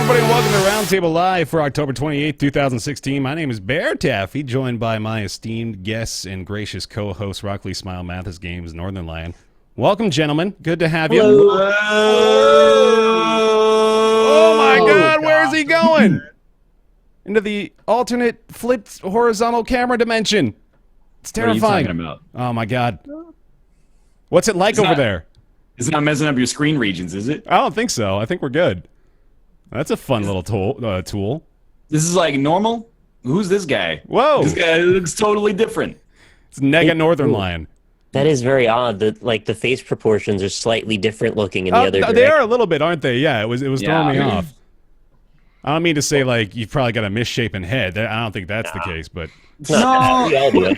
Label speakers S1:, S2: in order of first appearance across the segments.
S1: everybody, and welcome to Roundtable Live for October 28th, 2016. My name is Bear Taffy, joined by my esteemed guests and gracious co-host, Rockley Smile Mathis Games, Northern Lion. Welcome, gentlemen. Good to have you.
S2: Hello.
S1: Oh my God, where is he going? Into the alternate flipped horizontal camera dimension. It's terrifying.
S2: What are you talking about?
S1: Oh my God. What's it like over there?
S2: It's not messing up your screen regions, is it?
S1: I don't think so. I think we're good. That's a fun little tool.
S2: This is like normal? Who's this guy?
S1: Whoa.
S2: This guy looks totally different.
S1: It's Nega Northern Lion.
S3: That is very odd. That like the face proportions are slightly different looking in the other direction.
S1: They are a little bit, aren't they? Yeah, it was throwing me off. I don't mean to say like you've probably got a misshapen head. I don't think that's the case, but
S2: no.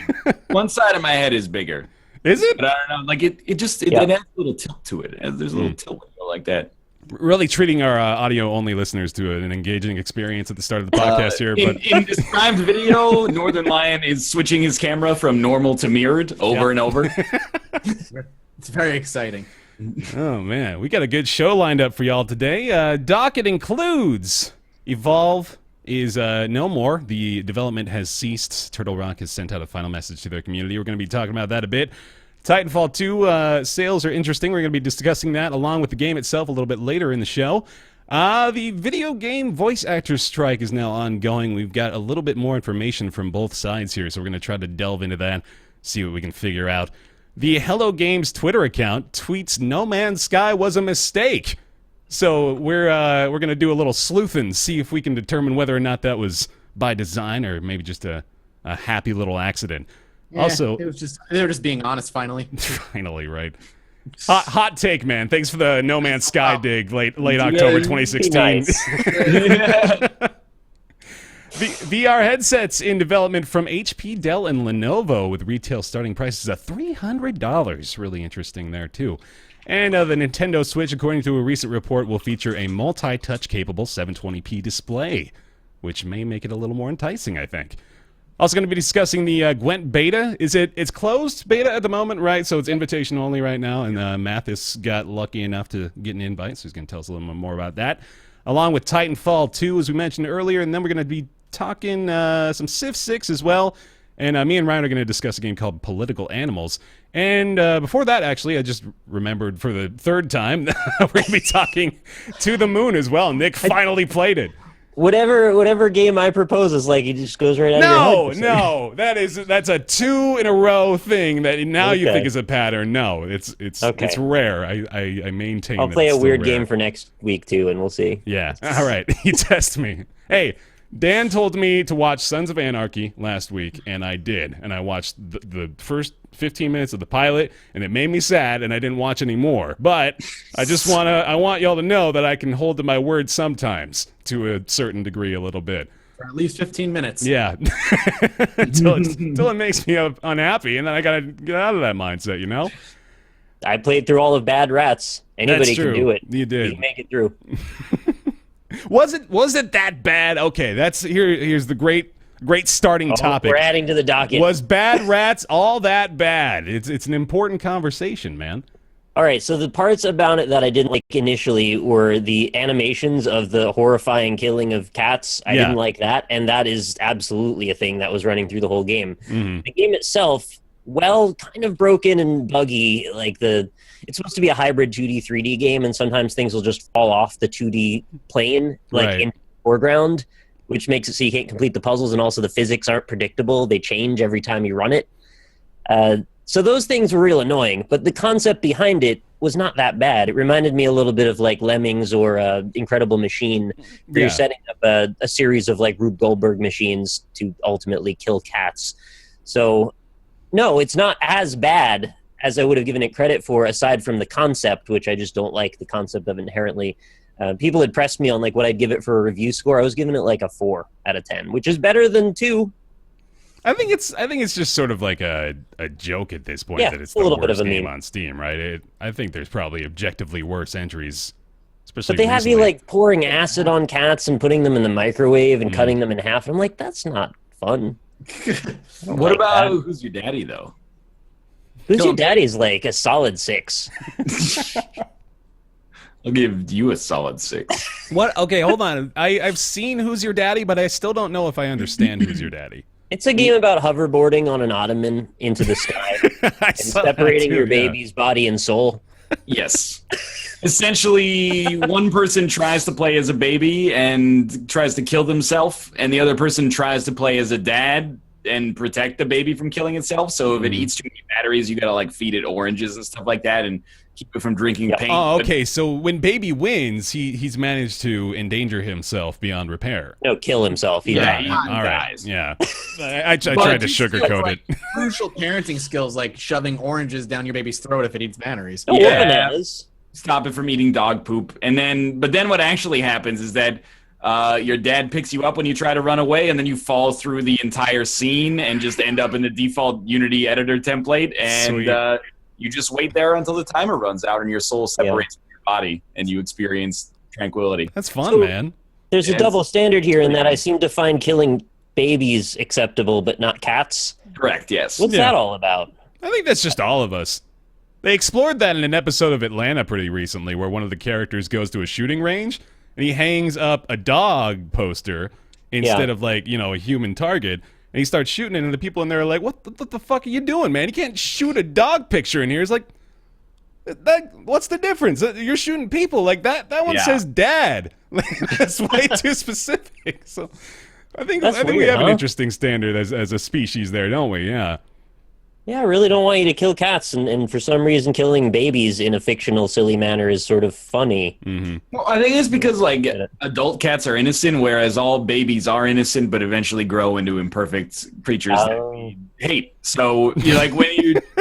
S2: One side of my head is bigger.
S1: Is it?
S2: But I don't know. Like it has a little tilt to it. There's a little tilt like that.
S1: Really treating our audio-only listeners to an engaging experience at the start of the podcast here. But
S2: in this primed video, Northern Lion is switching his camera from normal to mirrored over and over.
S4: It's very exciting.
S1: Oh, man. We got a good show lined up for y'all today. Docket includes Evolve is no more. The development has ceased. Turtle Rock has sent out a final message to their community. We're going to be talking about that a bit. Titanfall 2 sales are interesting. We're going to be discussing that along with the game itself a little bit later in the show. The video game voice actors strike is now ongoing. We've got a little bit more information from both sides here, so we're going to try to delve into that, see what we can figure out. The Hello Games Twitter account tweets No Man's Sky was a mistake. So we're going to do a little sleuthing, see if we can determine whether or not that was by design or maybe just a happy little accident.
S4: Yeah,
S1: also,
S4: they were just being honest finally.
S1: Finally, right. Hot take, man. Thanks for the No Man's Sky dig late October 2016.
S3: Nice.
S1: VR headsets in development from HP, Dell, and Lenovo with retail starting prices of $300. Really interesting there, too. And the Nintendo Switch, according to a recent report, will feature a multi-touch capable 720p display, which may make it a little more enticing, I think. Also going to be discussing the Gwent beta. It's closed beta at the moment, right? So it's invitation only right now, and Mathis got lucky enough to get an invite, so he's going to tell us a little bit more about that. Along with Titanfall 2, as we mentioned earlier, and then we're going to be talking some Civ 6 as well. And me and Ryan are going to discuss a game called Political Animals. And before that, actually, I just remembered for the third time, we're going to be talking To the Moon as well. Nick finally played it.
S3: Whatever game I propose is like, it just goes right out of your head.
S1: No, that's a 2 in a row thing that now you think is a pattern. No, it's rare. I maintain.
S3: I'll play a weird game for next week too, and we'll see.
S1: Yeah. All right. You test me. Hey, Dan told me to watch Sons of Anarchy last week, and I did. And I watched the first 15 minutes of the pilot, and it made me sad, and I didn't watch any more. But I want y'all to know that I can hold to my word sometimes, to a certain degree, a little bit.
S4: For at least 15 minutes.
S1: Yeah. until it makes me unhappy, and then I gotta get out of that mindset, you know?
S3: I played through all of Bad Rats. Anybody can do it.
S1: You did.
S3: You can make it through.
S1: Was it that bad? Okay, here's the great starting topic.
S3: We're adding to the docket.
S1: Was Bad Rats all that bad? It's an important conversation, man.
S3: All right, so the parts about it that I didn't like initially were the animations of the horrifying killing of cats. I didn't like that, and that is absolutely a thing that was running through the whole game. Mm-hmm. The game itself, kind of broken and buggy. It's supposed to be a hybrid 2D, 3D game, and sometimes things will just fall off the 2D plane, in the foreground, which makes it so you can't complete the puzzles, and also the physics aren't predictable. They change every time you run it. So those things were real annoying, but the concept behind it was not that bad. It reminded me a little bit of like Lemmings or Incredible Machine, where you're setting up a series of like Rube Goldberg machines to ultimately kill cats. So no, it's not as bad as I would have given it credit for, aside from the concept, which I just don't like the concept of inherently. People had pressed me on like what I'd give it for a review score. I was giving it like a 4 out of 10, which is better than 2.
S1: I think it's just sort of like a joke at this point that it's the worst game on Steam, right? I think there's probably objectively worse entries, especially.
S3: But they have you like pouring acid on cats and putting them in the microwave and cutting them in half. I'm like, that's not fun.
S2: What about Who's Your Daddy though?
S3: Who's Your Daddy is like a solid 6.
S2: I'll give you a solid 6.
S1: What? Okay, hold on. I've seen Who's Your Daddy, but I still don't know if I understand Who's Your Daddy.
S3: It's a game about hoverboarding on an ottoman into the sky and separating your baby's body and soul.
S2: Yes. Essentially, one person tries to play as a baby and tries to kill themselves, and the other person tries to play as a dad and protect the baby from killing itself. So if it eats too many batteries, you gotta like feed it oranges and stuff like that and keep it from drinking paint.
S1: Oh, okay. So when baby wins, he's managed to endanger himself beyond repair.
S3: No, kill himself. He died.
S1: All right.
S2: Dies.
S1: Yeah. I tried to sugarcoat it.
S4: Crucial parenting skills like shoving oranges down your baby's throat if it eats batteries.
S3: Oh,
S2: Yeah.
S3: bananas.
S2: Stop it from eating dog poop. But then what actually happens is that your dad picks you up when you try to run away, and then you fall through the entire scene and just end up in the default Unity editor template. And you just wait there until the timer runs out and your soul separates from your body and you experience tranquility.
S1: That's fun, man.
S3: There's a double standard here in that I seem to find killing babies acceptable, but not cats.
S2: Correct, yes.
S3: What's that all about?
S1: I think that's just all of us. They explored that in an episode of Atlanta pretty recently where one of the characters goes to a shooting range and he hangs up a dog poster instead of like, a human target. And he starts shooting it, and the people in there are like, what the fuck are you doing, man? You can't shoot a dog picture in here. It's like, what's the difference? You're shooting people. Like, that one says dad. That's way too specific. So I think we have an interesting standard as a species there, don't we? Yeah.
S3: Yeah, I really don't want you to kill cats, and for some reason killing babies in a fictional, silly manner is sort of funny.
S1: Mm-hmm.
S2: Well, I think it's because, like, adult cats are innocent, whereas all babies are innocent, but eventually grow into imperfect creatures that we hate. So, like, when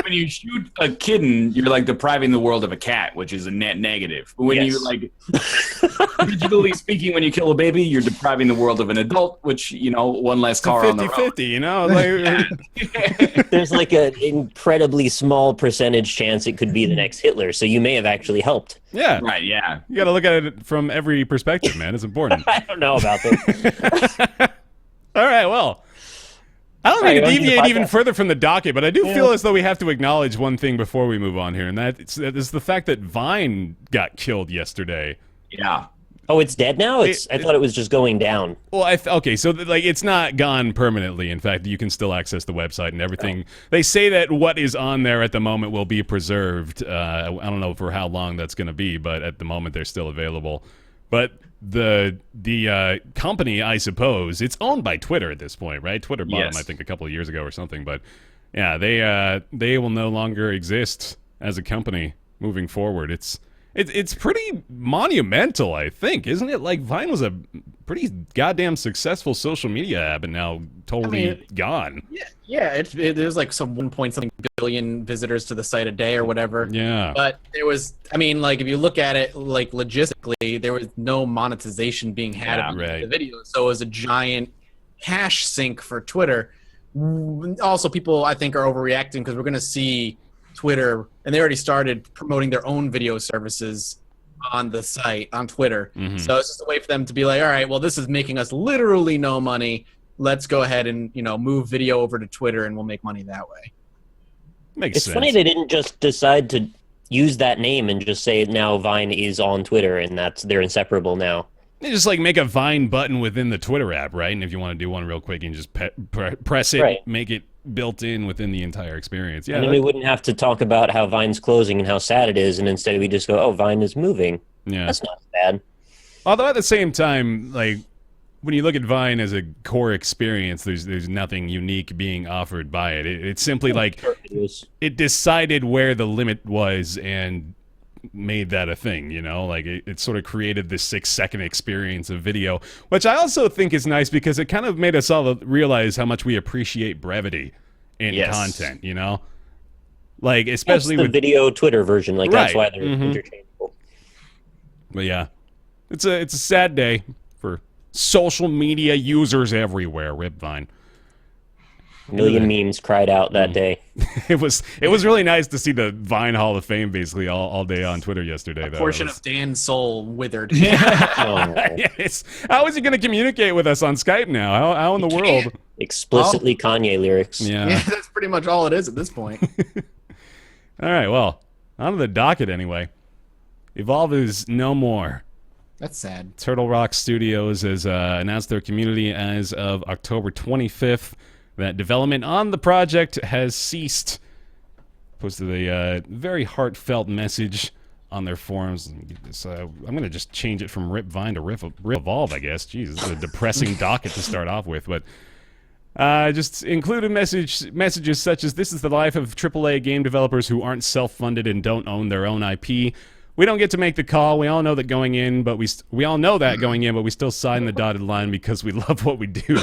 S2: you shoot a kitten, you're, like, depriving the world of a cat, which is a net negative. But when you, like, digitally speaking, when you kill a baby, you're depriving the world of an adult, which, one less car on the road.
S1: 50-50, Like,
S3: there's, like, an incredibly small percentage chance it could be the next Hitler, so you may have actually helped.
S1: Yeah.
S2: Right, yeah.
S1: You got to look at it from every perspective, man. It's important.
S3: I don't know about this.
S1: All right, well, I don't mean to deviate even further from the docket, but I do feel as though we have to acknowledge one thing before we move on here, and that is the fact that Vine got killed yesterday.
S2: Yeah.
S3: Oh, it's dead now? I thought it was just going down.
S1: Well, okay, so it's not gone permanently. In fact, you can still access the website and everything. They say that what is on there at the moment will be preserved. I don't know for how long that's going to be, but at the moment they're still available. But the company, I suppose, it's owned by Twitter at this point, right? Twitter bought them, I think, a couple of years ago or something. But yeah, they will no longer exist as a company moving forward. It's pretty monumental, I think, isn't it? Like, Vine was a pretty goddamn successful social media app, and now totally gone.
S4: Yeah. There's like some 1 billion visitors to the site a day or whatever.
S1: Yeah.
S4: But there was, if you look at it, like, logistically, there was no monetization being had of the video. So it was a giant cash sink for Twitter. Also, people, I think, are overreacting because we're going to see Twitter, and they already started promoting their own video services on the site, on Twitter. Mm-hmm. So it's just a way for them to be like, all right, well, this is making us literally no money. Let's go ahead and, move video over to Twitter, and we'll make money that way.
S1: Makes sense.
S3: It's funny they didn't just decide to use that name and just say now Vine is on Twitter, and they're inseparable now.
S1: They just make a Vine button within the Twitter app, right? And if you want to do one real quick, you can just press it, make it built in within the entire experience. Yeah,
S3: and then we wouldn't have to talk about how Vine's closing and how sad it is, and instead we just go, oh, Vine is moving.
S1: Yeah.
S3: That's not bad.
S1: Although at the same time, when you look at Vine as a core experience, there's nothing unique being offered by it. It's simply it decided where the limit was and made that a thing, it sort of created this 6-second experience of video, which I also think is nice because it kind of made us all realize how much we appreciate brevity in content, especially
S3: with the video Twitter version, that's why they're interchangeable.
S1: But yeah, it's a sad day for social media users everywhere. Rip Vine.
S3: A million memes cried out that day.
S1: It was really nice to see the Vine Hall of Fame basically all day on Twitter yesterday.
S4: A portion of Dan's soul withered.
S1: Yes. How is he going to communicate with us on Skype now? How in the world?
S3: Explicitly Kanye lyrics.
S1: Yeah,
S4: that's pretty much all it is at this point.
S1: All right, well, on to the docket anyway. Evolve is no more.
S4: That's sad.
S1: Turtle Rock Studios has announced their community as of October 25th that development on the project has ceased. Posted a very heartfelt message on their forums. I'm going to just change it from Rip Vine to Rip Evolve, I guess. Jeez, this is a depressing docket to start off with. But just included messages such as, "This is the life of AAA game developers who aren't self-funded and don't own their own IP. We don't get to make the call. We all know that going in, but we all know that going in, but we still sign the dotted line because we love what we do."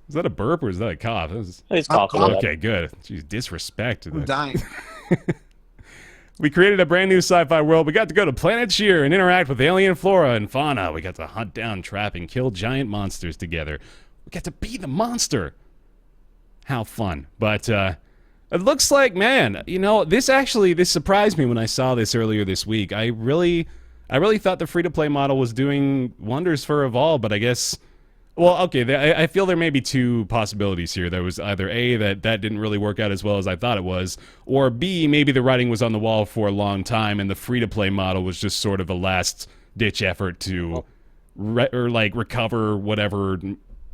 S1: Is that a burp or is that a cough?
S3: It's coughing.
S1: Okay, good. Jeez, disrespect.
S4: I'm dying.
S1: We created a brand new sci-fi world. We got to go to Planet Shear and interact with alien flora and fauna. We got to hunt down, trap, and kill giant monsters together. We got to be the monster. How fun. But it looks like, man, this surprised me when I saw this earlier this week. I really thought the free-to-play model was doing wonders for Evolve, but I guess... Well, okay, I feel there may be two possibilities here. There was either A, that didn't really work out as well as I thought it was, or B, maybe the writing was on the wall for a long time and the free-to-play model was just sort of a last-ditch effort to recover whatever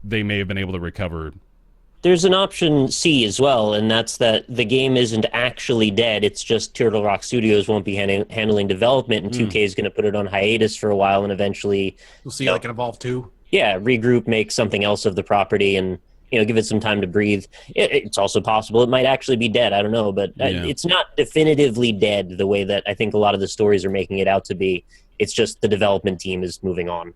S1: they may have been able to recover.
S3: There's an option C as well, and that's that the game isn't actually dead. It's just Turtle Rock Studios won't be handling development, and 2K is going to put it on hiatus for a while, and eventually...
S4: We'll see like an Evolve 2.
S3: Yeah, regroup, make something else of the property, and give it some time to breathe. It's also possible it might actually be dead. I don't know, but it's not definitively dead the way that I think a lot of the stories are making it out to be. It's just the development team is moving on.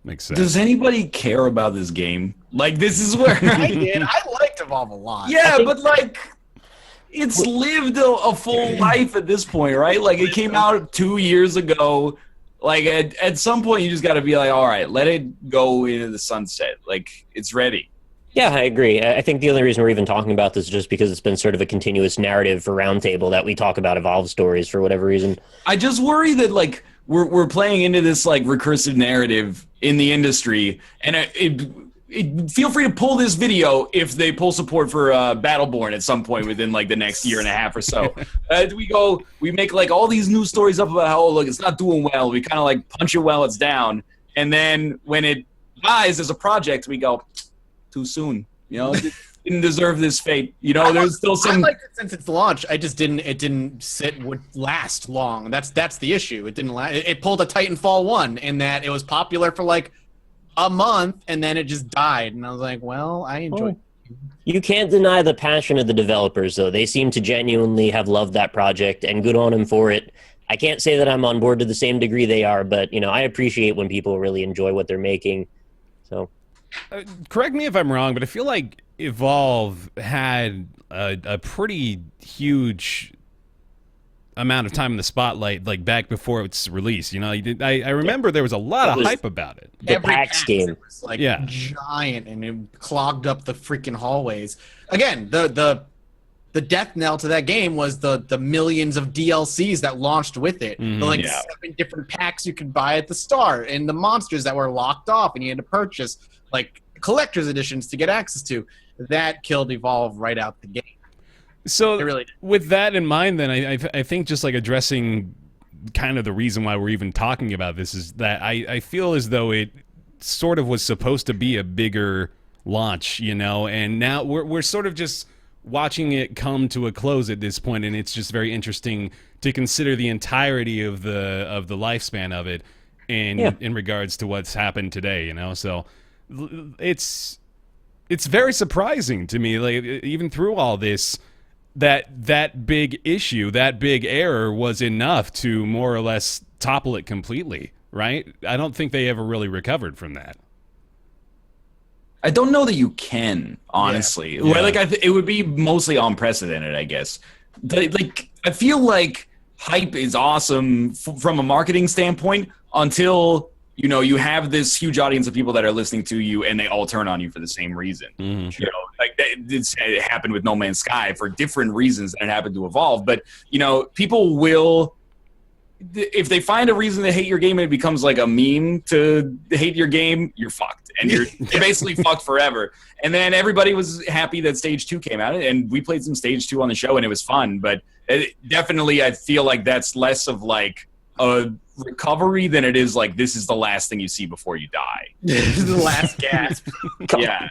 S1: Makes sense.
S2: Does anybody care about this game? Like, this is where
S4: I did. I liked Evolve a lot.
S2: Yeah, but like, it's lived a full life at this point, right? Like, it came out 2 years ago. Like, at some point, you just got to be like, all right, let it go into the sunset. Like, it's ready.
S3: Yeah, I agree. I think the only reason we're even talking about this is just because it's been sort of a continuous narrative for Roundtable that we talk about Evolve stories for whatever reason.
S2: I just worry that, like, we're playing into this, like, recursive narrative in the industry, and feel free to pull this video if they pull support for Battleborn at some point within like the next year and a half or so. We make like all these news stories up about how, oh, look, it's not doing well. We kind of like punch it while it's down. And then when it dies as a project, we go, too soon. It didn't deserve this fate. There's still some...
S4: I liked it since its launch. It didn't last long. That's the issue. It didn't last. It pulled a Titanfall 1 in that it was popular for like a month, and then it just died. And I was like, well, I enjoyed it.
S3: You can't deny the passion of the developers, though. They seem to genuinely have loved that project, and good on them for it. I can't say that I'm on board to the same degree they are, but, I appreciate when people really enjoy what they're making. So,
S1: correct me if I'm wrong, but I feel like Evolve had a pretty huge amount of time in the spotlight, like back before its release. I remember there was a lot of hype about it.
S3: The PAX game
S4: was like giant, and it clogged up the freaking hallways. Again, the death knell to that game was the millions of DLCs that launched with it. The 7 different packs you could buy at the start, and the monsters that were locked off, and you had to purchase like collector's editions to get access to. That killed Evolve right out the gate.
S1: So
S4: really
S1: with that in mind, then I think just like addressing kind of the reason why we're even talking about this is that I feel as though it sort of was supposed to be a bigger launch, and now we're sort of just watching it come to a close at this point, and it's just very interesting to consider the entirety of the lifespan of it in regards to what's happened today, So it's very surprising to me, like even through all this, that big issue, that big error was enough to more or less topple it completely, right? I don't think they ever really recovered from that.
S2: I don't know that you can, honestly.
S1: Yeah.
S2: Like, it would be mostly unprecedented, I guess. I feel like hype is awesome from a marketing standpoint until you have this huge audience of people that are listening to you, and they all turn on you for the same reason.
S1: Sure.
S2: It happened with No Man's Sky for different reasons than it happened to Evolve. But people will, if they find a reason to hate your game and it becomes like a meme to hate your game, you're fucked, and you're basically fucked forever. And then everybody was happy that Stage 2 came out, and we played some Stage 2 on the show, and it was fun. But definitely, I feel like that's less of like a recovery than it is like this is the last thing you see before you die.
S4: This is the last gasp.
S2: Yeah.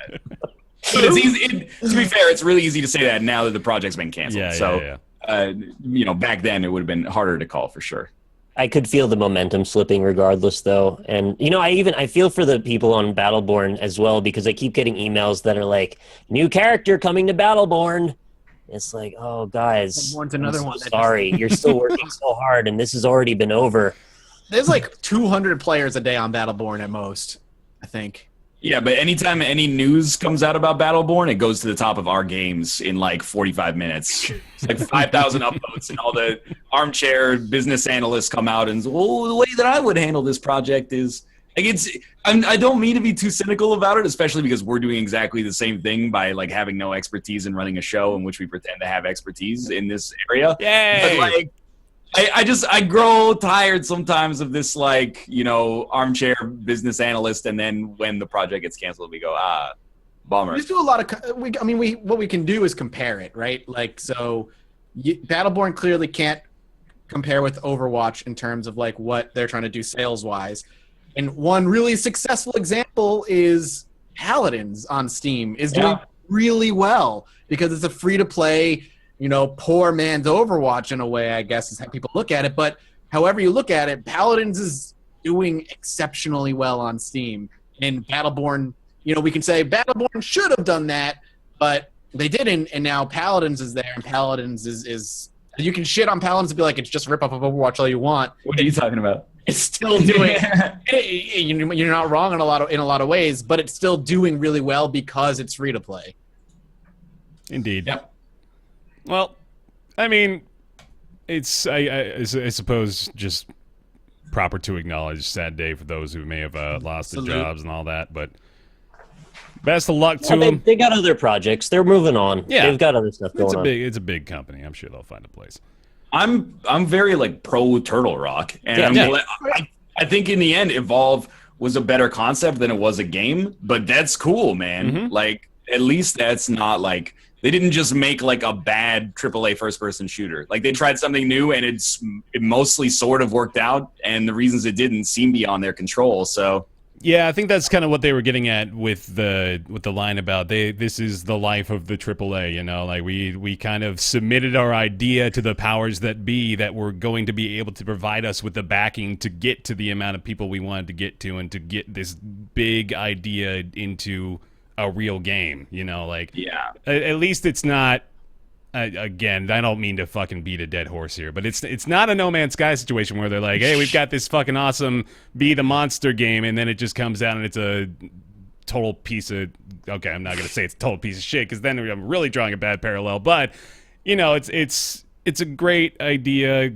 S2: But it's easy. To be fair, it's really easy to say that now that the project's been canceled. Back then it would have been harder to call for sure.
S3: I could feel the momentum slipping regardless, though. And, I feel for the people on Battleborn as well, because I keep getting emails that are like, new character coming to Battleborn. It's like, oh, guys, sorry, you're still working so hard, and this has already been over.
S4: There's like 200 players a day on Battleborn at most, I think.
S2: Yeah, but anytime any news comes out about Battleborn, it goes to the top of our games in like 45 minutes. It's like 5,000 upvotes, and all the armchair business analysts come out and say, well, the way that I would handle this project is... Like I don't mean to be too cynical about it, especially because we're doing exactly the same thing by like having no expertise in running a show in which we pretend to have expertise in this area.
S1: Yay!
S2: But like, I grow tired sometimes of this like, armchair business analyst, and then when the project gets canceled, we go, bummer.
S4: We just do a lot of. What we can do is compare it, right? Like, so Battleborn clearly can't compare with Overwatch in terms of like what they're trying to do sales wise. And one really successful example is Paladins on Steam is doing really well because it's a free-to-play, poor man's Overwatch in a way, I guess, is how people look at it. But however you look at it, Paladins is doing exceptionally well on Steam. And Battleborn, we can say Battleborn should have done that, but they didn't. And now Paladins is there, and Paladins is you can shit on Paladins and be like, it's just a rip-off of Overwatch all you want.
S2: What are you talking about?
S4: It's still doing. You're not wrong in a lot of ways, but it's still doing really well because it's free to play.
S1: Indeed.
S2: Yep.
S1: Well, I mean, it's I suppose just proper to acknowledge sad day for those who may have lost their jobs and all that, but best of luck to them.
S3: They got other projects. They're moving on.
S1: Yeah,
S3: they've got other stuff going on.
S1: It's a big company. I'm sure they'll find a place.
S2: I'm very like pro Turtle Rock, and I think in the end, Evolve was a better concept than it was a game. But that's cool, man.
S1: Mm-hmm.
S2: Like at least that's not like they didn't just make like a bad AAA first-person shooter. Like they tried something new, and it mostly sort of worked out. And the reasons it didn't seem beyond their control. So.
S1: Yeah, I think that's kind of what they were getting at with the line about this is the life of the AAA, like we kind of submitted our idea to the powers that be that were going to be able to provide us with the backing to get to the amount of people we wanted to get to and to get this big idea into a real game, at least it's not. Again, I don't mean to fucking beat a dead horse here, but it's not a No Man's Sky situation where they're like, hey, we've got this fucking awesome Be the Monster game, and then it just comes out and it's a total piece of... Okay, I'm not going to say it's a total piece of shit, because then I'm really drawing a bad parallel, but, it's a great idea,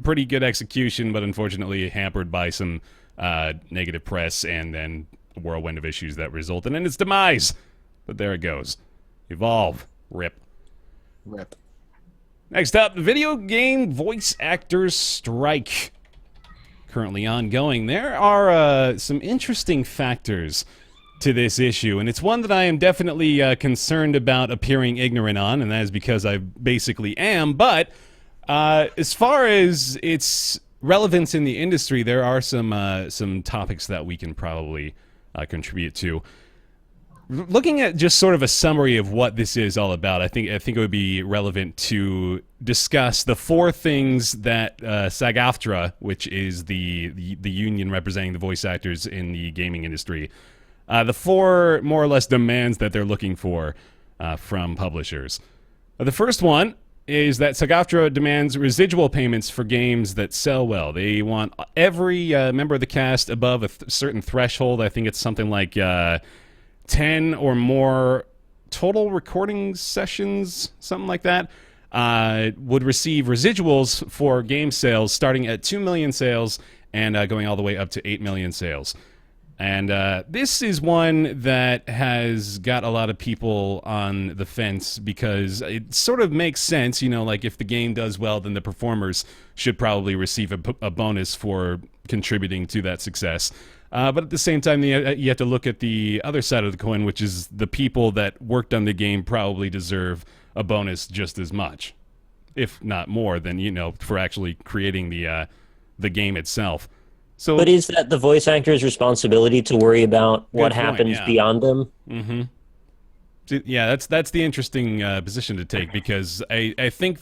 S1: pretty good execution, but unfortunately hampered by some negative press and then a whirlwind of issues that resulted in its demise. But there it goes. Evolve. Rip. Next up, the video game voice actors strike. Currently ongoing. There are some interesting factors to this issue, and it's one that I am definitely concerned about appearing ignorant on, and that is because I basically am. But as far as its relevance in the industry, there are some topics that we can probably contribute to. Looking at just sort of a summary of what this is all about, I think it would be relevant to discuss the four things that SAG-AFTRA, which is the union representing the voice actors in the gaming industry, the four more or less demands that they're looking for from publishers. The first one is that SAG-AFTRA demands residual payments for games that sell well. They want every member of the cast above a certain threshold. I think it's something like 10 or more total recording sessions, something like that, would receive residuals for game sales starting at 2 million sales and going all the way up to 8 million sales. And this is one that has got a lot of people on the fence because it sort of makes sense, like if the game does well, then the performers should probably receive a bonus for contributing to that success. But at the same time, you have to look at the other side of the coin, which is the people that worked on the game probably deserve a bonus just as much, if not more, than, for actually creating the the game itself. So,
S3: but is that the voice actor's responsibility to worry about what happens beyond them?
S1: Mm-hmm. Yeah, that's the interesting position to take, because I think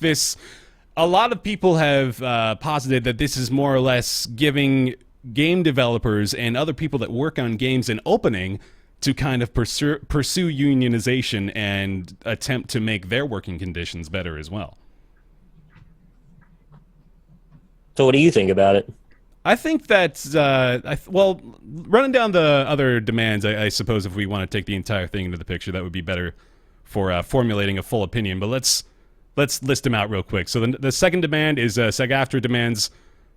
S1: a lot of people have posited that this is more or less giving game developers and other people that work on games an opening to kind of pursue unionization and attempt to make their working conditions better as well.
S3: So what do you think about it?
S1: I think that, running down the other demands, I suppose if we want to take the entire thing into the picture, that would be better for formulating a full opinion. But let's list them out real quick. So the second demand is SAG-AFTRA demands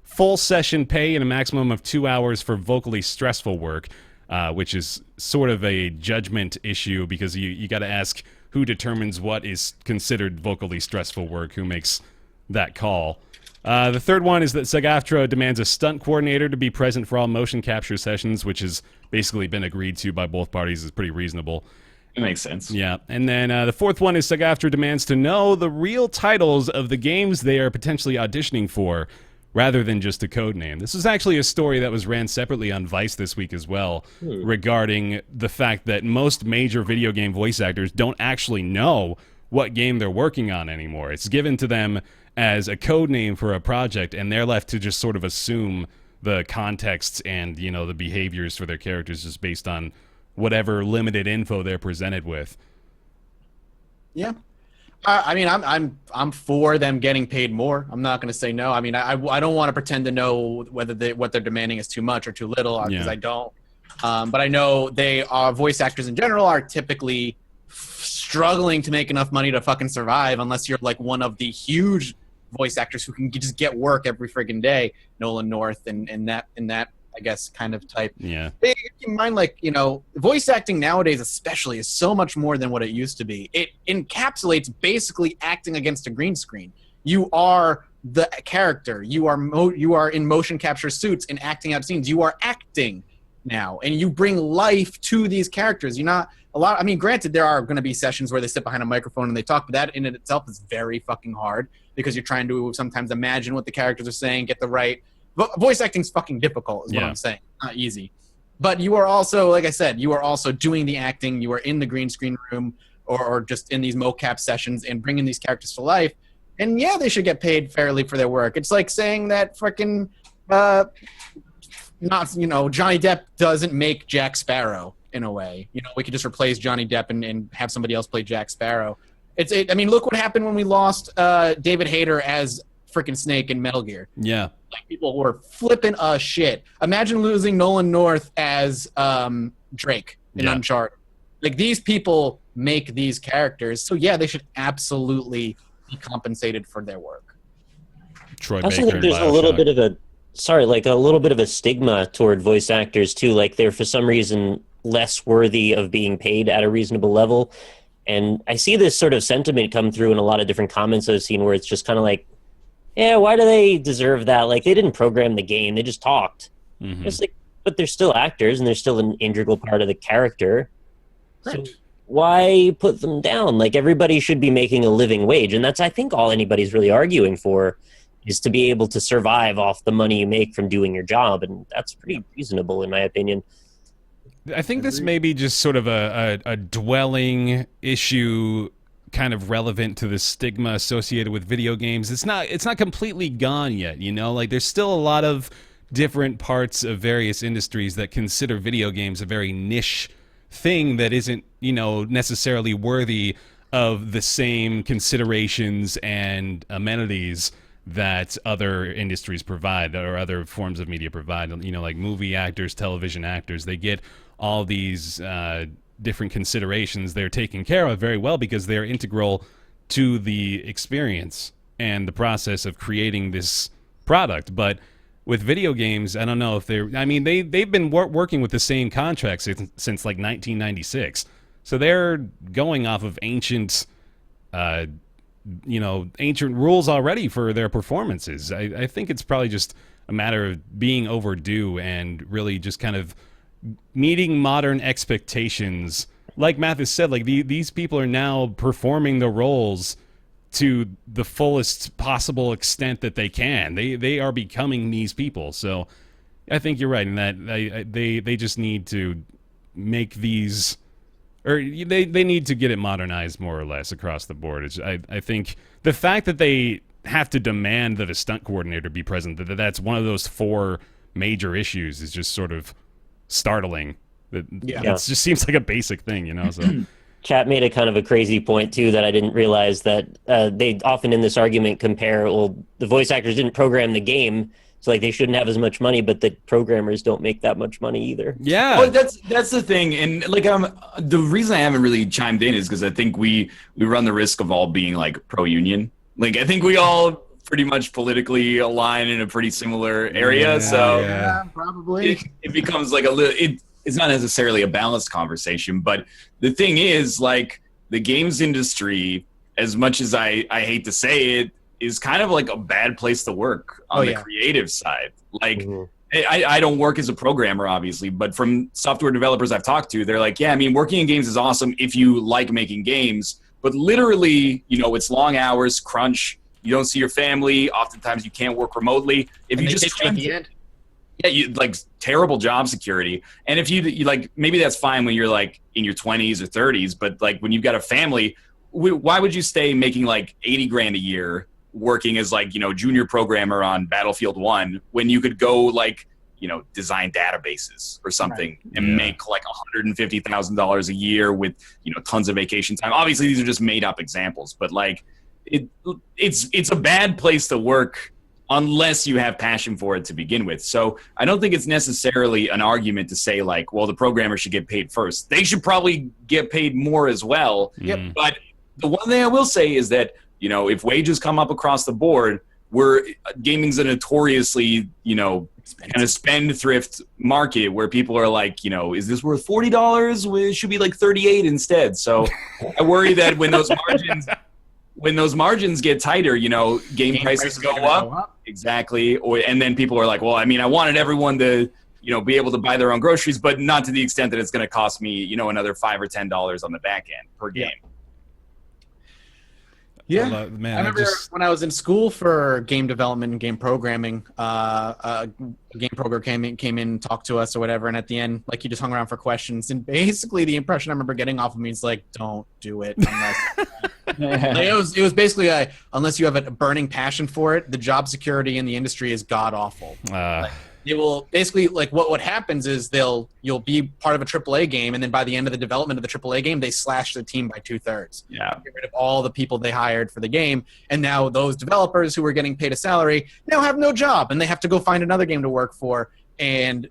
S1: full session pay and a maximum of 2 hours for vocally stressful work, which is sort of a judgment issue, because you got to ask who determines what is considered vocally stressful work, who makes that call. The third one is that SAG-AFTRA demands a stunt coordinator to be present for all motion capture sessions, which has basically been agreed to by both parties. Is pretty reasonable.
S2: It makes sense.
S1: Yeah. And then the fourth one is SAG-AFTRA demands to know the real titles of the games they are potentially auditioning for, rather than just a code name. This is actually a story that was ran separately on Vice this week as well, regarding the fact that most major video game voice actors don't actually know what game they're working on anymore. It's given to them as a code name for a project, and they're left to just sort of assume the contexts and, the behaviors for their characters just based on whatever limited info they're presented with.
S4: Yeah. I mean, I'm for them getting paid more. I'm not going to say no. I mean, I don't want to pretend to know whether what they're demanding is too much or too little, because I don't. But I know voice actors in general are typically struggling to make enough money to fucking survive, unless you're like one of the huge voice actors who can just get work every friggin' day. Nolan North and that I guess kind of type.
S1: Yeah.
S4: Keep in mind, voice acting nowadays especially is so much more than what it used to be. It encapsulates basically acting against a green screen. You are the character. You are in motion capture suits and acting out scenes. You are acting now, and you bring life to these characters. You're not I mean, granted, there are going to be sessions where they sit behind a microphone and they talk, but that in itself is very fucking hard, because you're trying to sometimes imagine what the characters are saying, get the right. Voice acting's fucking difficult, is what I'm saying. Not easy. But you are also, like I said, you are also doing the acting. You are in the green screen room or just in these mocap sessions and bringing these characters to life. And yeah, they should get paid fairly for their work. It's like saying that freaking, Johnny Depp doesn't make Jack Sparrow in a way. We could just replace Johnny Depp and have somebody else play Jack Sparrow. I mean, look what happened when we lost David Hayter as freaking Snake in Metal Gear.
S1: Yeah.
S4: Like, people were flipping shit. Imagine losing Nolan North as Drake in Uncharted. Like, these people make these characters, so yeah, they should absolutely be compensated for their work.
S1: Troy
S3: I also
S1: Baker
S3: think there's
S1: and
S3: a little
S1: Bioshock.
S3: bit of a little bit of a stigma toward voice actors too. Like, they're for some reason less worthy of being paid at a reasonable level. And I see this sort of sentiment come through in a lot of different comments I've seen, where it's just kind of like, yeah, why do they deserve that? Like, they didn't program the game, they just talked.
S1: Mm-hmm.
S3: It's like, but they're still actors and they're still an integral part of the character.
S4: Correct.
S3: So why put them down? Like, everybody should be making a living wage, and that's, I think, all anybody's really arguing for, is to be able to survive off the money you make from doing your job, and that's pretty reasonable in my opinion.
S1: I think this may be just sort of a dwelling issue, kind of relevant to the stigma associated with video games. It's not completely gone yet, Like, there's still a lot of different parts of various industries that consider video games a very niche thing that isn't, necessarily worthy of the same considerations and amenities that other industries provide, or other forms of media provide. Like movie actors, television actors, they get all these different considerations. They're taken care of very well because they're integral to the experience and the process of creating this product. But with video games, I don't know if they've been working with the same contracts since like 1996. So they're going off of ancient rules already for their performances. I think it's probably just a matter of being overdue and really just kind of meeting modern expectations. Like Mathis said, like these people are now performing the roles to the fullest possible extent that they can. They are becoming these people. So I think you're right in that they just need to make these, or they need to get it modernized more or less across the board. I think the fact that they have to demand that a stunt coordinator be present, that's one of those 4 major issues, is just sort of startling. It just seems like a basic thing, So
S3: Chat made a kind of a crazy point too that I didn't realize, that they often in this argument compare, well, the voice actors didn't program the game, so like they shouldn't have as much money, but the programmers don't make that much money either.
S1: Yeah,
S2: well, that's the thing, and like the reason I haven't really chimed in is because I think we run the risk of all being like pro-union. Like I think we all pretty much politically align in a pretty similar area,
S4: probably
S2: it becomes like it's not necessarily a balanced conversation. But the thing is, like, the games industry, as much as I hate to say it, is kind of like a bad place to work on the creative side. Like, I don't work as a programmer, obviously, but from software developers I've talked to, they're like, yeah, I mean, working in games is awesome if you like making games, but literally, it's long hours, crunch, you don't see your family, oftentimes you can't work remotely. If you just
S4: at the end.
S2: Yeah, you like terrible job security. And if you like, maybe that's fine when you're like in your 20s or 30s, but like when you've got a family, why would you stay making like 80 grand a year working as like, junior programmer on Battlefield 1 when you could go like, design databases or something and make like $150,000 a year with, tons of vacation time. Obviously these are just made up examples, but like it's a bad place to work unless you have passion for it to begin with. So I don't think it's necessarily an argument to say like, well, the programmer should get paid first. They should probably get paid more as well.
S1: Yep.
S2: But the one thing I will say is that, if wages come up across the board, gaming's a notoriously, kind of spendthrift market where people are like, is this worth $40? It should be like $38 instead. So I worry that when those margins get tighter, game prices go up. Exactly. And then people are like, well, I mean, I wanted everyone to, be able to buy their own groceries, but not to the extent that it's going to cost me, another $5 or $10 on the back end per game.
S4: Yeah, man, I remember when I was in school for game development and game programming, a game programmer came in and talked to us or whatever, and at the end, like, he just hung around for questions, and basically the impression I remember getting off of me is like, don't do it unless like, it was basically unless you have a burning passion for it, the job security in the industry is god awful. It will basically, like, what happens is you'll be part of a AAA game, and then by the end of the development of the AAA game, they slash the team by 2/3.
S2: Yeah,
S4: get rid of all the people they hired for the game, and now those developers who were getting paid a salary now have no job, and they have to go find another game to work for. And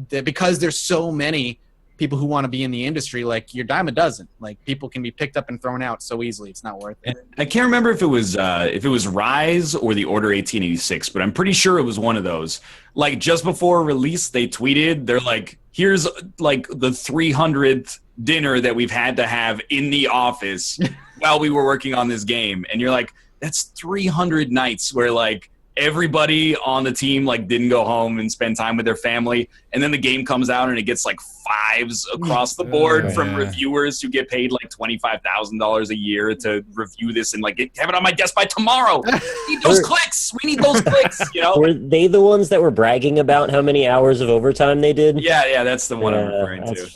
S4: because there's so many people who want to be in the industry, like, you're dime a dozen. Like, people can be picked up and thrown out so easily. It's not worth it.
S2: I can't remember if it was Rise or the Order 1886, but I'm pretty sure it was one of those. Like, just before release, they tweeted, they're like, here's like the 300th dinner that we've had to have in the office while we were working on this game. And you're like, that's 300 nights where, like, everybody on the team, like, didn't go home and spend time with their family, and then the game comes out and it gets like 5s across the board from reviewers who get paid like $25,000 a year to review this and like have it on my desk by tomorrow. We need those clicks. We need those clicks.
S3: Were they the ones that were bragging about how many hours of overtime they did?
S2: Yeah, that's the one I'm referring to.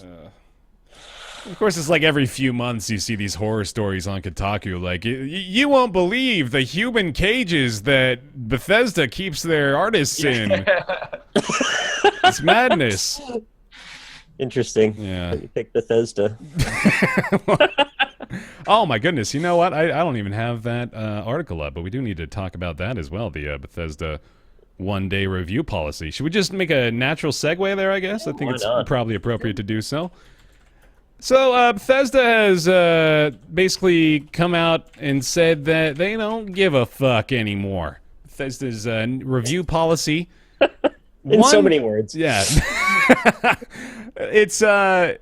S1: Of course, it's like every few months you see these horror stories on Kotaku. Like, you won't believe the human cages that Bethesda keeps their artists in. It's madness.
S3: Interesting.
S1: Yeah.
S3: You picked Bethesda.
S1: Oh, my goodness. You know what? I don't even have that article up, but we do need to talk about that as well, the Bethesda one-day review policy. Should we just make a natural segue there, I guess? I think it's probably appropriate to do so. So Bethesda has basically come out and said that they don't give a fuck anymore. Bethesda's review policy.
S3: In so many words.
S1: Yeah. It's well,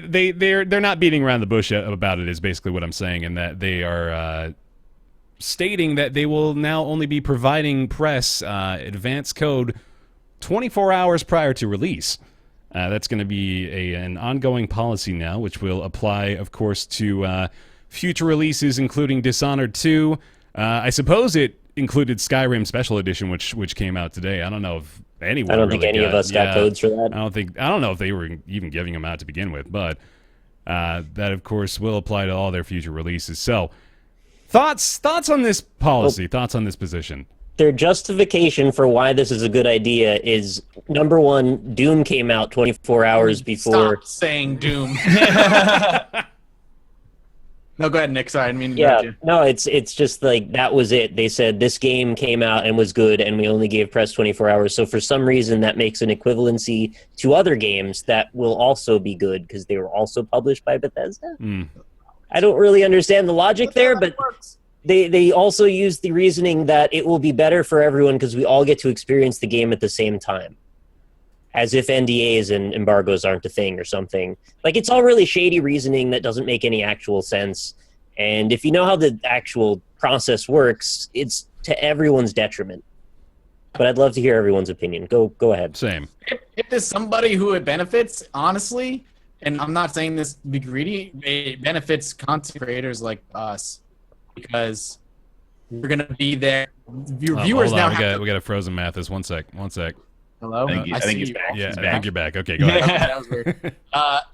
S1: they're not beating around the bush about it is basically what I'm saying, and that they are stating that they will now only be providing press advanced code 24 hours prior to release. That's going to be an ongoing policy now, which will apply, of course, to future releases, including Dishonored 2. I suppose it included Skyrim Special Edition, which came out today. I don't know if anyone.
S3: I don't
S1: really
S3: think any of us got codes for that.
S1: I don't know if they were even giving them out to begin with, but that of course will apply to all their future releases. So, thoughts on this policy? Thoughts on this position?
S3: Their justification for why this is a good idea is, number one, Doom came out 24 hours before.
S4: Stop saying Doom. No, go ahead, Nick. Sorry, I didn't mean to
S3: Yeah,
S4: interrupt you.
S3: no, it's just like that was it. They said this game came out and was good, and we only gave press 24 hours. So for some reason, that makes an equivalency to other games that will also be good because they were also published by Bethesda. I don't really understand the logic there, but they also use the reasoning that it will be better for everyone because we all get to experience the game at the same time. As if NDAs and embargoes aren't a thing or something. Like, it's all really shady reasoning that doesn't make any actual sense. And if you know how the actual process works, it's to everyone's detriment. But I'd love to hear everyone's opinion. Go ahead.
S1: Same.
S4: If there's somebody who it benefits, honestly, and I'm not saying this to be greedy, it benefits content creators like us because we're going to be there. Viewers
S1: hold on.
S4: now
S1: We got a frozen Mathis. One sec.
S4: Hello?
S2: I think he's back.
S1: Yeah,
S2: He's
S1: I
S2: back.
S1: think you're back. Okay, go ahead.
S4: Okay, that was weird.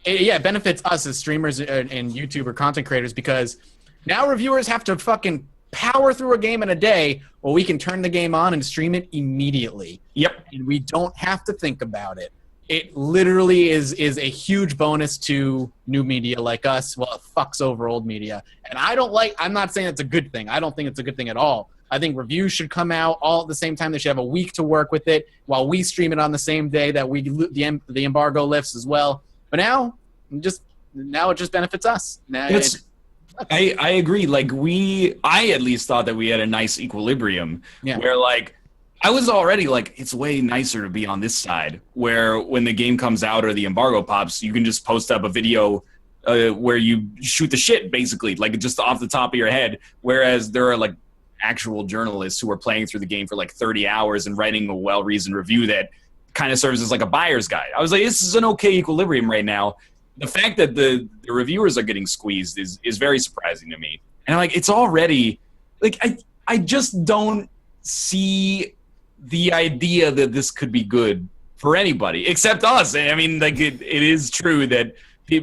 S4: It benefits us as streamers and YouTuber content creators because now reviewers have to fucking power through a game in a day, or we can turn the game on and stream it immediately.
S2: Yep.
S4: And we don't have to think about it. It literally is a huge bonus to new media like us. Well, it fucks over old media. And I'm not saying it's a good thing. I don't think it's a good thing at all. I think reviews should come out all at the same time. They should have a week to work with it while we stream it on the same day that the embargo lifts as well. But now it just benefits us. Now
S2: I agree. Like I at least thought that we had a nice equilibrium where like I was already like, it's way nicer to be on this side where when the game comes out or the embargo pops, you can just post up a video where you shoot the shit basically, like just off the top of your head. Whereas there are like actual journalists who are playing through the game for like 30 hours and writing a well-reasoned review that kind of serves as like a buyer's guide. I was like, this is an okay equilibrium right now. The fact that the reviewers are getting squeezed is very surprising to me. And I'm like, it's already like I just don't see the idea that this could be good for anybody except us. I mean, like it is true that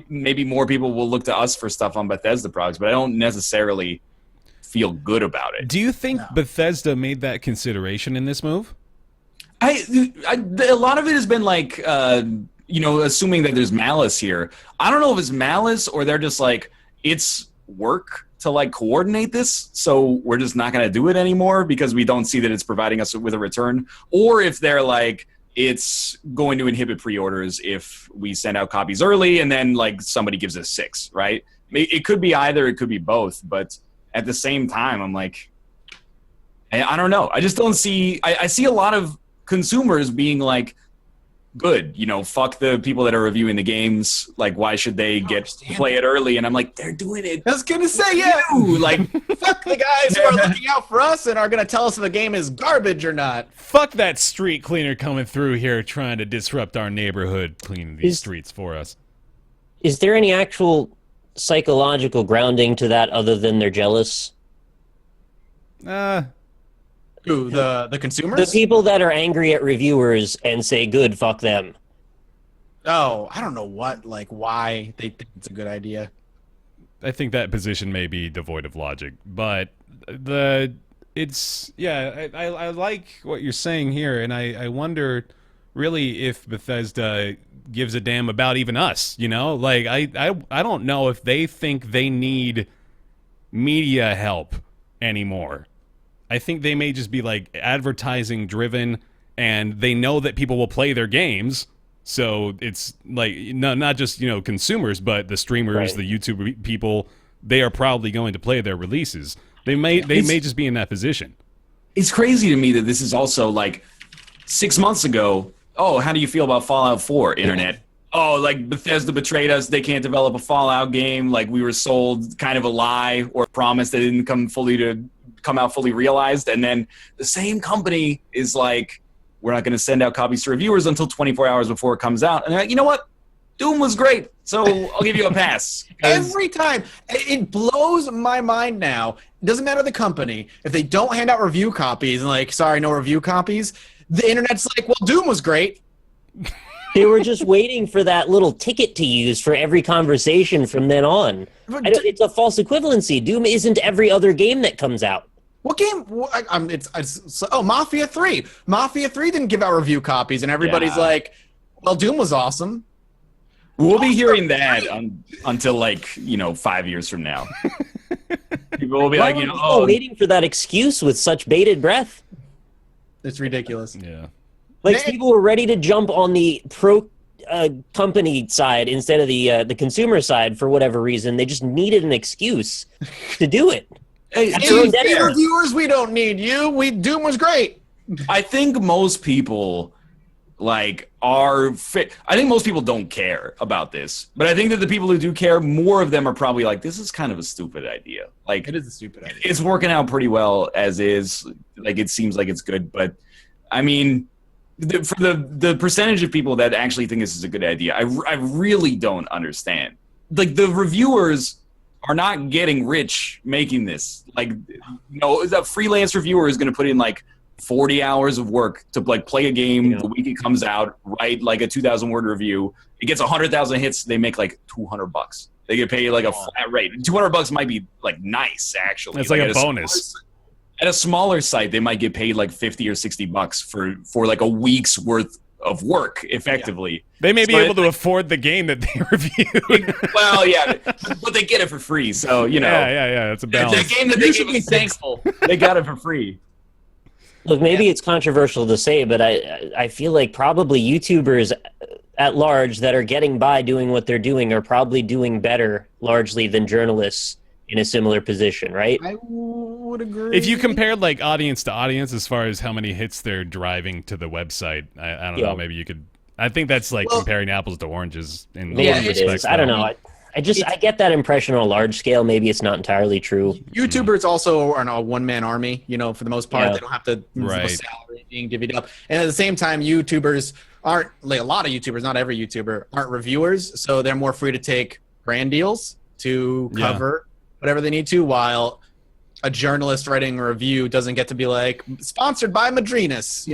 S2: maybe more people will look to us for stuff on Bethesda products, but I don't necessarily feel good about it.
S1: Do you think Bethesda made that consideration in this move?
S2: A lot of it has been like, assuming that there's malice here. I don't know if it's malice or they're just like, it's work to like coordinate this, so we're just not going to do it anymore because we don't see that it's providing us with a return. Or if they're like, it's going to inhibit pre-orders if we send out copies early and then like somebody gives us 6, right? It could be either, it could be both, but at the same time, I'm like, I don't know. I just don't see. I see a lot of consumers being like, good, fuck the people that are reviewing the games. Like, why should they get to play it early? And I'm like, they're doing it.
S4: I was going to say, like, fuck the guys who are looking out for us and are going to tell us if the game is garbage or not.
S1: Fuck that street cleaner coming through here trying to disrupt our neighborhood, cleaning these streets for us.
S3: Is there any actual psychological grounding to that other than they're jealous?
S4: Who, the consumers?
S3: The people that are angry at reviewers and say, good, fuck them.
S4: Oh, I don't know why they think it's a good idea.
S1: I think that position may be devoid of logic, but I like what you're saying here, and I wonder really if Bethesda gives a damn about even us, Like, I don't know if they think they need media help anymore. I think they may just be, like, advertising driven, and they know that people will play their games, so it's, like, not just, consumers, but the streamers,
S3: right.
S1: The YouTube people, they are probably going to play their releases. They may just be in that position.
S2: It's crazy to me that this is also, like, 6 months ago, oh, how do you feel about Fallout 4, Internet? Oh, like, Bethesda betrayed us. They can't develop a Fallout game. Like, we were sold kind of a lie or promise that didn't come out fully realized. And then the same company is like, we're not going to send out copies to reviewers until 24 hours before it comes out. And they're like, you know what? Doom was great, so I'll give you a pass.
S4: Every time. It blows my mind now. It doesn't matter the company. If they don't hand out review copies and like, sorry, no review copies, the internet's like, well, Doom was great.
S3: They were just waiting for that little ticket to use for every conversation from then on. It's a false equivalency. Doom isn't every other game that comes out.
S4: What game? Mafia 3. Mafia 3 didn't give out review copies, and everybody's like, well, Doom was awesome.
S2: We'll be hearing that until like 5 years from now. People will be like,
S3: waiting for that excuse with such bated breath.
S4: It's ridiculous.
S1: Yeah.
S3: Like people were ready to jump on the pro company side instead of the consumer side for whatever reason. They just needed an excuse to do it.
S4: Hey, reviewers, we don't need you. Doom was great.
S2: I think most people I think most people don't care about this, but I think that the people who do care, more of them are probably like, this is kind of a stupid idea. Like,
S4: it is a stupid idea.
S2: It's working out pretty well as is. Like, it seems like it's good, but I mean, for the percentage of people that actually think this is a good idea, I really don't understand. Like, the reviewers are not getting rich making this. Like, a freelance reviewer is going to put in like 40 hours of work to like play a game the week it comes out, write like a 2,000 word review. It gets 100,000 hits. They make like $200. They get paid like a flat rate. $200 might be like nice, actually.
S1: It's like a bonus.
S2: At a smaller site, they might get paid like $50 or $60 for like a week's worth of work, effectively.
S1: Yeah. They may be able to afford the game that they review.
S2: Well, yeah, but they get it for free, so
S1: Yeah, it's a balance.
S2: The game that they should be thankful they got it for free.
S3: Look, maybe it's controversial to say, but I feel like probably YouTubers at large that are getting by doing what they're doing are probably doing better largely than journalists in a similar position, right?
S4: I would agree.
S1: If you compared like audience to audience as far as how many hits they're driving to the website, I don't know, maybe you could. I think that's like comparing apples to oranges in a lot of respects.
S3: I don't know. I get that impression on a large scale. Maybe it's not entirely true.
S4: YouTubers also are a one-man army, for the most part. They don't have to salary being divvied up. And at the same time, YouTubers aren't, like a lot of YouTubers, not every YouTuber, aren't reviewers, so they're more free to take brand deals to cover whatever they need to, while a journalist writing a review doesn't get to be like, sponsored by Madrinas,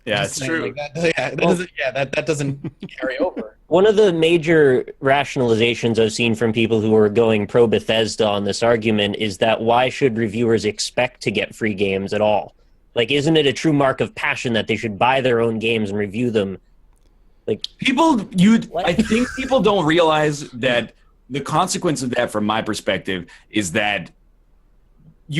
S2: Yeah, it's true.
S4: Like that doesn't carry over.
S3: One of the major rationalizations I've seen from people who are going pro Bethesda on this argument is that why should reviewers expect to get free games at all? Like, isn't it a true mark of passion that they should buy their own games and review them? Like,
S2: I think people don't realize that the consequence of that, from my perspective, is that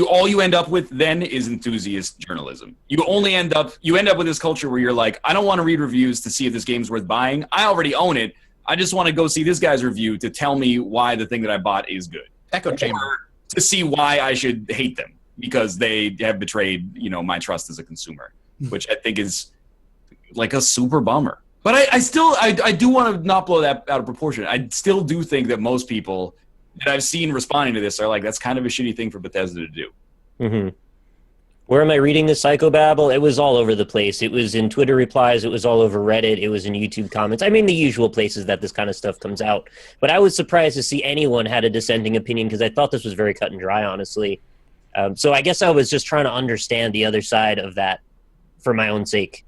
S2: all you end up with then is enthusiast journalism. You end up with this culture where you're like, I don't want to read reviews to see if this game's worth buying. I already own it. I just want to go see this guy's review to tell me why the thing that I bought is good.
S4: Echo chamber.
S2: Or to see why I should hate them because they have betrayed, my trust as a consumer, which I think is like a super bummer. But I do want to not blow that out of proportion. I still do think that most people that I've seen responding to this are like, that's kind of a shitty thing for Bethesda to do.
S3: Mm-hmm. Where am I reading this psychobabble? It was all over the place. It was in Twitter replies. It was all over Reddit. It was in YouTube comments. I mean, the usual places that this kind of stuff comes out. But I was surprised to see anyone had a dissenting opinion because I thought this was very cut and dry, honestly. So I guess I was just trying to understand the other side of that for my own sake.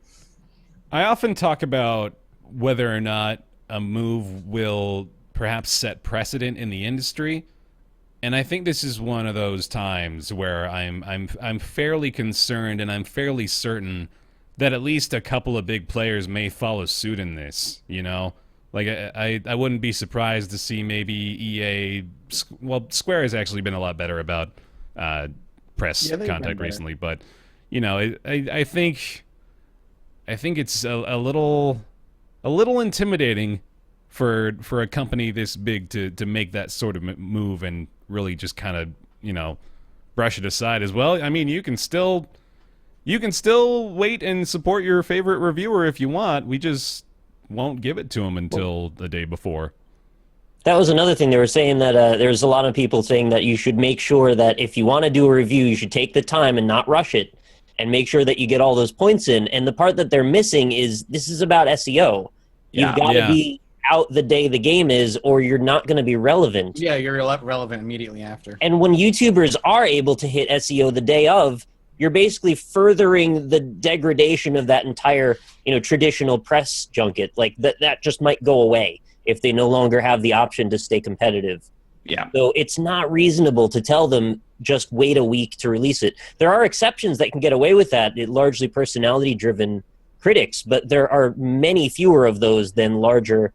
S1: I often talk about whether or not a move will perhaps set precedent in the industry, and I think this is one of those times where I'm fairly concerned, and I'm fairly certain that at least a couple of big players may follow suit in this. Like I wouldn't be surprised to see maybe EA. Well, Square has actually been a lot better about press contact recently, but I think it's a little intimidating for a company this big to make that sort of move and really just kind of brush it aside as well. I mean, you can still wait and support your favorite reviewer if you want. We just won't give it to them until the day before.
S3: That was another thing they were saying, that there's a lot of people saying that you should make sure that if you want to do a review, you should take the time and not rush it and make sure that you get all those points in. And the part that they're missing is this is about SEO. You've got to be out the day the game is, or you're not going to be relevant.
S4: Yeah, you're relevant immediately after.
S3: And when YouTubers are able to hit SEO the day of, you're basically furthering the degradation of that entire, traditional press junket. Like that just might go away if they no longer have the option to stay competitive.
S2: Yeah.
S3: So it's not reasonable to tell them just wait a week to release it. There are exceptions that can get away with that, largely personality-driven critics, but there are many fewer of those than larger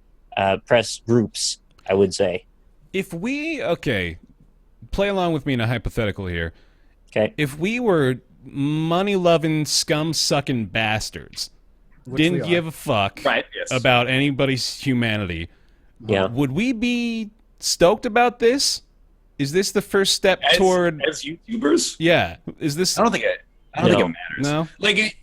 S3: press groups, I would say.
S1: If we, play along with me in a hypothetical here.
S3: Okay.
S1: If we were money-loving, scum-sucking bastards, didn't give a fuck about anybody's humanity, would we be stoked about this? Is this the first step toward
S2: as YouTubers?
S1: Yeah. Is this?
S2: I don't think it matters.
S1: No.
S2: Like,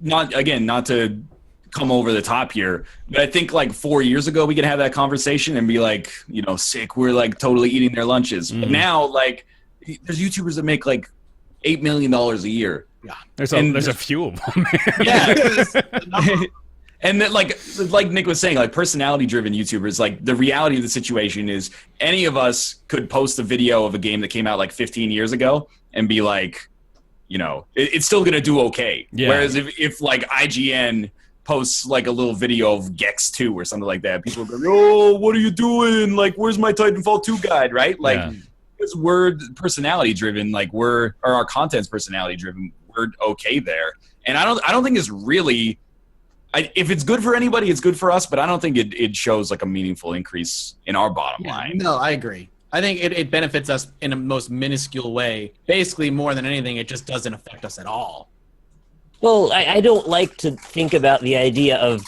S2: not to come over the top here, but I think like 4 years ago we could have that conversation and be like, sick. We're like totally eating their lunches. But now, like, there's YouTubers that make like $8 million a year.
S1: Yeah, there's a few of them.
S2: Yeah. And then, like Nick was saying, like personality-driven YouTubers, like the reality of the situation is any of us could post a video of a game that came out like 15 years ago and be like, it's still going to do okay. Yeah. Whereas if like IGN posts like a little video of Gex 2 or something like that, people go, oh, what are you doing? Like, where's my Titanfall 2 guide, right? Like, because we're personality-driven, like our content's personality-driven, we're okay there. And I don't think it's really... if it's good for anybody, it's good for us, but I don't think it shows like a meaningful increase in our bottom line.
S4: No, I agree. I think it benefits us in a most minuscule way. Basically, more than anything, it just doesn't affect us at all.
S3: Well, I don't like to think about the idea of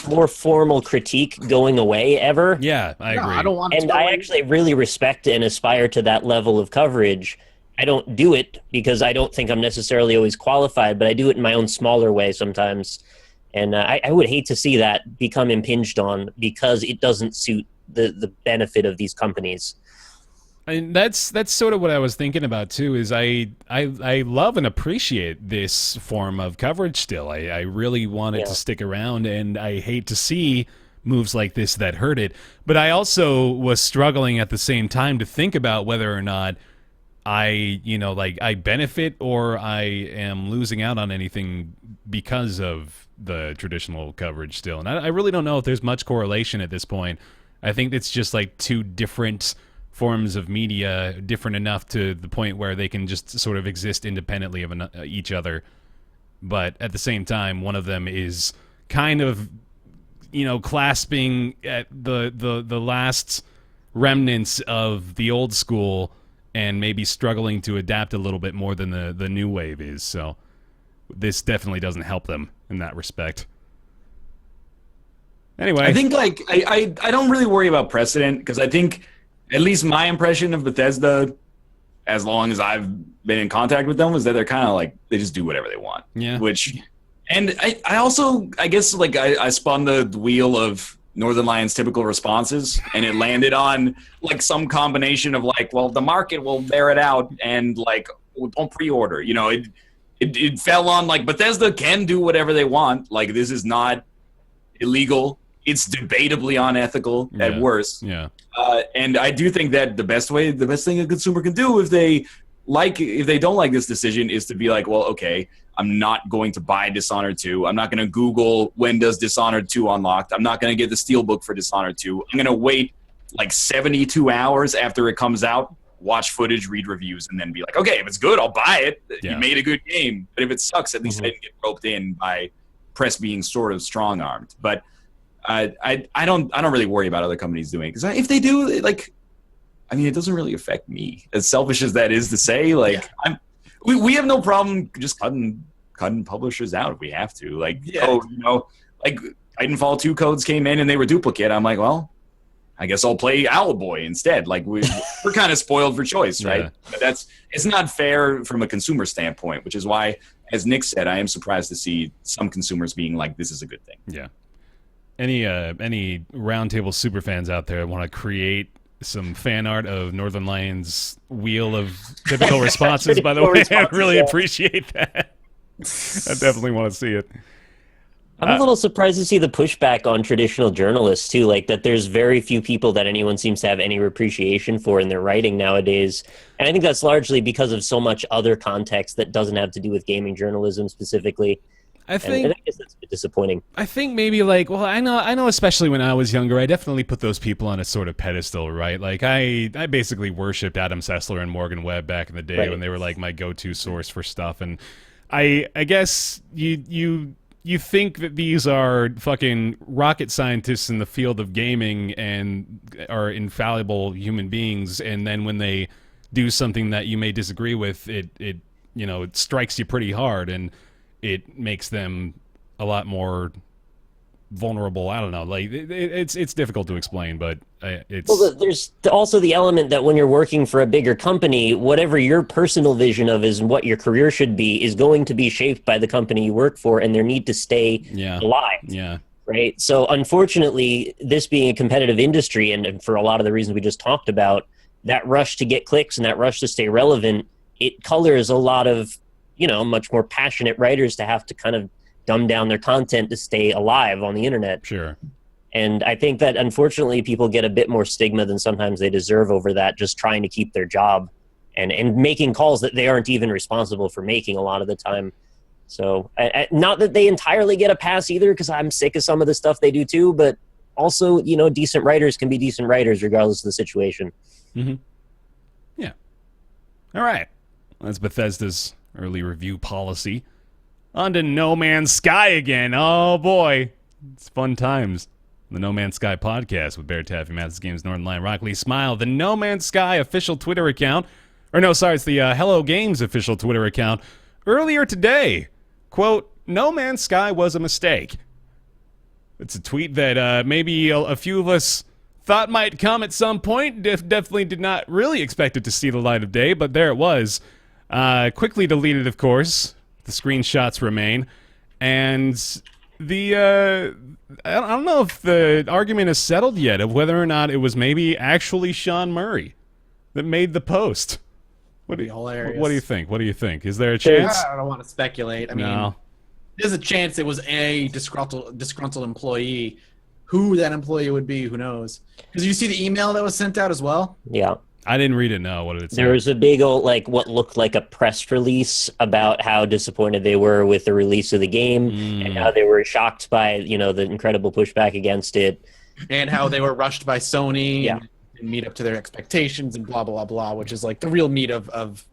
S3: more formal critique going away ever.
S1: Yeah, I agree.
S4: I don't want to.
S3: And I actually really respect and aspire to that level of coverage. I don't do it because I don't think I'm necessarily always qualified, but I do it in my own smaller way sometimes. And I would hate to see that become impinged on because it doesn't suit the benefit of these companies.
S1: And that's sort of what I was thinking about too. Is I love and appreciate this form of coverage still. I really want it to stick around, and I hate to see moves like this that hurt it. But I also was struggling at the same time to think about whether or not I benefit or I am losing out on anything because of the traditional coverage still. And I really don't know if there's much correlation at this point. I think it's just like two different forms of media, different enough to the point where they can just sort of exist independently of each other. But at the same time, one of them is kind of, clasping at the last remnants of the old school and maybe struggling to adapt a little bit more than the new wave is. So this definitely doesn't help them in that respect. Anyway,
S2: I think like I don't really worry about precedent because I think at least my impression of Bethesda, as long as I've been in contact with them, was that they're kind of like they just do whatever they want.
S1: Yeah.
S2: And I also I guess like I spun the wheel of Northern Lion's typical responses, and it landed on like some combination of like, well, the market will bear it out, and like don't pre-order. It fell on like Bethesda can do whatever they want. Like this is not illegal. It's debatably unethical at worst.
S1: Yeah.
S2: And I do think that the best thing a consumer can do if they don't like this decision is to be like, well, okay, I'm not going to buy Dishonored 2. I'm not going to Google when does Dishonored 2 unlocked. I'm not going to get the Steelbook for Dishonored 2. I'm going to wait like 72 hours after it comes out, watch footage, read reviews, and then be like, okay, if it's good, I'll buy it.
S1: Yeah.
S2: You made a good game. But if it sucks, at least I didn't get roped in by press being sort of strong-armed. But I don't really worry about other companies doing it. Because if they do, it doesn't really affect me. As selfish as that is to say, we have no problem just cutting publishers out if we have to. Like Titanfall 2 codes came in and they were duplicate. I'm like, well, I guess I'll play Owlboy instead. Like we're kind of spoiled for choice, right?
S1: Yeah.
S2: But it's not fair from a consumer standpoint, which is why, as Nick said, I am surprised to see some consumers being like, this is a good thing.
S1: Yeah. Any Roundtable superfans out there want to create some fan art of Northern Lion's wheel of typical responses, by the way, I really appreciate that. I definitely want to see it.
S3: I'm a little surprised to see the pushback on traditional journalists too, like that there's very few people that anyone seems to have any appreciation for in their writing nowadays. And I think that's largely because of so much other context that doesn't have to do with gaming journalism specifically. And I guess that's a bit disappointing.
S1: I think maybe I know especially when I was younger, I definitely put those people on a sort of pedestal, right? Like I basically worshipped Adam Sessler and Morgan Webb back in the day when they were like my go-to source for stuff. And I guess you think that these are fucking rocket scientists in the field of gaming and are infallible human beings, and then when they do something that you may disagree with, it strikes you pretty hard, and it makes them a lot more vulnerable. I don't know. Like it's difficult to explain, but it's.
S3: Well, there's also the element that when you're working for a bigger company, whatever your personal vision of is what your career should be is going to be shaped by the company you work for and their need to stay alive.
S1: Yeah.
S3: Right. So unfortunately, this being a competitive industry, and for a lot of the reasons we just talked about, that rush to get clicks and that rush to stay relevant, it colors a lot of much more passionate writers to have to kind of dumb down their content to stay alive on the internet.
S1: Sure.
S3: And I think that unfortunately people get a bit more stigma than sometimes they deserve over that, just trying to keep their job and making calls that they aren't even responsible for making a lot of the time. So not that they entirely get a pass either, because I'm sick of some of the stuff they do too, but also, decent writers can be decent writers regardless of the situation.
S1: Mm-hmm. Yeah. All right. That's Bethesda's early review policy. On to No Man's Sky again. Oh, boy. It's fun times. The No Man's Sky podcast with Bear Taffy, Matt's Games, Northern Lion, Rock Lee Smile. The No Man's Sky official Twitter account. It's the Hello Games official Twitter account. Earlier today, quote, No Man's Sky was a mistake. It's a tweet that maybe a few of us thought might come at some point. Definitely did not really expect it to see the light of day, but there it was. Quickly deleted, of course. The screenshots remain. And I don't know if the argument is settled yet of whether or not it was maybe actually Sean Murray that made the post.
S4: Hilarious.
S1: What do you think? What do you think? Is there a chance?
S4: I don't want to speculate. I mean, there's a chance it was a disgruntled employee. Who that employee would be, who knows? Because you see the email that was sent out as well?
S3: Yeah.
S1: I didn't read it, no. What did it say?
S3: There was a big old, what looked like a press release about how disappointed they were with the release of the game and how they were shocked by, the incredible pushback against it.
S4: And how they were rushed by Sony and meet up to their expectations and blah, blah, blah, which is the real meat of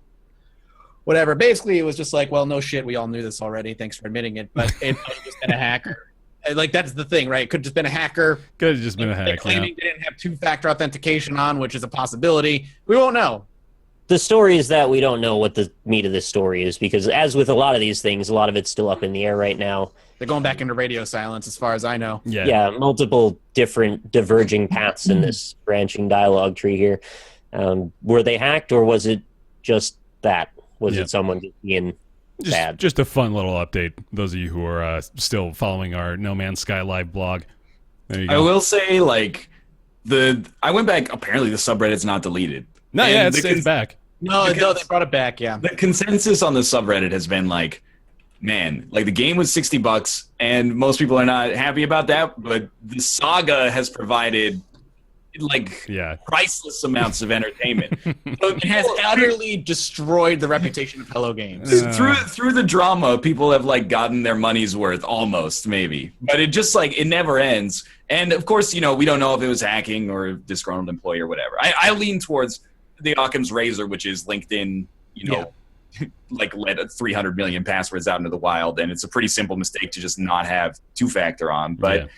S4: whatever. Basically, it was just well, no shit, we all knew this already. Thanks for admitting it. But it might have just been a hacker. That's the thing, right? It could have just been a hacker.
S1: Could have just been a hack,
S4: claiming they didn't have two-factor authentication on, which is a possibility. We won't know.
S3: The story is that we don't know what the meat of this story is, because as with a lot of these things, a lot of it's still up in the air right now.
S4: They're going back into radio silence, as far as I know.
S3: Yeah, multiple different diverging paths in this branching dialogue tree here. Were they hacked, or was it just that? Was it someone being bad?
S1: Just a fun little update. Those of you who are still following our No Man's Sky live blog. There you go.
S2: I will say, I went back. Apparently, the subreddit's not deleted.
S1: No, it's back.
S4: No, they brought it back. Yeah.
S2: The consensus on the subreddit has been man, the game was $60, and most people are not happy about that. But the saga has provided priceless amounts of entertainment. So
S4: it has utterly destroyed the reputation of Hello Games.
S2: Through the drama, people have gotten their money's worth almost, maybe. But it just it never ends. And of course, we don't know if it was hacking or a disgruntled employee or whatever. I lean towards the Occam's razor, which is LinkedIn, let 300 million passwords out into the wild, and it's a pretty simple mistake to just not have two-factor on. But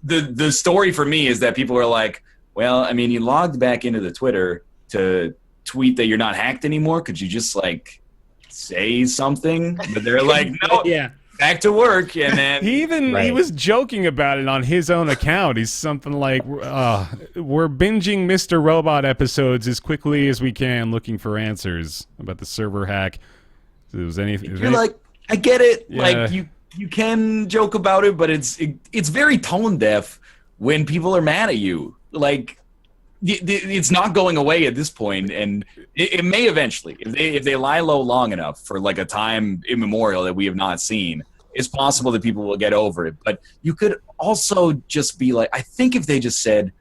S2: the story for me is that people are well, I mean, you logged back into the Twitter to tweet that you're not hacked anymore. Could you just say something? But they're no, back to work. And then
S1: he was joking about it on his own account. He's something we're binging Mr. Robot episodes as quickly as we can, looking for answers about the server hack. If it was anything.
S2: You're I get it. Yeah. You can joke about it, but it's very tone deaf when people are mad at you. It's not going away at this point, and it may eventually. If they lie low long enough for a time immemorial that we have not seen, it's possible that people will get over it. But you could also just be like, I think if they just said,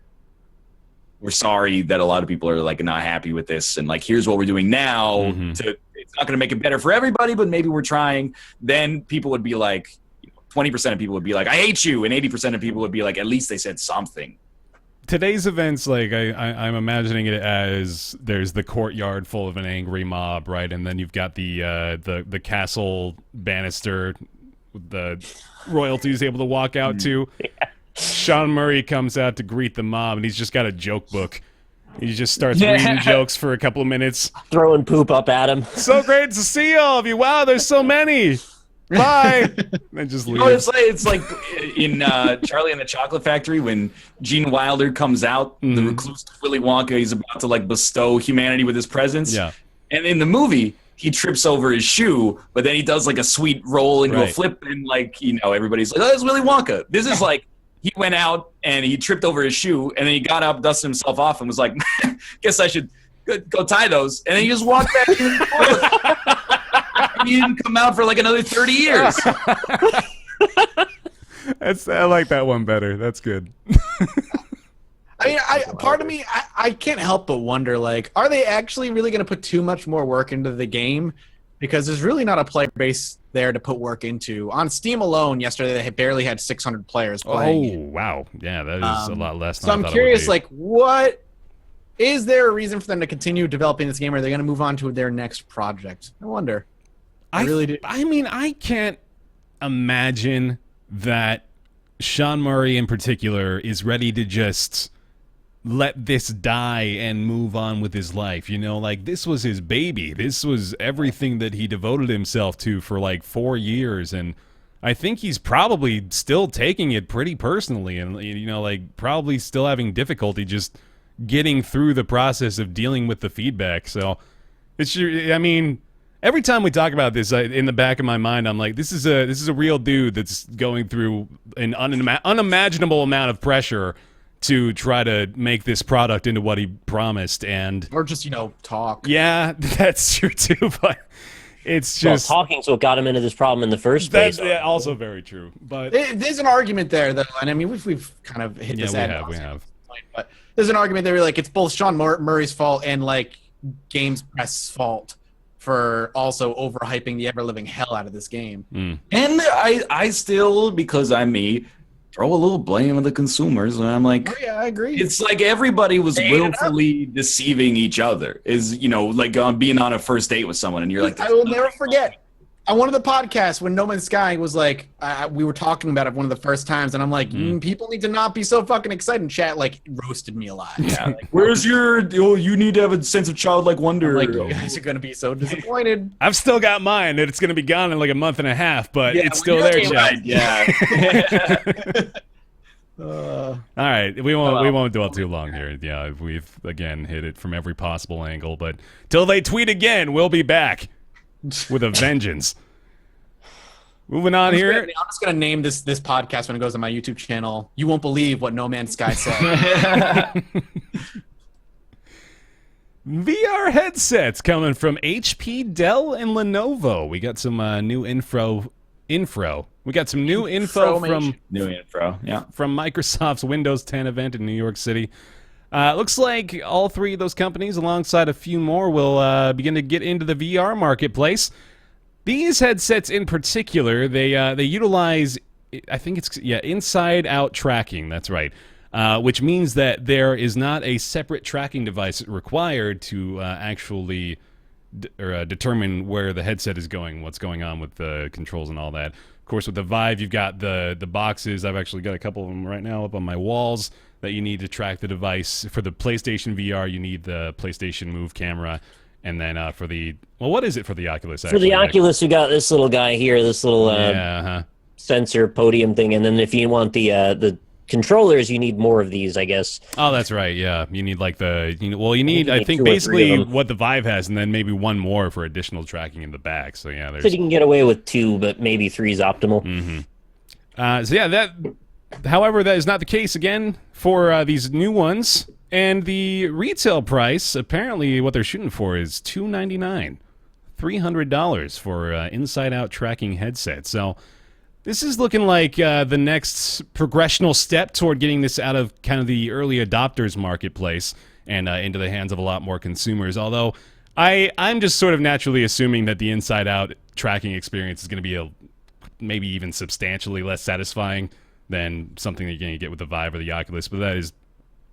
S2: we're sorry that a lot of people are like not happy with this, and like here's what we're doing now. It's not going to make it better for everybody, but maybe we're trying. Then people would be like, 20% of people would be like, I hate you, and 80% of people would be like, at least they said something.
S1: Today's events, like I'm imagining it as there's the courtyard full of an angry mob, right, and then you've got the castle banister, the royalties able to walk out to. Sean Murray comes out to greet the mob, and he's just got a joke book. He just starts reading jokes for a couple of minutes.
S3: Throwing poop up at him.
S1: So great to see all of you. Wow, there's so many. Bye. And just leaves.
S2: It's like in Charlie and the Chocolate Factory when Gene Wilder comes out, the recluse Willy Wonka, he's about to like bestow humanity with his presence.
S1: Yeah.
S2: And in the movie, he trips over his shoe, but then he does like a sweet roll into a flip, and like, everybody's like, oh, that's Willy Wonka. This is like, he went out and he tripped over his shoe, and then he got up, dusted himself off, and was like, guess I should go tie those. And then he just walked back in the toilet. And he didn't come out for like another 30 years.
S1: I like that one better. That's good.
S4: I mean, part of me, I can't help but wonder, like, are they actually really going to put too much more work into the game? Because there's really not a player base there to put work into. On Steam alone, yesterday they barely had 600 players playing.
S1: Oh, wow. Yeah, that is a lot less than
S4: So
S1: I
S4: I'm
S1: thought
S4: curious,
S1: it would be.
S4: like, what is there a reason for them to continue developing this game, or are they going to move on to their next project? I wonder. I really do.
S1: I mean, I can't imagine that Sean Murray in particular is ready to just let this die and move on with his life. Like, this was his baby. This was everything that he devoted himself to for like 4 years, and I think he's probably still taking it pretty personally, and like probably still having difficulty just getting through the process of dealing with the feedback. So I mean, every time we talk about this, in the back of my mind, I'm like, this is a real dude that's going through an unimaginable amount of pressure to try to make this product into what he promised,
S4: or just talk.
S1: Yeah, that's true too, but it's just
S3: talking's what got him into this problem in the first place.
S1: That's also very true. But
S4: there's an argument there, though, and I mean we've kind of hit this.
S1: We have.
S4: But there's an argument there where like it's both Sean Murray's fault and like Games Press's fault for also overhyping the ever-living hell out of this game.
S2: And I still, because I'm me, throw a little blame on the consumers, and I'm like,
S4: oh yeah, I agree.
S2: It's like everybody was willfully deceiving each other. Like being on a first date with someone, and you're like,
S4: I will never forget. On one of the podcasts, when No Man's Sky was like, we were talking about it one of the first times, and I'm like, people need to not be so fucking excited. And chat like roasted me a lot. Yeah, like,
S2: where's you need to have a sense of childlike wonder.
S4: Like, you guys are gonna be so disappointed.
S1: I've still got mine, and it's gonna be gone in like a month and a half, but it's still there, chat.
S2: Right. Yeah.
S1: All right, we won't dwell too long here. Yeah, we've again hit it from every possible angle, but till they tweet again, we'll be back with a vengeance. Moving on here.
S4: I'm just gonna name this podcast when it goes on my YouTube channel. You won't believe what No Man's Sky said.
S1: VR headsets coming from HP, Dell, and Lenovo. We got some new info. We got some new info from Microsoft's Windows 10 event in New York City. Looks like all three of those companies, alongside a few more, will begin to get into the VR marketplace. These headsets in particular, they utilize, I think it's inside-out tracking. That's right. Which means that there is not a separate tracking device required to actually determine where the headset is going, what's going on with the controls and all that. Of course, with the Vive, you've got the boxes. I've actually got a couple of them right now up on my walls that you need to track the device. For the PlayStation VR, you need the PlayStation Move camera. And then for what is it for the Oculus?
S3: For the Oculus, you got this little guy here, this little sensor podium thing. And then if you want the controllers, you need more of these, I guess.
S1: Oh, that's right. Yeah, you need like you need I think basically what the Vive has, and then maybe one more for additional tracking in the back. So yeah,
S3: so you can get away with 2, but maybe 3 is optimal.
S1: Mm-hmm. However, that is not the case again for these new ones. And the retail price, apparently, what they're shooting for is $299, $300 for inside-out tracking headset. So This is looking like the next progressional step toward getting this out of kind of the early adopters marketplace and into the hands of a lot more consumers. Although I'm just sort of naturally assuming that the inside-out tracking experience is going to be maybe even substantially less satisfying than something that you're going to get with the Vive or the Oculus, but that is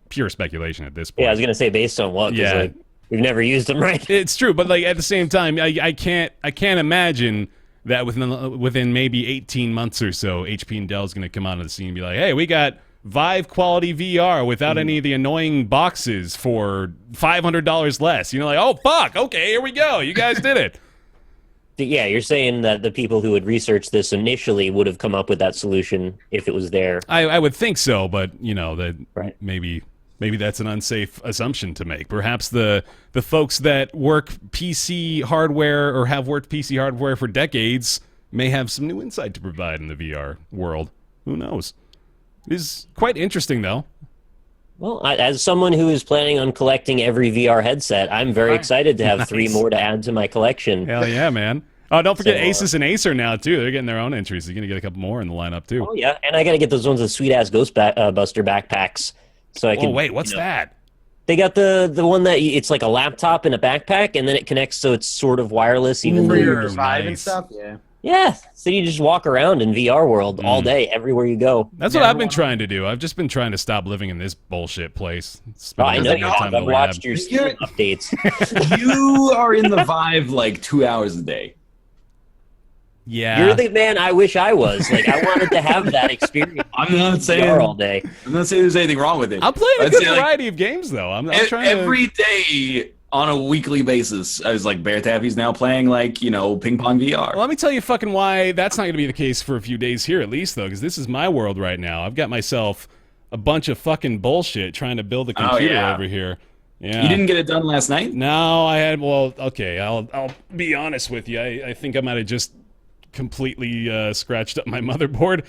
S1: pure speculation at this point.
S3: Yeah, I was going to say based on what?
S1: Yeah.
S3: Like, we've never used them, right?
S1: It's true, but like at the same time, I can't imagine that within maybe 18 months or so, HP and Dell is going to come onto the scene and be like, hey, we got Vive quality VR without any of the annoying boxes for $500 less. You know, like, oh, fuck, okay, here we go. You guys did it.
S3: Yeah, you're saying that the people who would research this initially would have come up with that solution if it was there.
S1: I would think so, but, you know, that
S3: right.
S1: maybe that's an unsafe assumption to make. Perhaps the folks that work PC hardware or have worked PC hardware for decades may have some new insight to provide in the VR world. Who knows? It is quite interesting, though.
S3: Well, as someone who is planning on collecting every VR headset, I'm very excited to have 3 more to add to my collection.
S1: Hell yeah, man. Oh, don't forget Asus and Acer now, too. They're getting their own entries. You're going to get a couple more in the lineup, too.
S3: Oh, yeah, and I got to get those ones with sweet-ass Buster backpacks. So I can.
S1: Oh, wait, what's that?
S3: They got the one that it's like a laptop in a backpack, and then it connects so it's sort of wireless, even though
S4: your Vive and stuff.
S3: Yeah, so you just walk around in VR world all day, everywhere you go.
S1: That's what I've been trying to do. I've just been trying to stop living in this bullshit place.
S3: I know you have. I've watched your Steam updates.
S2: You are in the Vive like 2 hours a day.
S1: Yeah.
S3: You're the man I wish I was. Like, I wanted to have that experience.
S2: I'm not saying
S3: VR all day.
S2: I'm not saying there's anything wrong with it.
S1: I'm playing a good variety of games, though. I'm trying
S2: every day on a weekly basis. I was like, Bear Taffy's now playing like, you know, ping pong VR.
S1: Well, let me tell you fucking why that's not going to be the case for a few days here at least, though, because this is my world right now. I've got myself a bunch of fucking bullshit trying to build a computer over here. Yeah.
S2: You didn't get it done last night?
S1: No, I had. Well, okay, I'll be honest with you. I think I might have just completely scratched up my motherboard.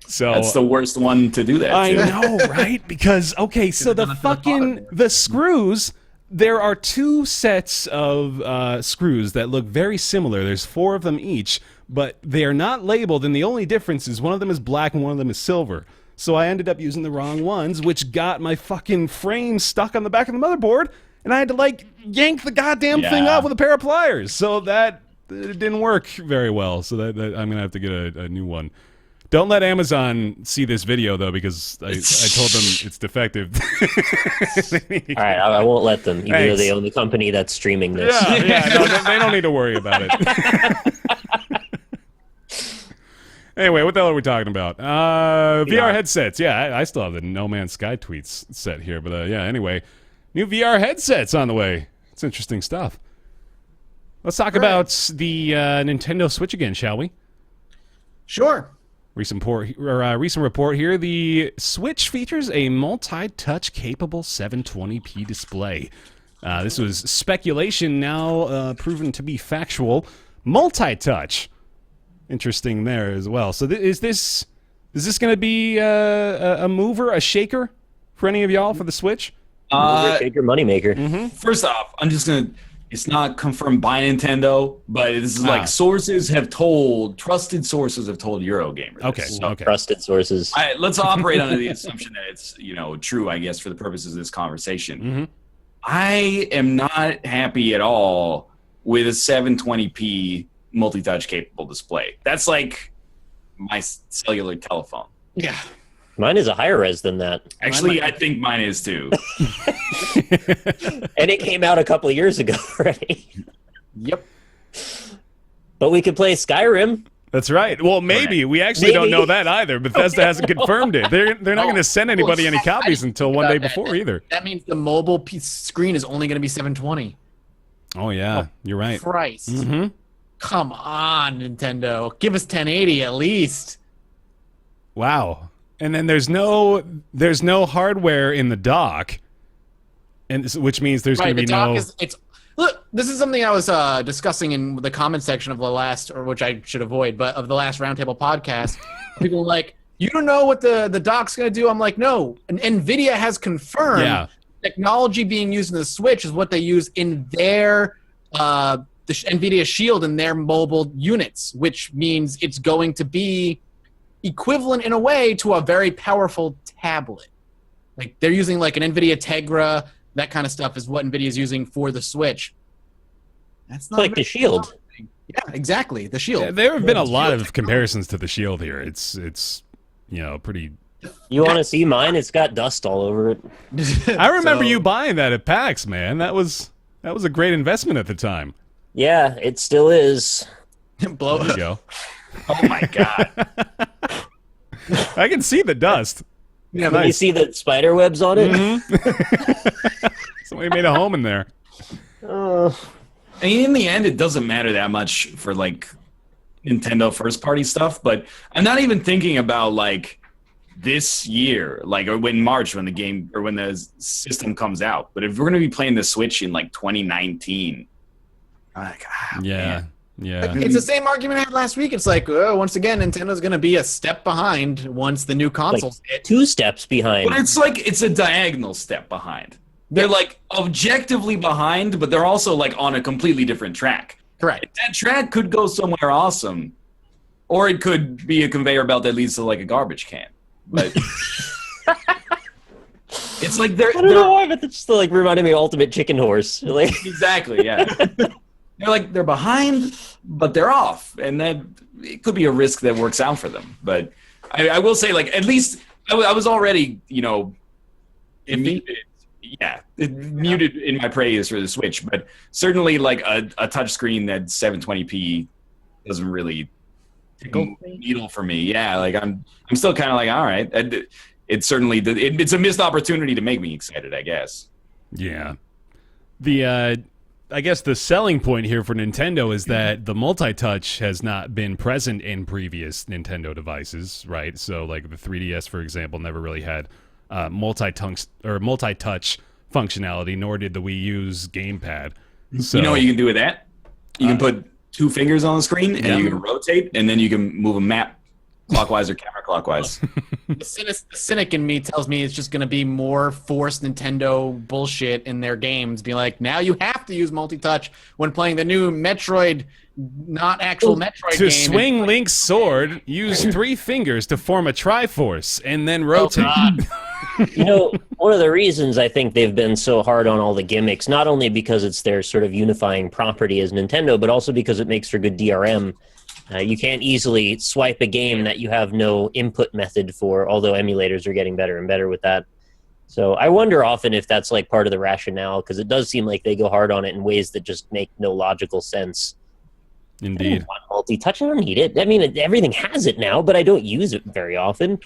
S1: So
S2: that's the worst one to do that to.
S1: I know, right? Because okay, so the screws. There are 2 sets of screws that look very similar. There's 4 of them each, but they are not labeled, and the only difference is one of them is black and one of them is silver. So I ended up using the wrong ones, which got my fucking frame stuck on the back of the motherboard, and I had to like yank the goddamn thing up with a pair of pliers. So that it didn't work very well. So that I'm gonna have to get a new one. Don't let Amazon see this video, though, because I told them it's defective.
S3: All right, I won't let them, even though they own the company that's streaming this.
S1: Yeah, no, they don't need to worry about it. Anyway, what the hell are we talking about? VR headsets. Yeah, I still have the No Man's Sky tweets set here. But anyway, new VR headsets on the way. It's interesting stuff. Let's talk about the Nintendo Switch again, shall we?
S4: Sure.
S1: Recent report here, the Switch features a multi-touch capable 720p display. This was speculation, now proven to be factual. Multi-touch. Interesting there as well. So is this going to be a mover, a shaker for any of y'all for the Switch?
S3: Shaker, moneymaker.
S1: Mm-hmm.
S2: First off, I'm just going to... It's not confirmed by Nintendo, but this is like trusted sources have told Eurogamer.
S1: Okay, okay.
S3: Trusted sources.
S2: Let's operate under the assumption that it's, true, I guess, for the purposes of this conversation.
S1: Mm-hmm.
S2: I am not happy at all with a 720p multi-touch capable display. That's like my cellular telephone.
S4: Yeah.
S3: Mine is a higher res than that.
S2: Actually, I think mine is too.
S3: And it came out a couple of years ago already.
S4: Yep.
S3: But we could play Skyrim.
S1: That's right. Well, maybe. We actually don't know that either. Bethesda hasn't confirmed it. They're not going to send anybody any copies until one day before either.
S4: That means the mobile screen is only going to be 720.
S1: Oh, yeah. You're right.
S4: Christ.
S1: Mm-hmm.
S4: Come on, Nintendo. Give us 1080 at least.
S1: Wow. And then there's no hardware in the dock, and which means there's going to be no.
S4: Look, this is something I was discussing in the comment section of the last, or which I should avoid, but of the last Roundtable podcast. People were like, "You don't know what the dock's going to do." I'm like, "No." And NVIDIA has confirmed technology being used in the Switch is what they use in their the NVIDIA Shield in their mobile units, which means it's going to be equivalent in a way to a very powerful tablet. Like they're using like an NVIDIA Tegra, that kind of stuff is what NVIDIA is using for the Switch. That's not
S3: like the Shield.
S4: Yeah, exactly. The Shield.
S1: Yeah, there have been a lot of comparisons to the Shield here. It's pretty.
S3: You want to see mine? It's got dust all over it.
S1: I remember you buying that at PAX, man. That was a great investment at the time.
S3: Yeah, it still is.
S4: Blow.
S1: There you go.
S2: Oh my god.
S1: I can see the dust.
S4: Yeah,
S3: Can you see the spider webs on it?
S1: Mm-hmm. Somebody made a home in there.
S2: I mean, in the end, it doesn't matter that much for like Nintendo first-party stuff. But I'm not even thinking about like this year, like or in March when the game or when the system comes out. But if we're going to be playing the Switch in like 2019, like man.
S1: Yeah.
S4: It's the same argument I had last week. It's like, once again, Nintendo's going to be a step behind once the new consoles hit.
S3: 2 steps behind.
S2: But it's like it's a diagonal step behind. They're like objectively behind, but they're also like on a completely different track.
S4: Correct.
S2: That track could go somewhere awesome, or it could be a conveyor belt that leads to like a garbage can. But it's like
S3: I don't know why, but it's still like reminded me of Ultimate Chicken Horse. Like
S2: exactly, yeah. They're behind, but they're off, and that it could be a risk that works out for them. But I will say, like at least I was already, muted in my praise for the Switch, but certainly like a touchscreen that's 720p doesn't really move the needle for me. Yeah, like I'm still kind of like, all right, it's certainly it's a missed opportunity to make me excited, I guess.
S1: Yeah, I guess the selling point here for Nintendo is that the multi-touch has not been present in previous Nintendo devices, right? So like the 3DS, for example, never really had multi-touch functionality, nor did the Wii U's gamepad. So,
S2: you know what you can do with that? You can put 2 fingers on the screen, and you can rotate, and then you can move a map clockwise or counterclockwise.
S4: The cynic in me tells me it's just going to be more forced Nintendo bullshit in their games. Be like, now you have to use multi-touch when playing the new Metroid, not actual Metroid game.
S1: To swing Link's sword, use 3 fingers to form a Triforce, and then rotate.
S3: One of the reasons I think they've been so hard on all the gimmicks, not only because it's their sort of unifying property as Nintendo, but also because it makes for good DRM. You can't easily swipe a game that you have no input method for, although emulators are getting better and better with that. So I wonder often if that's like part of the rationale, because it does seem like they go hard on it in ways that just make no logical sense.
S1: Indeed.
S3: I don't want multi-touch. I don't need it. I mean, everything has it now, but I don't use it very often.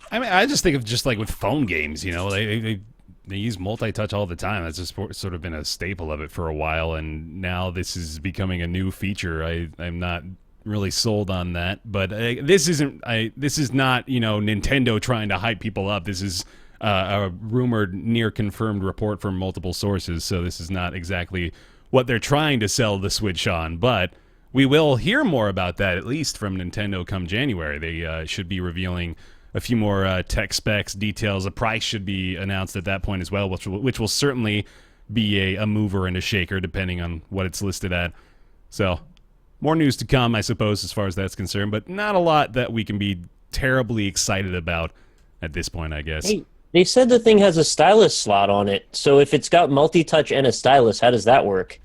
S1: I mean, I just think of just like with phone games, they use multi-touch all the time. That's just sort of been a staple of it for a while, and now this is becoming a new feature. I'm not really sold on that, but this is not Nintendo trying to hype people up. This is a rumored, near confirmed report from multiple sources, so this is not exactly what they're trying to sell the Switch on, but we will hear more about that, at least from Nintendo come January. They should be revealing a few more tech specs, details. A price should be announced at that point as well, which will certainly be a mover and a shaker, depending on what it's listed at. So, more news to come, I suppose, as far as that's concerned, but not a lot that we can be terribly excited about at this point, I guess.
S3: Hey, they said the thing has a stylus slot on it, so if it's got multi-touch and a stylus, how does that work?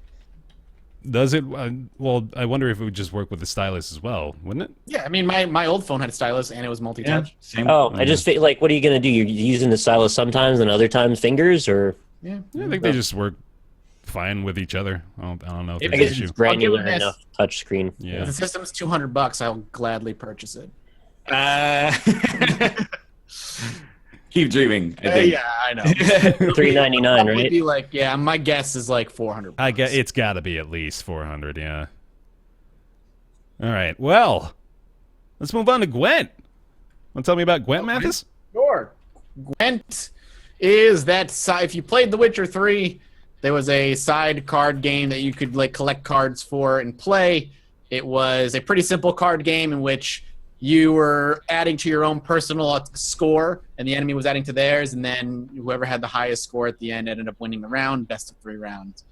S1: Does it? Well, I wonder if it would just work with the stylus as well, wouldn't it?
S4: Yeah, I mean, my old phone had a stylus and it was multi-touch.
S2: Yeah, same.
S3: Oh, I just feel like, what are you going to do? You're using the stylus sometimes and other times fingers, or?
S4: Yeah,
S1: I think they just work fine with each other. I don't know if
S3: I
S1: there's
S3: guess
S1: an issue.
S3: it's granular
S4: I'll give it
S3: enough touch screen.
S1: Yeah.
S4: If the system's $200, I'll gladly purchase it.
S2: Keep dreaming. I think.
S4: Yeah, I know.
S3: $399, right?
S4: Be like, yeah, my guess is like $400.
S1: I guess it's got to be at least 400. Yeah. All right. Well, let's move on to Gwent. Want to tell me about Gwent, Mathis?
S4: Sure. Gwent is that if you played The Witcher 3, there was a side card game that you could like collect cards for and play. It was a pretty simple card game in which you were adding to your own personal score, and the enemy was adding to theirs, and then whoever had the highest score at the end ended up winning the round, best of 3 rounds.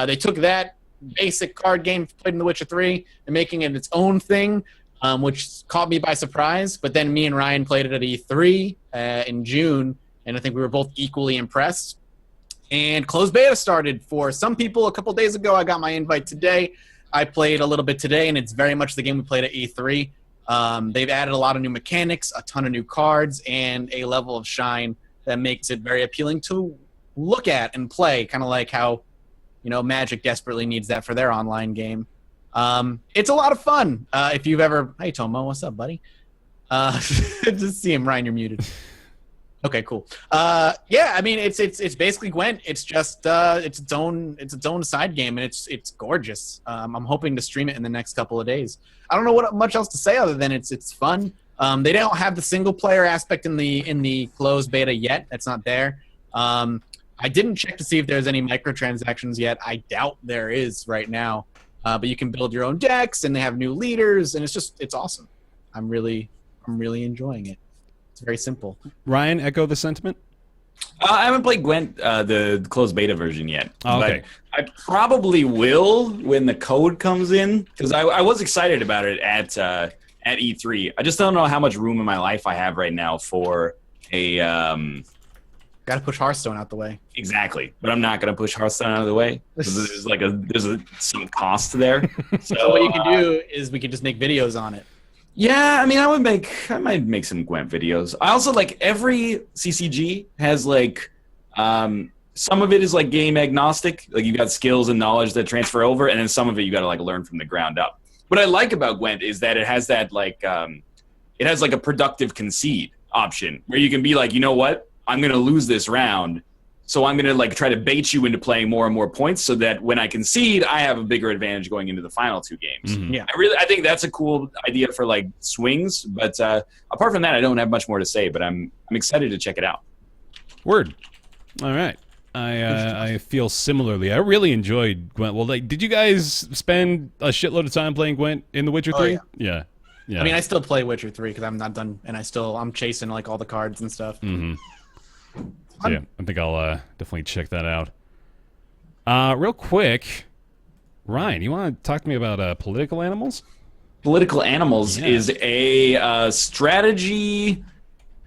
S4: They took that basic card game played in The Witcher 3 and making it its own thing. which caught me by surprise. But then me and Ryan played it at E3 in June, and I think we were both equally impressed. And closed beta started for some people a couple days ago. I got my invite today. I played a little bit today, and it's very much the game we played at E3. They've added a lot of new mechanics, a ton of new cards, and a level of shine that makes it very appealing to look at and play, kind of like how, Magic desperately needs that for their online game. It's a lot of fun. If you've ever... Hey, Tomo, what's up, buddy? Just see him. Ryan, you're muted. Okay, cool. Yeah, I mean, it's basically Gwent. It's just it's its own side game, and it's gorgeous. I'm hoping to stream it in the next couple of days. I don't know what much else to say other than it's fun. They don't have the single player aspect in the closed beta yet. That's not there. I didn't check to see if there's any microtransactions yet. I doubt there is right now. But you can build your own decks, and they have new leaders, and it's awesome. I'm really enjoying it. It's very simple.
S1: Ryan, echo the sentiment?
S2: I haven't played Gwent, the closed beta version yet.
S1: Oh, okay.
S2: But I probably will when the code comes in, because I was excited about it at E3. I just don't know how much room in my life I have right now for a...
S4: Got to push Hearthstone out the way.
S2: Exactly, but I'm not going to push Hearthstone out of the way. There's some cost there. So
S4: what you can do is we can just make videos on it.
S2: Yeah, I mean, I might make some Gwent videos. I also every CCG has some of it is game agnostic. Like you've got skills and knowledge that transfer over, and then some of it you got to learn from the ground up. What I like about Gwent is that it has that it has a productive concede option where you can be you know what? I'm going to lose this round, so I'm going to try to bait you into playing more and more points so that when I concede, I have a bigger advantage going into the final two games.
S1: Mm-hmm.
S4: Yeah,
S2: I think that's a cool idea for swings, but apart from that, I don't have much more to say, but I'm excited to check it out.
S1: Word. All right. I feel similarly. I really enjoyed Gwent. Well, did you guys spend a shitload of time playing Gwent in The Witcher 3?
S4: Yeah. I mean, I still play Witcher 3 because I'm not done, and I'm chasing all the cards and stuff.
S1: Mm-hmm. Yeah, I think I'll definitely check that out. Real quick, Ryan, you want to talk to me about Political Animals?
S2: Political Animals is a strategy.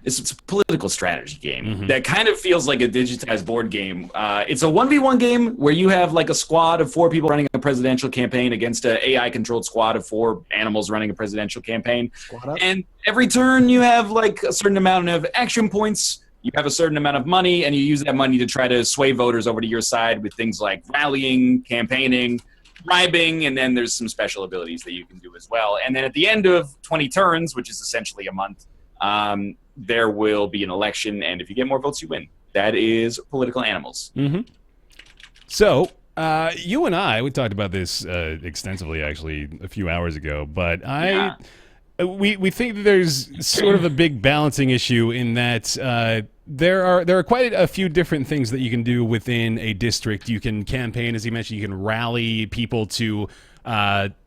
S2: It's a political strategy game that kind of feels like a digitized board game. It's a 1v1 game where you have a squad of 4 people running a presidential campaign against an AI-controlled squad of 4 animals running a presidential campaign. And every turn you have a certain amount of action points. You have a certain amount of money, and you use that money to try to sway voters over to your side with things like rallying, campaigning, bribing, and then there's some special abilities that you can do as well. And then at the end of 20 turns, which is essentially a month, there will be an election, and if you get more votes, you win. That is Political Animals.
S1: Mm-hmm. So, you and we talked about this extensively, actually, a few hours ago, but we think that there's sort of a big balancing issue in that there are quite a few different things that you can do within a district. You can campaign, as you mentioned, you can rally people to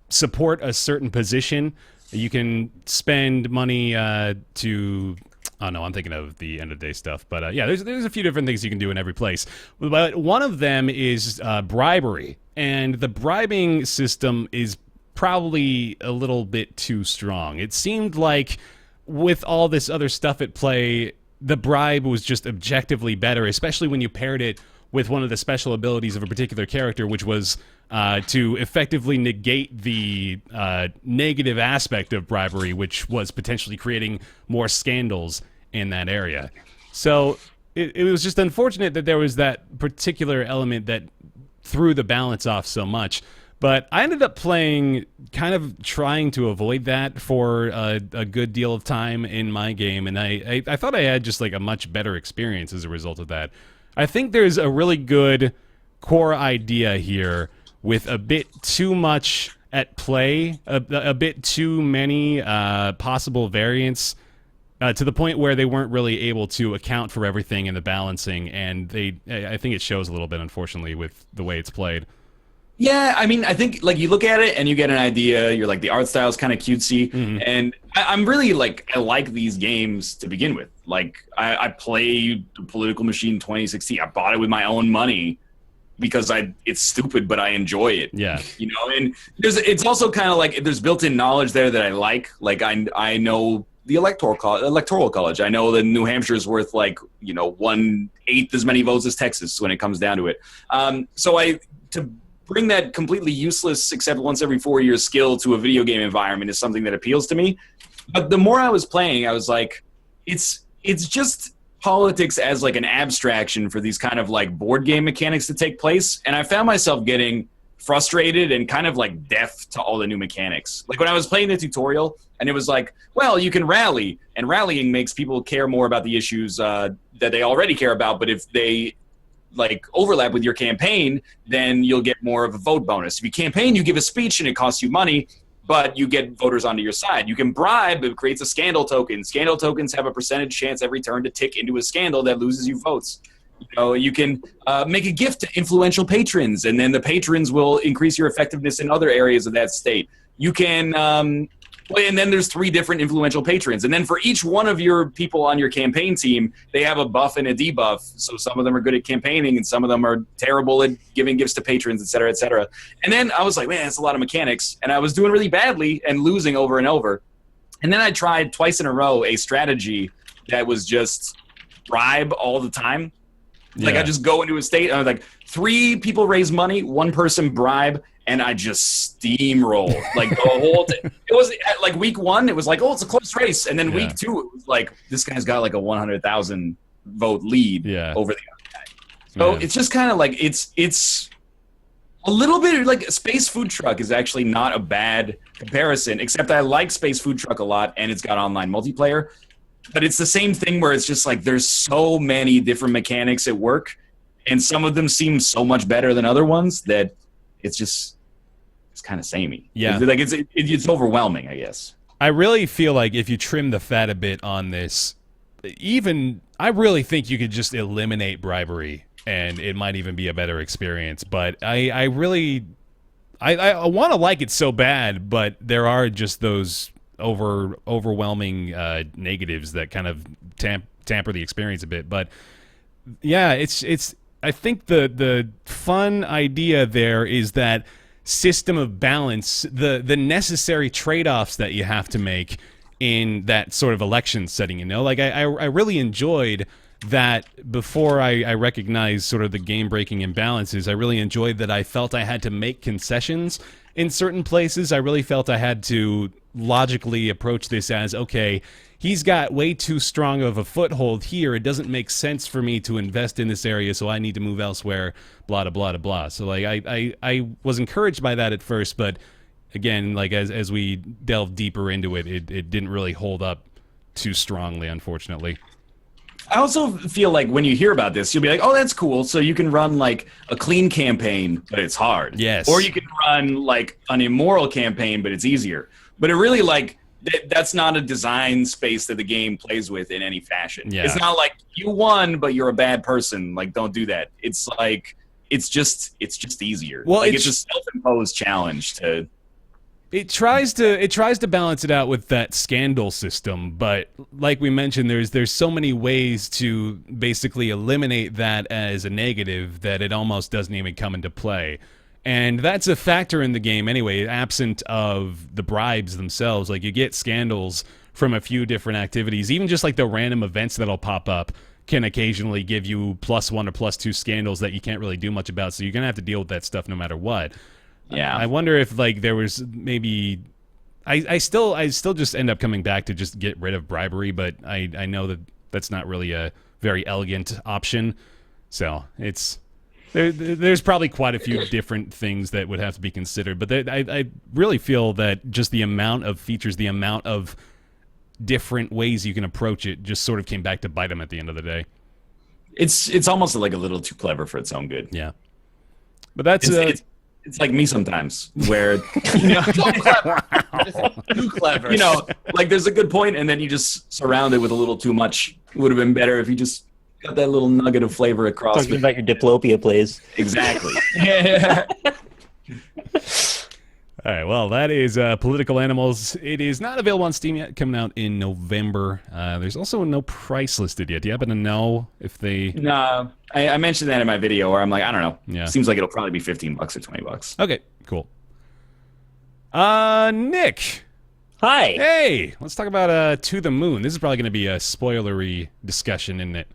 S1: support a certain position. You can spend money to... Oh, no, I'm thinking of the end-of-day stuff. But, there's a few different things you can do in every place. But one of them is bribery. And the bribing system is probably a little bit too strong. It seemed like with all this other stuff at play, the bribe was just objectively better, especially when you paired it with one of the special abilities of a particular character, which was to effectively negate the negative aspect of bribery, which was potentially creating more scandals in that area. So it was just unfortunate that there was that particular element that threw the balance off so much. But I ended up playing, kind of trying to avoid that for a good deal of time in my game, and I thought I had just a much better experience as a result of that. I think there's a really good core idea here with a bit too much at play, a bit too many possible variants, to the point where they weren't really able to account for everything in the balancing, and I think it shows a little bit, unfortunately, with the way it's played.
S2: Yeah, I mean, I think you look at it and you get an idea. You're the art style's kind of cutesy, and I'm really I like these games to begin with. I played the Political Machine 2016. I bought it with my own money, because it's stupid, but I enjoy it.
S1: Yeah.
S2: And it's also kind of like there's built-in knowledge there that I like. Like I know the electoral college. I know that New Hampshire is worth 1/8 as many votes as Texas when it comes down to it. To bring that completely useless, except once every 4 years skill to a video game environment is something that appeals to me. But the more I was playing, I was like, it's just politics as like an abstraction for these kind of like board game mechanics to take place. And I found myself getting frustrated and kind of like deaf to all the new mechanics. Like when I was playing the tutorial and it was like, well, you can rally, and rallying makes people care more about the issues that they already care about. But if they like overlap with your campaign, then you'll get more of a vote bonus. If you campaign, you give a speech and it costs you money, but you get voters onto your side. You can bribe, it creates a scandal token. Scandal tokens have a percentage chance every turn to tick into a scandal that loses you votes. You can make a gift to influential patrons, and then the patrons will increase your effectiveness in other areas of that state. You can, and then there's 3 different influential patrons. And then for each one of your people on your campaign team, they have a buff and a debuff. So some of them are good at campaigning, and some of them are terrible at giving gifts to patrons, et cetera, et cetera. And then I was like, man, that's a lot of mechanics. And I was doing really badly and losing over and over. And then I tried twice in a row a strategy that was just bribe all the time. Like I just go into a state, and I was like, 3 people raise money, 1 person bribe, and I just steamroll like the whole thing. It was like week 1, it was like, oh, it's a close race, and then week 2, it was like this guy's got like a 100,000 vote lead over the other guy. So it's just kind of like it's a little bit like Space Food Truck is actually not a bad comparison, except I like Space Food Truck a lot, and it's got online multiplayer. But it's the same thing where it's just like there's so many different mechanics at work, and some of them seem so much better than other ones that it's kind of samey. Yeah, like it's overwhelming, I guess.
S1: I really feel like if you trim the fat a bit on this, I really think you could just eliminate bribery, and it might even be a better experience. But I want to like it so bad, but there are just those overwhelming negatives that kind of tamper the experience a bit. But yeah, it's I think the fun idea there is that system of balance, the necessary trade-offs that you have to make in that sort of election setting. Like I really enjoyed that before I recognized sort of the game-breaking imbalances. I really enjoyed that I felt I had to make concessions in certain places. I really felt I had to logically approach this as, okay, he's got way too strong of a foothold here. It doesn't make sense for me to invest in this area, so I need to move elsewhere, blah, blah, blah, blah. So like I was encouraged by that at first, but again, like as we delved deeper into it, it didn't really hold up too strongly, unfortunately.
S2: I also feel like when you hear about this, you'll be like, oh, that's cool. So you can run like a clean campaign, but it's hard.
S1: Yes.
S2: Or you can run like an immoral campaign, but it's easier. But it really like that's not a design space that the game plays with in any fashion. Yeah. It's not like you won, but you're a bad person. Like, don't do that. It's like it's just easier. Well, like it's a self-imposed challenge to.
S1: It tries to balance it out with that scandal system, but like we mentioned, there's so many ways to basically eliminate that as a negative that it almost doesn't even come into play. And that's a factor in the game anyway, absent of the bribes themselves. Like, you get scandals from a few different activities. Even just like the random events that'll pop up can occasionally give you +1 or +2 scandals that you can't really do much about, so you're going to have to deal with that stuff no matter what. Yeah, I wonder if like there was maybe I still just end up coming back to just get rid of bribery, but I know that that's not really a very elegant option. So there's probably quite a few different things that would have to be considered. But I really feel that just the amount of features, the amount of different ways you can approach it, just sort of came back to bite them at the end of the day.
S2: It's almost like a little too clever for its own good.
S1: Yeah, but that's
S2: it's like me sometimes, where
S4: so clever, too clever.
S2: Like there's a good point, and then you just surround it with a little too much. It would have been better if you just got that little nugget of flavor across.
S3: Talking about your diplopia plays.
S2: Exactly.
S1: All right, well, that is Political Animals. It is not available on Steam yet, coming out in November. There's also no price listed yet. Do you happen to know if they...
S2: No, I mentioned that in my video where I'm like, I don't know.
S1: Yeah.
S2: Seems like it'll probably be $15 or $20.
S1: Okay, cool. Nick.
S3: Hi.
S1: Hey, let's talk about To the Moon. This is probably going to be a spoilery discussion, isn't it?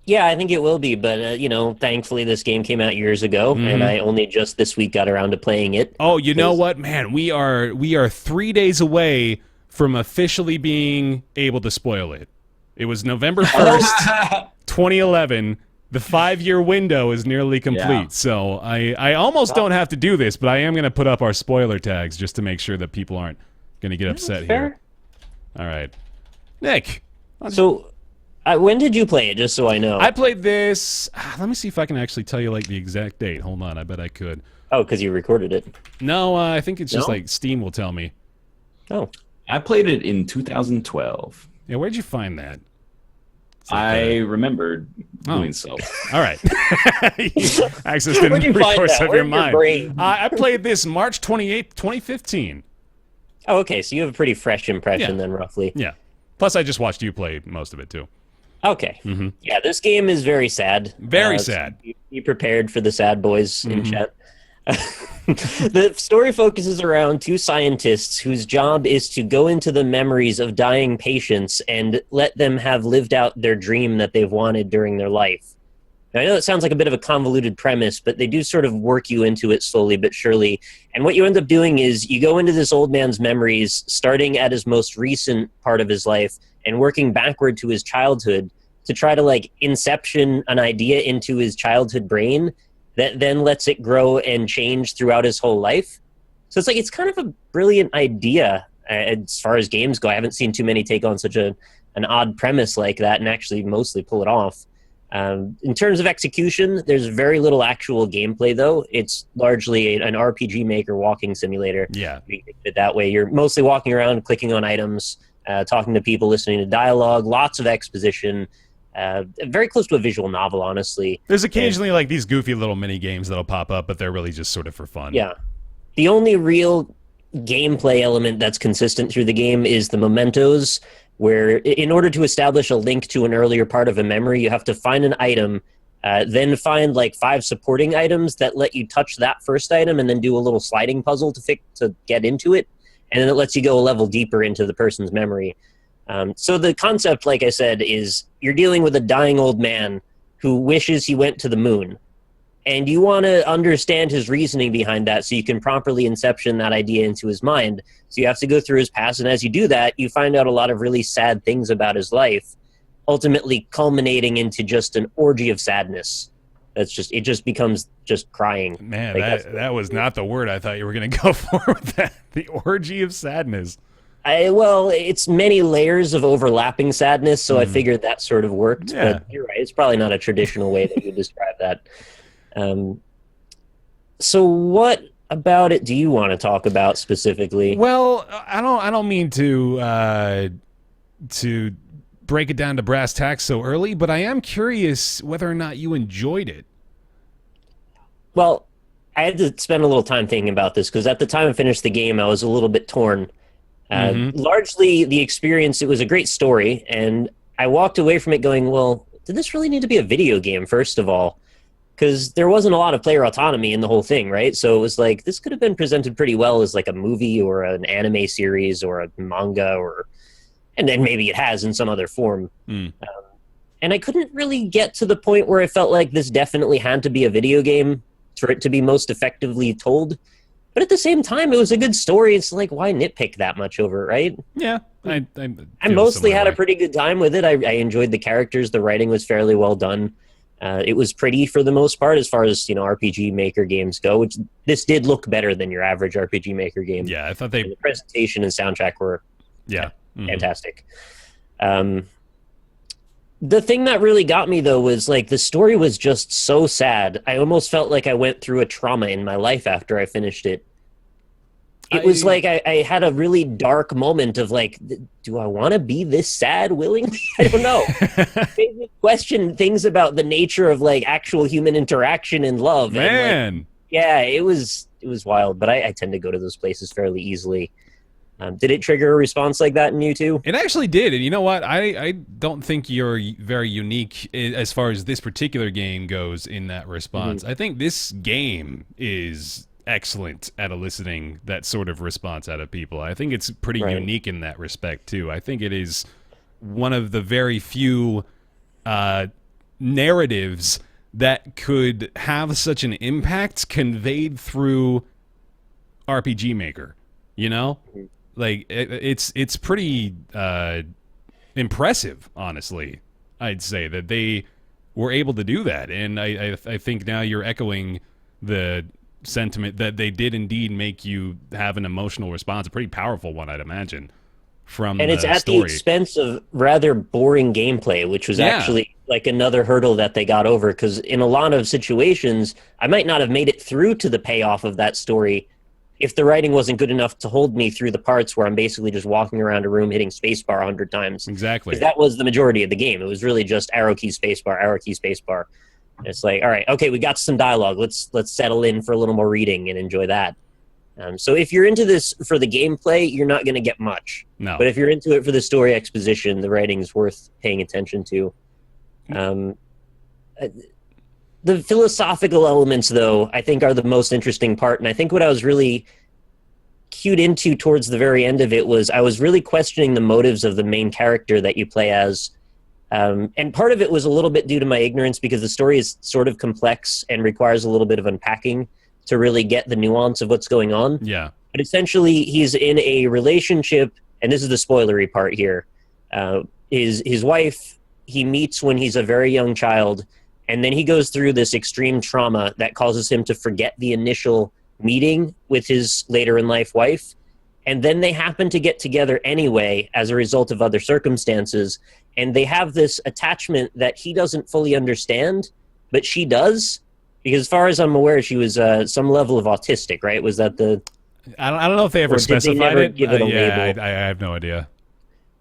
S3: Yeah, I think it will be, but, thankfully this game came out years ago, and I only just this week got around to playing it.
S1: Oh, you know what, man? We are 3 days away from officially being able to spoil it. It was November 1st, 2011. The 5-year window is nearly complete,
S2: Yeah.
S1: so I almost don't have to do this, but I am going to put up our spoiler tags just to make sure that people aren't going to get upset here. All right. Nick.
S3: So... when did you play it, just so I know?
S1: I played this... let me see if I can actually tell you the exact date. Hold on, I bet I could.
S3: Oh, because you recorded it.
S1: No, I think it's just
S3: No?
S1: Steam will tell me.
S3: Oh.
S2: I played it in 2012.
S1: Yeah, where'd you find that?
S2: I remembered doing so.
S1: All right. Access in
S3: Where'd you
S1: the
S3: find
S1: course
S3: that?
S1: of
S3: Where's
S1: your
S3: your
S1: mind.
S3: brain?
S1: I played this March 28th, 2015.
S3: Oh, okay, so you have a pretty fresh impression then, roughly.
S1: Yeah. Plus, I just watched you play most of it, too.
S3: Okay. Yeah, this game is very sad.
S1: Very sad.
S3: So be prepared for the sad boys in chat. The story focuses around two scientists whose job is to go into the memories of dying patients and let them have lived out their dream that they've wanted during their life. Now, I know it sounds like a bit of a convoluted premise, but they do sort of work you into it slowly but surely. And what you end up doing is you go into this old man's memories, starting at his most recent part of his life and working backward to his childhood to try to inception an idea into his childhood brain that then lets it grow and change throughout his whole life. So it's kind of a brilliant idea as far as games go. I haven't seen too many take on such an odd premise like that and actually mostly pull it off. In terms of execution, there's very little actual gameplay, though. It's largely an RPG Maker walking simulator.
S1: Yeah.
S3: You can think of it that way. You're mostly walking around, clicking on items, talking to people, listening to dialogue, lots of exposition. Very close to a visual novel, honestly.
S1: There's occasionally these goofy little mini games that'll pop up, but they're really just sort of for fun.
S3: Yeah. The only real gameplay element that's consistent through the game is the mementos, where in order to establish a link to an earlier part of a memory, you have to find an item, then find 5 supporting items that let you touch that first item and then do a little sliding puzzle to get into it. And then it lets you go a level deeper into the person's memory. So the concept, like I said, is you're dealing with a dying old man who wishes he went to the moon. And you want to understand his reasoning behind that so you can properly inception that idea into his mind. So you have to go through his past, and as you do that, you find out a lot of really sad things about his life, ultimately culminating into just an orgy of sadness. It just becomes just crying.
S1: Man, that was not the word I thought you were going to go for with that. The orgy of sadness.
S3: It's many layers of overlapping sadness, so I figured that sort of worked.
S1: Yeah.
S3: But you're right, it's probably not a traditional way that you describe that. So what about it do you want to talk about specifically?
S1: Well, I don't mean to break it down to brass tacks so early, but I am curious whether or not you enjoyed it.
S3: Well, I had to spend a little time thinking about this because at the time I finished the game, I was a little bit torn. Largely, the experience, it was a great story, and I walked away from it going, well, did this really need to be a video game, first of all? Because there wasn't a lot of player autonomy in the whole thing, right? So it was this could have been presented pretty well as a movie or an anime series or a manga, and then maybe it has in some other form. And I couldn't really get to the point where I felt like this definitely had to be a video game for it to be most effectively told. But at the same time, it was a good story. It's why nitpick that much over it, right?
S1: Yeah. I
S3: mostly had a pretty good time with it. I enjoyed the characters. The writing was fairly well done. It was pretty for the most part as far as, RPG Maker games go, which this did look better than your average RPG Maker game.
S1: Yeah, I thought
S3: the presentation and soundtrack were fantastic. The thing that really got me, though, was the story was just so sad. I almost felt like I went through a trauma in my life after I finished it. It was I had a really dark moment of do I want to be this sad willingly? I don't know. It made me question things about the nature of actual human interaction and love.
S1: Man.
S3: And, it was was wild. But I tend to go to those places fairly easily. Did it trigger a response like that in you too?
S1: It actually did, and you know what? I don't think you're very unique as far as this particular game goes in that response. I think this game is excellent at eliciting that sort of response out of people. I think it's pretty unique in that respect too. I think it is one of the very few narratives that could have such an impact conveyed through RPG Maker, you know? Like, it's pretty impressive, honestly, I'd say, that they were able to do that. And I think now you're echoing the sentiment that they did indeed make you have an emotional response, a pretty powerful one, I'd imagine, from
S3: and it's at
S1: story.
S3: the expense of rather boring gameplay, which was actually like another hurdle that they got over, because in a lot of situations, I might not have made it through to the payoff of that story if the writing wasn't good enough to hold me through the parts where I'm basically just walking around a room hitting spacebar 100 times.
S1: Exactly.
S3: Because that was the majority of the game. It was really just arrow key spacebar, arrow key spacebar. And it's like, all right, okay, we got some dialogue. Let's settle in for a little more reading and enjoy that. So if you're into this for the gameplay, you're not going to get much.
S1: No.
S3: But if you're into it for the story exposition, the writing's worth paying attention to. The philosophical elements, though, I think are the most interesting part. And I think what I was really cued into towards the very end of it was I was really questioning the motives of the main character that you play as. And part of it was a little bit due to my ignorance, because the story is sort of complex and requires a little bit of unpacking to really get the nuance of what's going on.
S1: Yeah.
S3: But essentially, he's in a relationship, and this is the spoilery part here. His wife, he meets when he's a very young child, and then he goes through this extreme trauma that causes him to forget the initial meeting with his later in life wife. And then they happen to get together anyway as a result of other circumstances. And they have this attachment that he doesn't fully understand, but she does. Because as far as I'm aware, she was some level of autistic, right? Was that the...
S1: I don't know if they ever specified
S3: they never
S1: it.
S3: give it a label?
S1: I have no idea.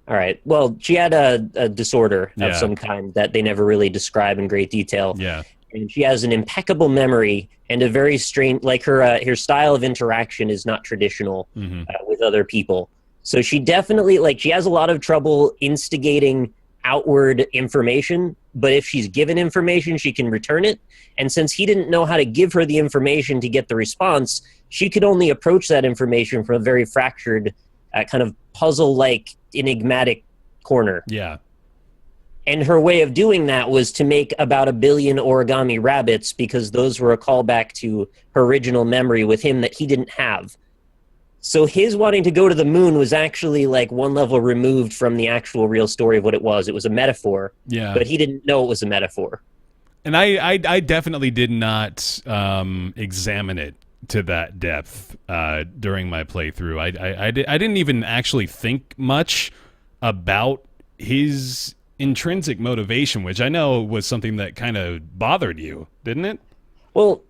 S3: All right. Well, she had a disorder of some kind that they never really describe in great detail.
S1: Yeah.
S3: And she has an impeccable memory and a very strange, like her style of interaction is not traditional with other people. So she definitely, like, she has a lot of trouble instigating outward information, but if she's given information, she can return it. And since he didn't know how to give her the information to get the response, she could only approach that information from a very fractured, kind of puzzle-like, enigmatic corner.
S1: Yeah.
S3: And her way of doing that was to make about 1 billion origami rabbits, because those were a callback to her original memory with him that he didn't have. So his wanting to go to the moon was actually like one level removed from the actual real story of what it was. It was a metaphor, but he didn't know it was a metaphor.
S1: And I definitely did not examine it to that depth during my playthrough. I didn't even actually think much about his intrinsic motivation, which I know was something that kind of bothered you, didn't it?
S3: Well,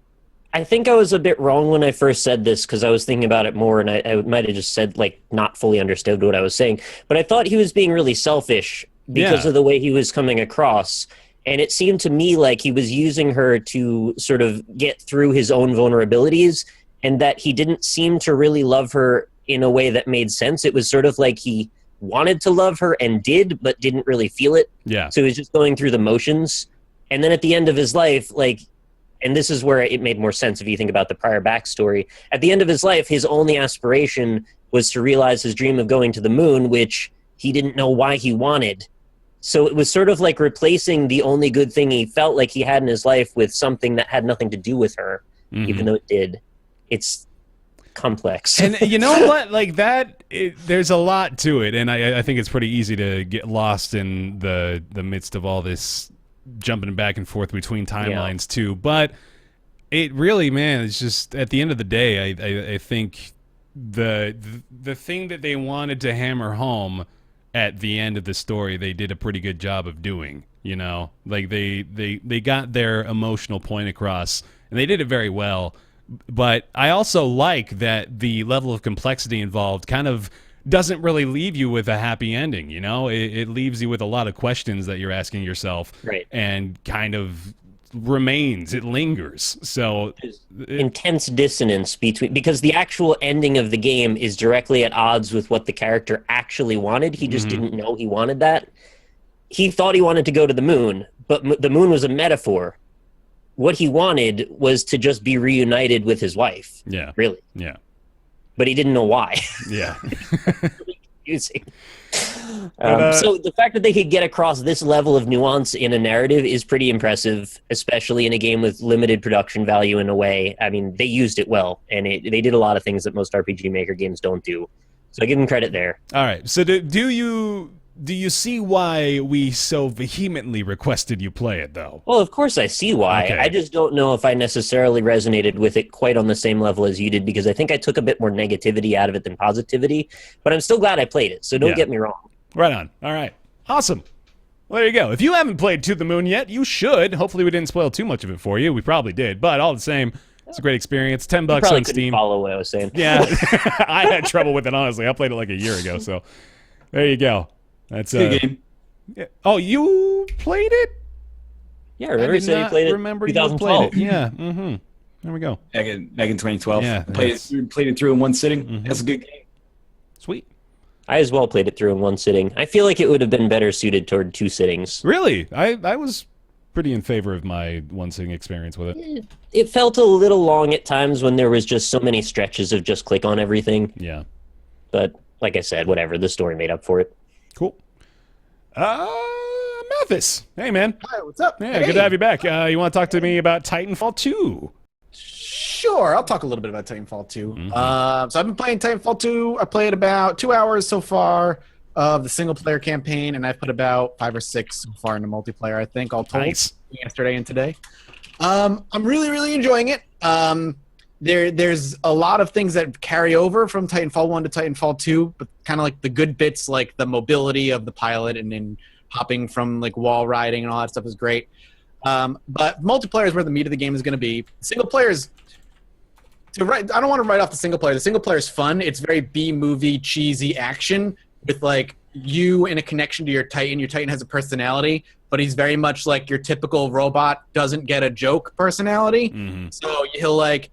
S3: I think I was a bit wrong when I first said this, because I was thinking about it more, and I might have just said, like, not fully understood what I was saying. But I thought he was being really selfish because of the way he was coming across. And it seemed to me like he was using her to sort of get through his own vulnerabilities, and that he didn't seem to really love her in a way that made sense. It was sort of like he wanted to love her and did, but didn't really feel it.
S1: Yeah.
S3: So he was just going through the motions. And then at the end of his life, like, and this is where it made more sense if you think about the prior backstory. At the end of his life, his only aspiration was to realize his dream of going to the moon, which he didn't know why he wanted. So it was sort of like replacing the only good thing he felt like he had in his life with something that had nothing to do with her, even though it did. It's complex.
S1: And you know what? Like that, there's a lot to it, and I think it's pretty easy to get lost in the midst of all this jumping back and forth between timelines too. But it really, man, it's just at the end of the day, I think the thing that they wanted to hammer home at the end of the story, they did a pretty good job of doing. You know, like they got their emotional point across, and they did it very well. But I also like that the level of complexity involved kind of doesn't really leave you with a happy ending, you know? It leaves you with a lot of questions that you're asking yourself,
S3: right,
S1: and kind of remains. It lingers. So
S3: intense dissonance because the actual ending of the game is directly at odds with what the character actually wanted. He just didn't know he wanted that. He thought he wanted to go to the moon, but the moon was a metaphor. What he wanted was to just be reunited with his wife.
S1: Yeah.
S3: Really.
S1: Yeah.
S3: But he didn't know why.
S1: Yeah.
S3: Confusing. So the fact that they could get across this level of nuance in a narrative is pretty impressive, especially in a game with limited production value in a way. I mean, they used it well, and they did a lot of things that most RPG Maker games don't do. So I give them credit there.
S1: All right. So do you see why we so vehemently requested you play it, though?
S3: Well, of course I see why.
S1: Okay.
S3: I just don't know if I necessarily resonated with it quite on the same level as you did, because I think I took a bit more negativity out of it than positivity. But I'm still glad I played it, so don't get me wrong.
S1: Right on. All right. Awesome. Well, there you go. If you haven't played To the Moon yet, you should. Hopefully we didn't spoil too much of it for you. We probably did. But all the same, it's a great experience. $10
S3: Probably
S1: on Steam.
S3: Follow what I was saying.
S1: Yeah. I had trouble with it, honestly. I played it like a year ago. So there you go. That's
S2: Good game.
S1: Yeah. Oh, you played it?
S3: Yeah, remember you said you played it in 2012.
S1: Yeah. Mm-hmm. There we go.
S2: Back in 2012.
S1: Yeah,
S2: Played it through in one sitting. That's a good game.
S1: Sweet.
S3: I as well played it through in one sitting. I feel like it would have been better suited toward 2 sittings.
S1: Really? I was pretty in favor of my one sitting experience with it.
S3: It felt a little long at times when there was just so many stretches of just click on everything.
S1: Yeah.
S3: But like I said, whatever. The story made up for it.
S1: Cool. Mathis. Hey, man.
S4: Hi, what's up?
S1: Yeah,
S4: Hey.
S1: good to have you back. You want to talk to me about Titanfall 2?
S4: Sure, I'll talk a little bit about Titanfall 2. So I've been playing Titanfall 2. I played about 2 hours so far of the single-player campaign, and I've put about 5 or 6 so far into multiplayer, I think, all told,
S1: Nice.
S4: yesterday and today. I'm really, really enjoying it. There's a lot of things that carry over from Titanfall 1 to Titanfall 2, but kind of like the good bits, like the mobility of the pilot and then hopping from like wall riding and all that stuff is great. But multiplayer is where the meat of the game is going to be. Single player is I don't want to write off the single player. The single player is fun. It's very B-movie cheesy action with like you in a connection to your Titan. Your Titan has a personality, but he's very much like your typical robot doesn't get a joke personality. So he'll like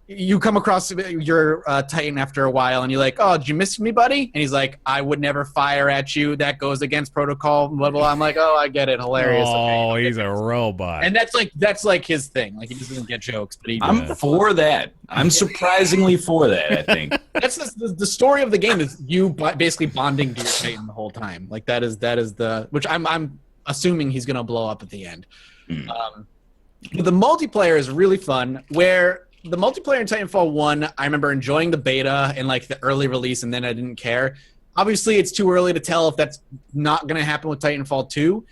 S4: you come across your Titan after a while, and you're like, "Oh, did you miss me, buddy?" And he's like, "I would never fire at you. That goes against protocol." Blah blah. I'm like, "Oh, I get it. Hilarious."
S1: Oh,
S4: Okay.
S1: he's a robot.
S4: And that's like his thing. Like he just doesn't get jokes, but
S2: I'm for that. I'm surprisingly for that, I think.
S4: that's the story of the game is you basically bonding to your Titan the whole time. Like that is the which I'm assuming he's gonna blow up at the end. But the multiplayer is really fun. Where the multiplayer in Titanfall 1, I remember enjoying the beta and like the early release, and then I didn't care. Obviously, it's too early to tell if that's not going to happen with Titanfall 2.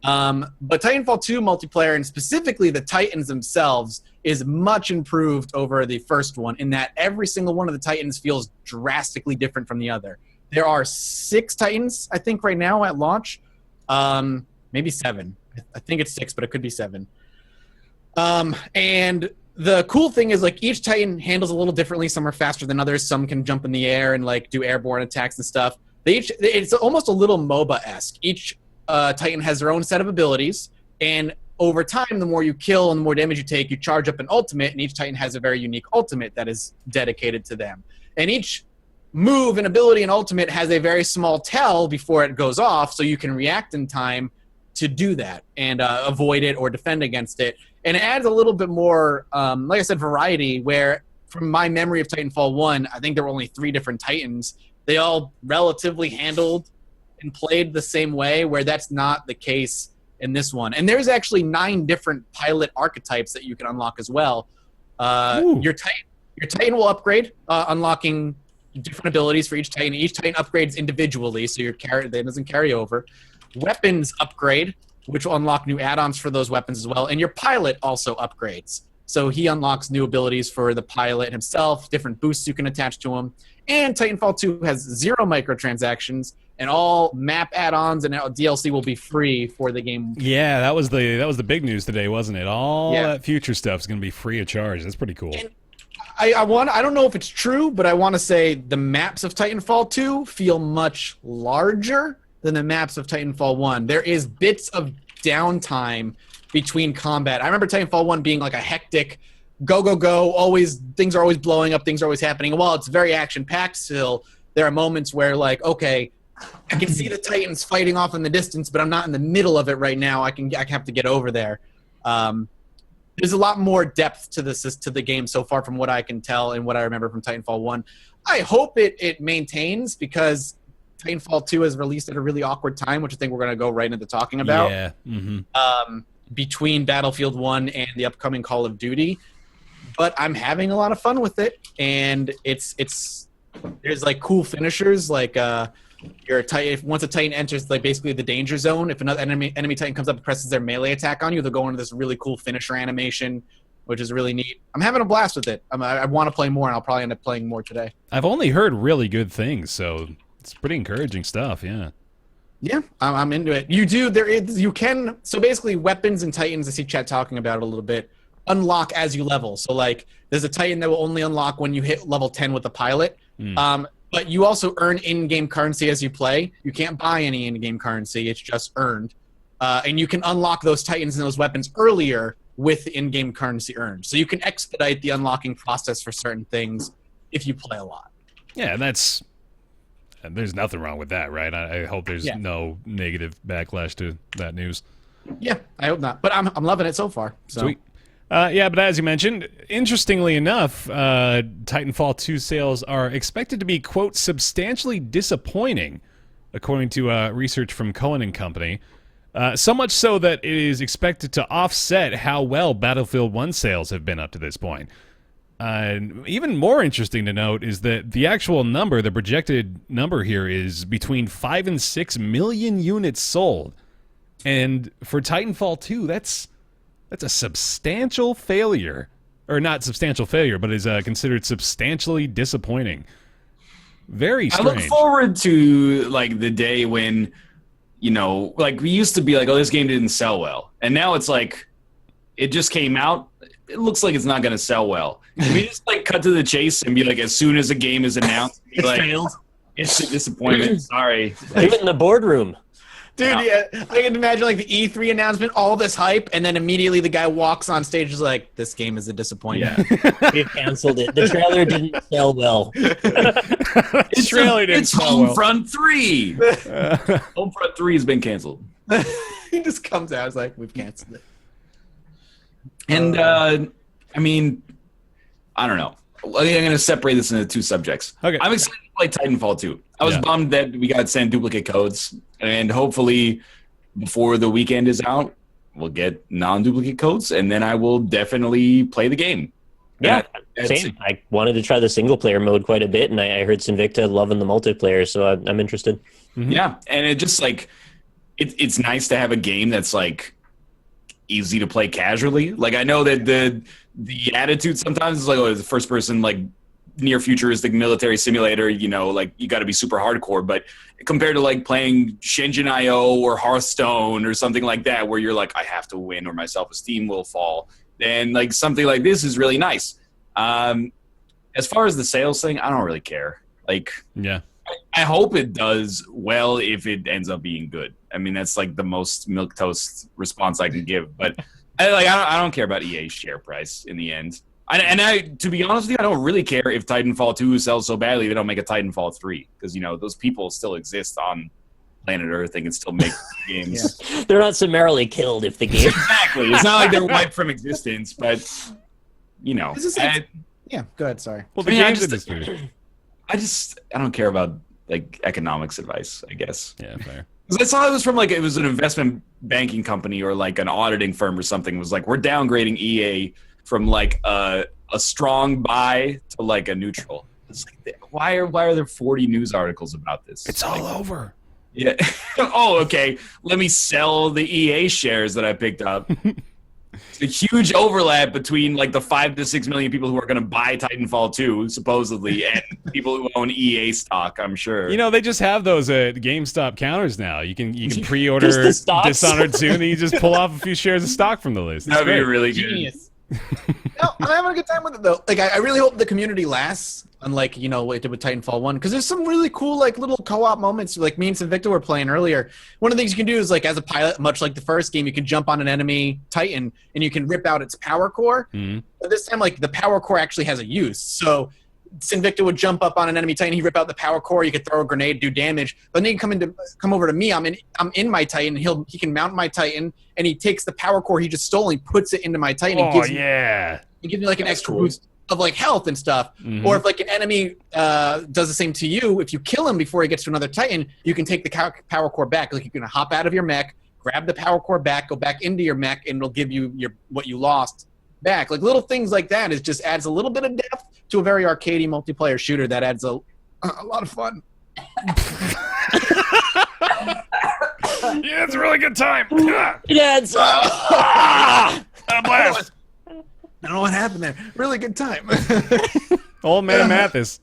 S4: But Titanfall 2 multiplayer, and specifically the Titans themselves, is much improved over the first one in that every single one of the Titans feels drastically different from the other. There are 6 Titans, I think, right now at launch. Maybe 7. I think it's 6, but it could be 7. And the cool thing is like each Titan handles a little differently. Some are faster than others. Some can jump in the air and like do airborne attacks and stuff. It's almost a little MOBA-esque. Each Titan has their own set of abilities, and over time, the more you kill and the more damage you take, you charge up an ultimate, and each Titan has a very unique ultimate that is dedicated to them. And each move and ability and ultimate has a very small tail before it goes off, so you can react in time to do that and avoid it or defend against it. And it adds a little bit more, like I said, variety, where from my memory of Titanfall 1, I think there were only 3 different Titans. They all relatively handled and played the same way, where that's not the case in this one. And there's actually 9 different pilot archetypes that you can unlock as well. Your Titan will upgrade, unlocking different abilities for each Titan. Each Titan upgrades individually, so that doesn't carry over. Weapons upgrade, which will unlock new add-ons for those weapons as well. And your pilot also upgrades. So he unlocks new abilities for the pilot himself, different boosts you can attach to him. And Titanfall 2 has 0 microtransactions, and all map add-ons and DLC will be free for the game.
S1: Yeah, that was the big news today, wasn't it? All that future stuff is going to be free of charge. That's pretty cool.
S4: And I don't know if it's true, but I want to say the maps of Titanfall 2 feel much larger than the maps of Titanfall 1. There is bits of downtime between combat. I remember Titanfall 1 being like a hectic go, always things are always blowing up, things are always happening. And while it's very action-packed still, there are moments where like, okay, I can see the Titans fighting off in the distance, but I'm not in the middle of it right now. I have to get over there. There's a lot more depth to the game so far from what I can tell and what I remember from Titanfall 1. I hope it maintains, because Titanfall 2 is released at a really awkward time, which I think we're going to go right into talking about.
S1: Yeah. Mm-hmm.
S4: Between Battlefield 1 and the upcoming Call of Duty. But I'm having a lot of fun with it, and there's like cool finishers, like once a Titan enters like basically the danger zone, if another enemy Titan comes up and presses their melee attack on you, they'll go into this really cool finisher animation, which is really neat. I'm having a blast with it. I want to play more, and I'll probably end up playing more today.
S1: I've only heard really good things, so it's pretty encouraging stuff. Yeah.
S4: Yeah, I'm into it. You can, so basically weapons and Titans, I see chat talking about it a little bit, unlock as you level. So like there's a Titan that will only unlock when you hit level 10 with the pilot. But you also earn in-game currency as you play. You can't buy any in-game currency. It's just earned. And you can unlock those Titans and those weapons earlier with in-game currency earned. So you can expedite the unlocking process for certain things if you play a lot.
S1: Yeah, and there's nothing wrong with that, right? I hope there's no negative backlash to that news.
S4: Yeah, I hope not. But I'm loving it so far. So.
S1: Sweet. Yeah, but as you mentioned, interestingly enough, Titanfall 2 sales are expected to be, quote, substantially disappointing, according to research from Cohen & Company. So much so that it is expected to offset how well Battlefield 1 sales have been up to this point. Even more interesting to note is that the actual number, the projected number here, is between 5 and 6 million units sold. And for Titanfall 2, that's a substantial failure. Or not substantial failure, but is considered substantially disappointing. Very strange.
S2: I look forward to like the day when, like we used to be like, oh, this game didn't sell well. And now it's like, it just came out. It looks like it's not going to sell well. Can we just like cut to the chase and be like, as soon as a game is announced,
S4: it's
S2: like,
S4: failed.
S2: It's a disappointment. Sorry.
S3: Do it in the boardroom.
S4: Dude, yeah, I can imagine like the E3 announcement, all this hype, and then immediately the guy walks on stage and is like, this game is a disappointment.
S3: Yeah. We've canceled it. The trailer didn't sell well.
S2: It's Homefront 3. Homefront 3 has been canceled.
S4: He just comes out, it's like, we've canceled it.
S2: And, I mean, I don't know. I think I'm going to separate this into two subjects.
S1: Okay.
S2: I'm excited to play Titanfall 2. I was bummed that we got sent duplicate codes, and hopefully before the weekend is out, we'll get non-duplicate codes, and then I will definitely play the game.
S3: Yeah, same. I wanted to try the single-player mode quite a bit, and I heard Sinvicta loving the multiplayer, so I'm interested.
S1: Mm-hmm.
S2: Yeah, and it just like it's nice to have a game that's like easy to play casually. Like I know that the attitude sometimes is like, oh, the first person like near futuristic military simulator, like you got to be super hardcore. But compared to like playing Shenzhen.io or Hearthstone or something like that, where you're like, I have to win or my self-esteem will fall, then like something like this is really nice. As far as the sales thing, I don't really care. Like,
S1: yeah,
S2: I hope it does well if it ends up being good. I mean, that's like the most milquetoast response I can give. But I don't care about EA's share price in the end. And to be honest with you, I don't really care if Titanfall 2 sells so badly they don't make a Titanfall 3, because those people still exist on planet Earth. They can still make games.
S3: Yeah. They're not summarily killed if the game.
S2: Exactly. It's not like they're wiped from existence, but
S4: This is like, yeah. Go ahead. Sorry.
S1: Well, the games industry.
S2: I don't care about like economics advice, I guess.
S1: Yeah, fair.
S2: Because I saw it was from like it was an investment banking company or like an auditing firm or something. It was like, we're downgrading EA from like a strong buy to like a neutral. It's like, why are there 40 news articles about this?
S1: It's all over.
S2: Yeah. Oh, okay. Let me sell the EA shares that I picked up. It's a huge overlap between like the 5 to 6 million people who are going to buy Titanfall 2 supposedly, and people who own EA stock. I'm sure.
S1: They just have those GameStop counters now. You can pre-order Dishonored 2, and then you just pull off a few shares of stock from the list.
S2: That'd be really
S4: Genius. No, I'm having a good time with it though. Like, I really hope the community lasts, unlike what it did with Titanfall 1, because there's some really cool like little co-op moments. Like me and Victor were playing earlier. One of the things you can do is, like, as a pilot, much like the first game, you can jump on an enemy Titan and you can rip out its power core.
S1: Mm-hmm.
S4: But this time, like, the power core actually has a use. So Sinvicta would jump up on an enemy Titan, he'd rip out the power core, you could throw a grenade, do damage. But then you can come over to me, I'm in my Titan, he can mount my Titan, and he takes the power core he just stole and he puts it into my Titan.
S1: Oh, yeah.
S4: He gives me like an extra boost of like health and stuff.
S1: Mm-hmm.
S4: Or if like an enemy does the same to you, if you kill him before he gets to another Titan, you can take the power core back. Like, you can hop out of your mech, grab the power core back, go back into your mech, and it'll give you what you lost back. Like, little things like that is just adds a little bit of depth to a very arcadey multiplayer shooter that adds a lot of fun.
S1: Yeah, it's a really good time.
S3: It adds.
S1: Blast.
S4: I don't know what happened there. Really good time.
S1: Old man Mathis.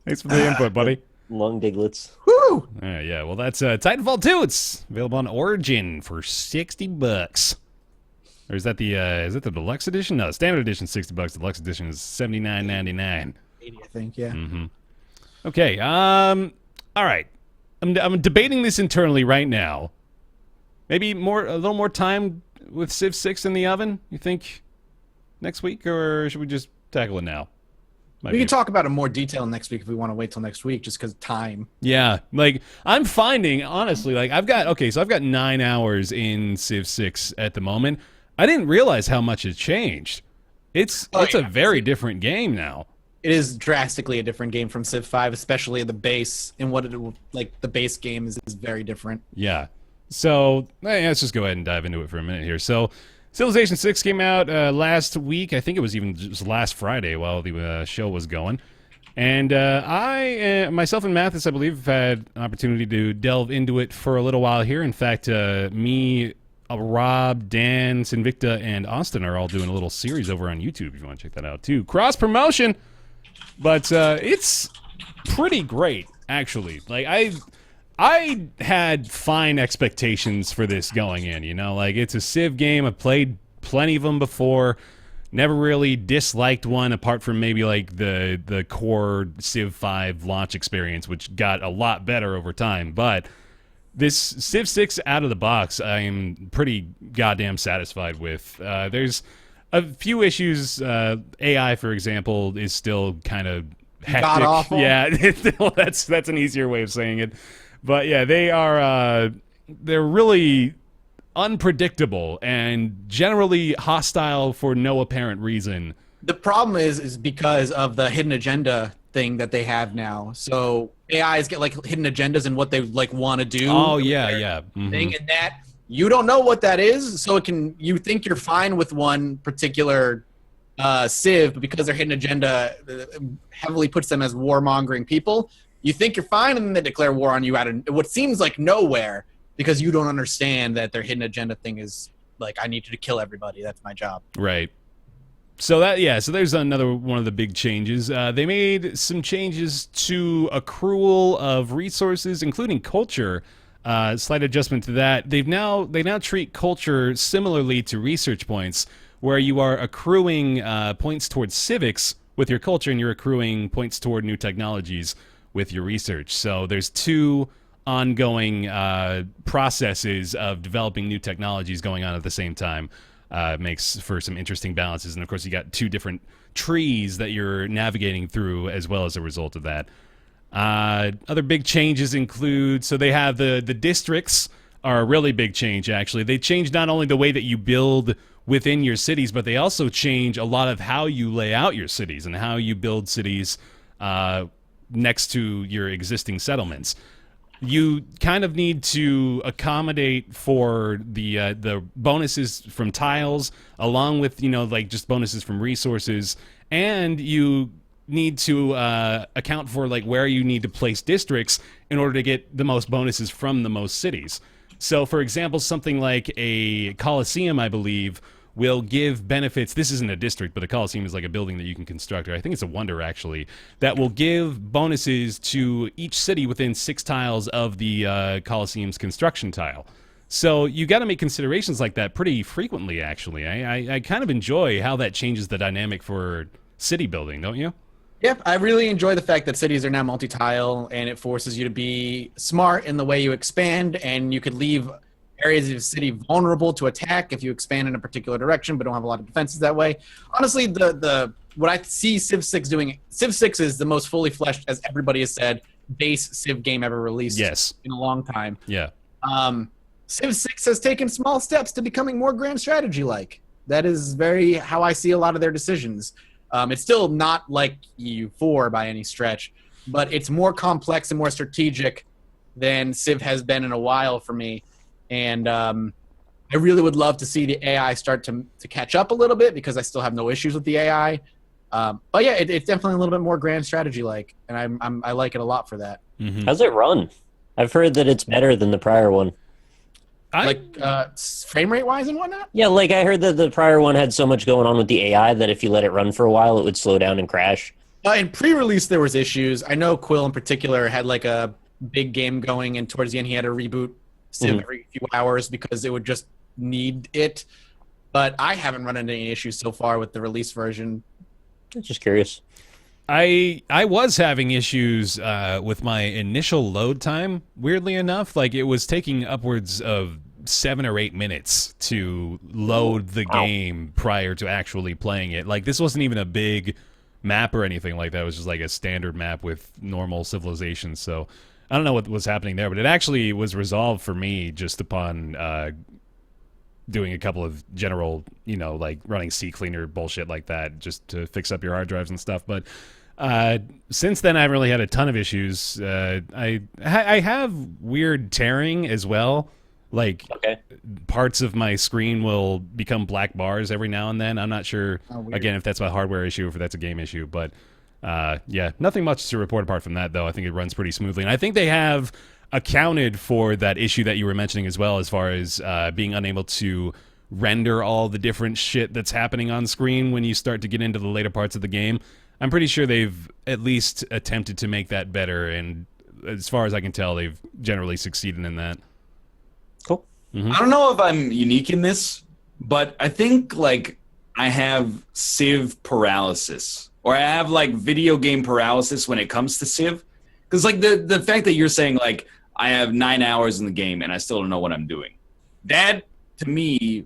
S1: Thanks for the input, buddy.
S3: Long diglets.
S4: Woo!
S1: Yeah, well, that's Titanfall 2. It's available on Origin for $60. Or is that the deluxe edition? No, standard edition $60. Deluxe edition is $79.99.
S4: 80, I think. Yeah.
S1: Mm-hmm. Okay. All right. I'm debating this internally right now. Maybe a little more time with Civ 6 in the oven. You think next week, or should we just tackle it now?
S4: We can talk about it in more detail next week if we want to wait till next week, just because time.
S1: Yeah, like I'm finding, honestly, like I've got 9 hours in Civ 6 at the moment. I didn't realize how much it changed. It's a very different game now.
S4: It is drastically a different game from Civ 5, especially the base, and the base game is very different.
S1: Yeah. So let's just go ahead and dive into it for a minute here. So Civilization 6 came out last week. I think it was even just last Friday while the show was going. And I, myself and Mathis, I believe, have had an opportunity to delve into it for a little while here. In fact, me, Rob, Dan, Sinvicta, and Austin are all doing a little series over on YouTube if you want to check that out too. Cross promotion, but it's pretty great, actually. Like I had fine expectations for this going in, like it's a Civ game. I've played plenty of them before. Never really disliked one apart from maybe like the core Civ 5 launch experience, which got a lot better over time. But this Civ 6 out of the box, I am pretty goddamn satisfied with. There's a few issues. AI, for example, is still kind of hectic.
S4: God awful.
S1: Yeah, that's an easier way of saying it. But yeah, they're really unpredictable and generally hostile for no apparent reason.
S4: The problem is because of the hidden agenda thing that they have now. So AIs get like hidden agendas and what they like want to do.
S1: Oh yeah. Mm-hmm.
S4: Thing, and that you don't know what that is, so you think you're fine with one particular Civ, but because their hidden agenda heavily puts them as warmongering people, you think you're fine, and then they declare war on you out of what seems like nowhere, because you don't understand that their hidden agenda thing is like, I need you to kill everybody. That's my job.
S1: Right. So there's another one of the big changes. They made some changes to accrual of resources, including culture. Slight adjustment to that. They now treat culture similarly to research points, where you are accruing points towards civics with your culture, and you're accruing points toward new technologies with your research. So there's two ongoing processes of developing new technologies going on at the same time. Makes for some interesting balances, and of course you got two different trees that you're navigating through as well as a result of that. Other big changes include, so they have the districts are a really big change, actually. They change not only the way that you build within your cities, but they also change a lot of how you lay out your cities and how you build cities next to your existing settlements. You kind of need to accommodate for the bonuses from tiles, along with like just bonuses from resources, and you need to account for like where you need to place districts in order to get the most bonuses from the most cities. So, for example, something like a Coliseum, I believe, will give benefits. This isn't a district, but a Coliseum is like a building that you can construct, or I think it's a wonder, actually, that will give bonuses to each city within 6 tiles of the Coliseum's construction tile. So you got to make considerations like that pretty frequently, actually. I kind of enjoy how that changes the dynamic for city building, don't you?
S4: Yeah, I really enjoy the fact that cities are now multi-tile, and it forces you to be smart in the way you expand, and you could leave areas of the city vulnerable to attack if you expand in a particular direction, but don't have a lot of defenses that way. Honestly, the what I see Civ 6 doing, Civ 6 is the most fully fleshed, as everybody has said, base Civ game ever released in a long time.
S1: Yeah.
S4: Civ 6 has taken small steps to becoming more grand strategy-like. That is very how I see a lot of their decisions. It's still not like EU4 by any stretch, but it's more complex and more strategic than Civ has been in a while for me. And I really would love to see the AI start to catch up a little bit, because I still have no issues with the AI. But yeah, it's definitely a little bit more grand strategy-like, and I like it a lot for that.
S1: Mm-hmm.
S3: How's it run? I've heard that it's better than the prior one.
S4: Frame rate wise and whatnot?
S3: Yeah, like I heard that the prior one had so much going on with the AI that if you let it run for a while, it would slow down and crash.
S4: In pre-release, there was issues. I know Quill in particular had like a big game going, and towards the end he had to reboot Civ every few hours because it would just need it. But I haven't run into any issues so far with the release version.
S3: I'm just curious.
S1: I was having issues with my initial load time, weirdly enough. Like, it was taking upwards of 7 or 8 minutes to load the game prior to actually playing it. Like, this wasn't even a big map or anything like that. It was just like a standard map with normal civilizations. So I don't know what was happening there, but it actually was resolved for me just upon doing a couple of general, like running CCleaner bullshit like that just to fix up your hard drives and stuff. But since then, I haven't really had a ton of issues. I have weird tearing as well. Like, parts of my screen will become black bars every now and then. I'm not sure, again, if that's a hardware issue or if that's a game issue. But, yeah, nothing much to report apart from that, though. I think it runs pretty smoothly. And I think they have accounted for that issue that you were mentioning as well, as far as being unable to render all the different shit that's happening on screen when you start to get into the later parts of the game. I'm pretty sure they've at least attempted to make that better, and as far as I can tell, they've generally succeeded in that.
S3: Cool.
S1: Mm-hmm.
S2: I don't know if I'm unique in this, but I think, like, I have Civ paralysis, or I have, like, video game paralysis when it comes to Civ. Because, like, the fact that you're saying, like, I have 9 hours in the game and I still don't know what I'm doing. That, to me,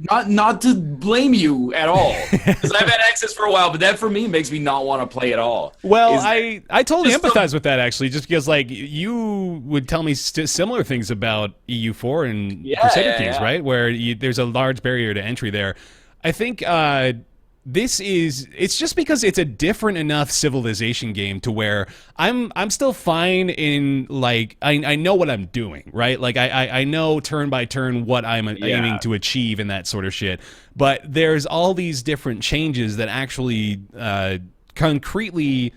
S2: not to blame you at all, because I've had access for a while, but that for me makes me not want to play at all.
S1: Well, I totally empathize with that, actually, just because, like, you would tell me similar things about EU4 and Crusader Kings, right? Where there's a large barrier to entry there. I think it's just because it's a different enough civilization game to where I'm still fine in, like, I know what I'm doing, right? Like, I know turn by turn what I'm aiming to achieve and that sort of shit. But there's all these different changes that actually concretely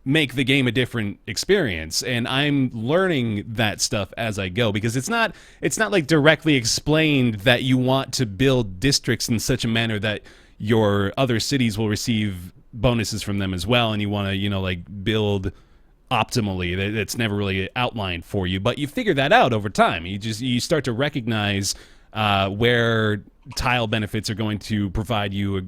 S1: make the game a different experience, and I'm learning that stuff as I go, because it's not like directly explained that you want to build districts in such a manner that your other cities will receive bonuses from them as well, and you want to, like, build optimally. It's never really outlined for you, but you figure that out over time. You start to recognize where tile benefits are going to provide you a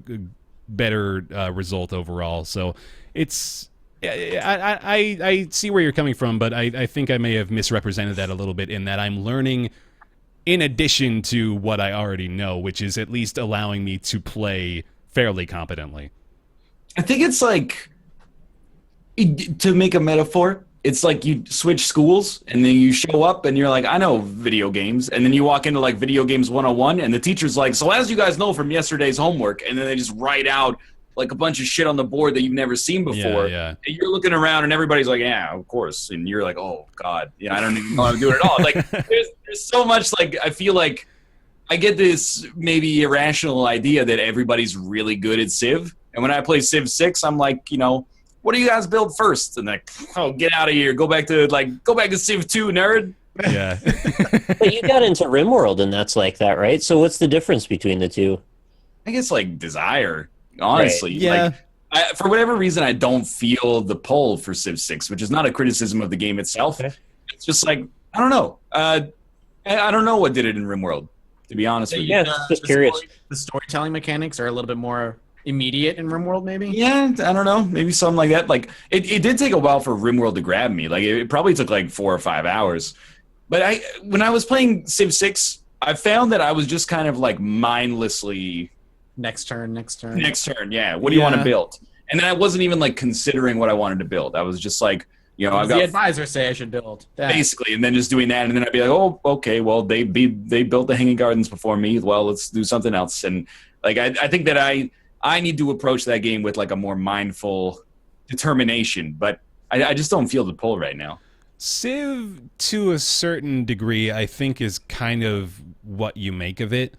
S1: better result overall. So it's I see where you're coming from, but I think I may have misrepresented that a little bit, in that I'm learning in addition to what I already know, which is at least allowing me to play fairly competently.
S2: I think it's like, to make a metaphor, it's like you switch schools and then you show up and you're like, I know video games. And then you walk into, like, video games 101 and the teacher's like, so as you guys know from yesterday's homework, and then they just write out like a bunch of shit on the board that you've never seen before.
S1: Yeah.
S2: And you're looking around and everybody's like, yeah, of course. And you're like, oh God, I don't even know how to do it at all. Like, there's so much, like, I feel like I get this maybe irrational idea that everybody's really good at Civ. And when I play Civ 6, I'm like, what do you guys build first? And like, oh, get out of here. Go back to Civ 2, nerd.
S1: Yeah.
S3: But you got into RimWorld, and that's like that, right? So what's the difference between the two?
S2: I guess, like, desire, honestly.
S1: Right. Yeah.
S2: Like, for whatever reason, I don't feel the pull for Civ 6, which is not a criticism of the game itself.
S3: Okay.
S2: It's just like, I don't know. I don't know what did it in RimWorld, to be honest with you.
S3: Yeah, just curious.
S4: The storytelling mechanics are a little bit more immediate in RimWorld, maybe?
S2: Yeah, I don't know. Maybe something like that. Like, it did take a while for RimWorld to grab me. Like, it probably took like 4 or 5 hours. But when I was playing Civ 6, I found that I was just kind of like mindlessly...
S4: Next turn,
S2: yeah. What do you want to build? And then I wasn't even like considering what I wanted to build. I was just like, I've got
S4: the advisor say I should build that.
S2: Basically, and then just doing that, and then I'd be like, oh, okay, well, they built the Hanging Gardens before me. Well, let's do something else. And like, I think that I need to approach that game with like a more mindful determination, but I just don't feel the pull right now.
S1: Civ, to a certain degree, I think is kind of what you make of it.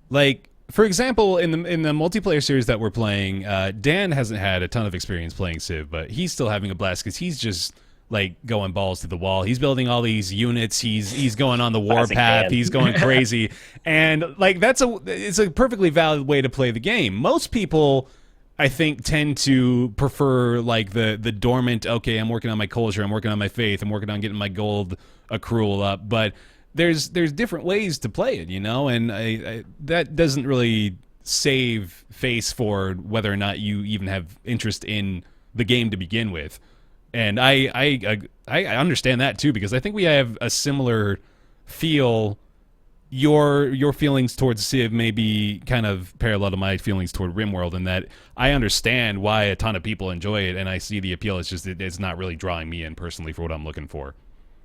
S1: Like, for example, in the multiplayer series that we're playing, Dan hasn't had a ton of experience playing Civ, but he's still having a blast because he's just like going balls to the wall. He's building all these units. He's going on the warpath. He's going crazy, and like it's a perfectly valid way to play the game. Most people, I think, tend to prefer like the dormant. Okay, I'm working on my culture. I'm working on my faith. I'm working on getting my gold accrual up, but there's different ways to play it, and I that doesn't really save face for whether or not you even have interest in the game to begin with. And I understand that too, because I think we have a similar feel. Your feelings towards Civ may be kind of parallel to my feelings toward RimWorld, in that I understand why a ton of people enjoy it, and I see the appeal. It's just it's not really drawing me in personally for what I'm looking for.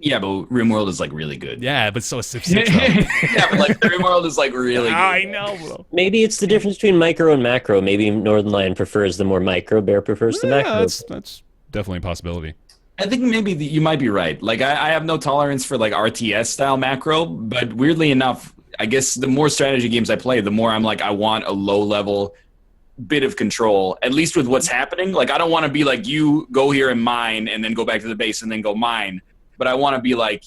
S2: Yeah, but RimWorld is like really good.
S1: Yeah, but so is Civ 6.
S2: Yeah, but like RimWorld is like really good.
S1: I know, bro.
S3: Maybe it's the difference between micro and macro. Maybe Northern Lion prefers the more micro, Bear prefers the macro.
S1: That's definitely a possibility.
S2: I think maybe you might be right. Like, I have no tolerance for like RTS style macro, but weirdly enough, I guess the more strategy games I play, the more I'm like, I want a low level bit of control, at least with what's happening. Like, I don't want to be like, you go here and mine and then go back to the base and then go mine. But I want to be like,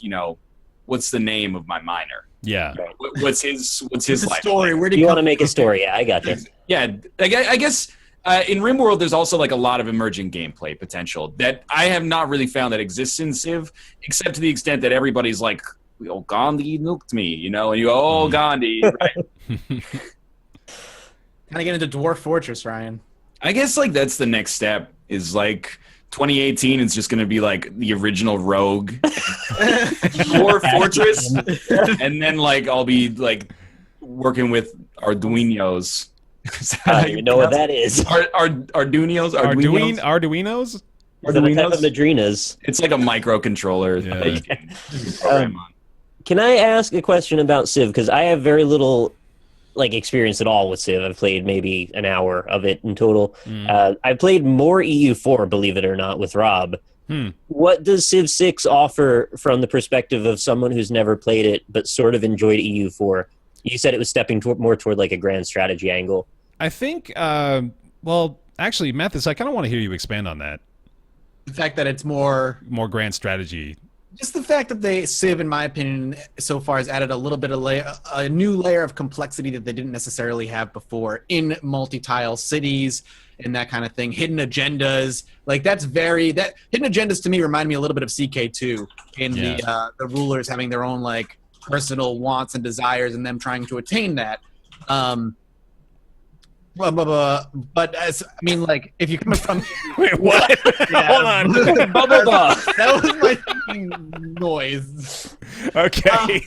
S2: what's the name of my miner?
S1: Yeah.
S2: What's his life
S4: story? Where do
S3: you want to make a story? Yeah, I got you.
S2: Yeah, I guess in RimWorld there's also like a lot of emerging gameplay potential that I have not really found that exists in Civ, except to the extent that everybody's like, "Oh, Gandhi nuked me," and you go, "Oh, Gandhi." Right.
S4: Kind of get into Dwarf Fortress, Ryan.
S2: I guess like that's the next step. Is like 2018 is just going to be like the original Rogue Dwarf Fortress, and then like I'll be like working with Arduinos.
S3: I don't even know what that is.
S2: Arduinos?
S1: Arduinos?
S3: Is that a type of Madrinas?
S2: It's like a microcontroller.
S1: Yeah.
S3: Can I ask a question about Civ? Because I have very little experience at all with Civ. I've played maybe an hour of it in total. I played more EU4, believe it or not, with Rob. What does Civ 6 offer from the perspective of someone who's never played it but sort of enjoyed EU4? You said it was stepping more toward like a grand strategy angle.
S1: I think, well, actually, Mathis, I kind of want to hear you expand on that.
S4: The fact that it's more
S1: grand strategy.
S4: Just the fact that Civ, in my opinion, so far has added a little bit of a new layer of complexity that they didn't necessarily have before in multi-tile cities and that kind of thing. Hidden agendas, hidden agendas to me remind me a little bit of CK2 in the rulers having their own personal wants and desires and them trying to attain that. But if you're coming from
S1: wait, what? Hold on.
S4: That was my fucking noise.
S1: Okay.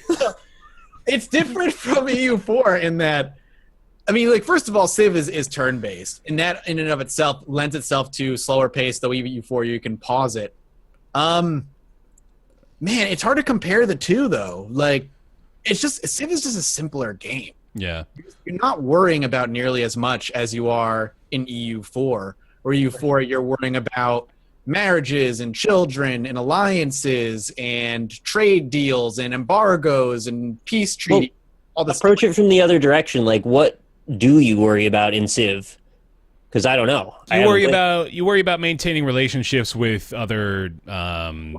S4: It's different from EU4 in that, first of all, Civ is turn-based, and that in and of itself lends itself to slower pace. Though EU4 you can pause it. Man, it's hard to compare the two though. Civ is just a simpler game.
S1: Yeah.
S4: You're not worrying about nearly as much as you are in EU4. Or EU4, you're worrying about marriages and children and alliances and trade deals and embargoes and peace treaties. All this
S3: approach it from the other direction. What do you worry about in Civ? Because I don't know.
S1: You worry about maintaining relationships with other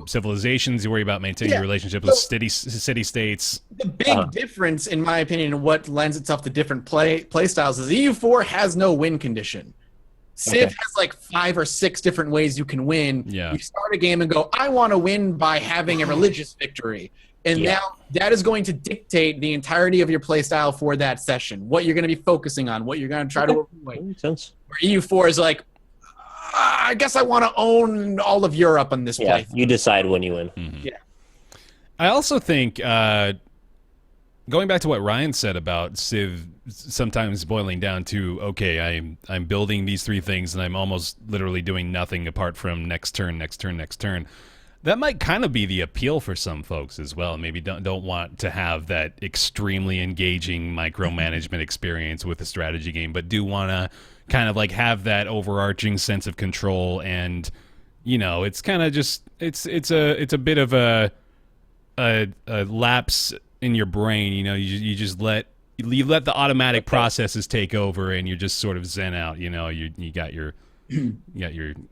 S1: civilizations. You worry about maintaining relationships with city-states.
S4: The big difference, in my opinion, and what lends itself to different play styles is EU4 has no win condition. Civ has 5 or 6 different ways you can win.
S1: Yeah.
S4: You start a game and go, I want to win by having a religious victory. And now that is going to dictate the entirety of your play style for that session, what you're going to be focusing on, what you're going to try to avoid.
S3: Makes sense.
S4: Where EU4 is like, I guess I want to own all of Europe on this play.
S3: You decide when you win.
S1: Mm-hmm.
S4: Yeah.
S1: I also think, going back to what Ryan said about Civ sometimes boiling down to, okay, I'm building these 3 things and I'm almost literally doing nothing apart from next turn. That might kind of be the appeal for some folks as well. Maybe don't want to have that extremely engaging micromanagement experience with a strategy game, but do want to kind of like have that overarching sense of control. And it's kind of just it's a bit of a lapse in your brain. You just let the automatic processes take over, and you're just sort of zen out. You got your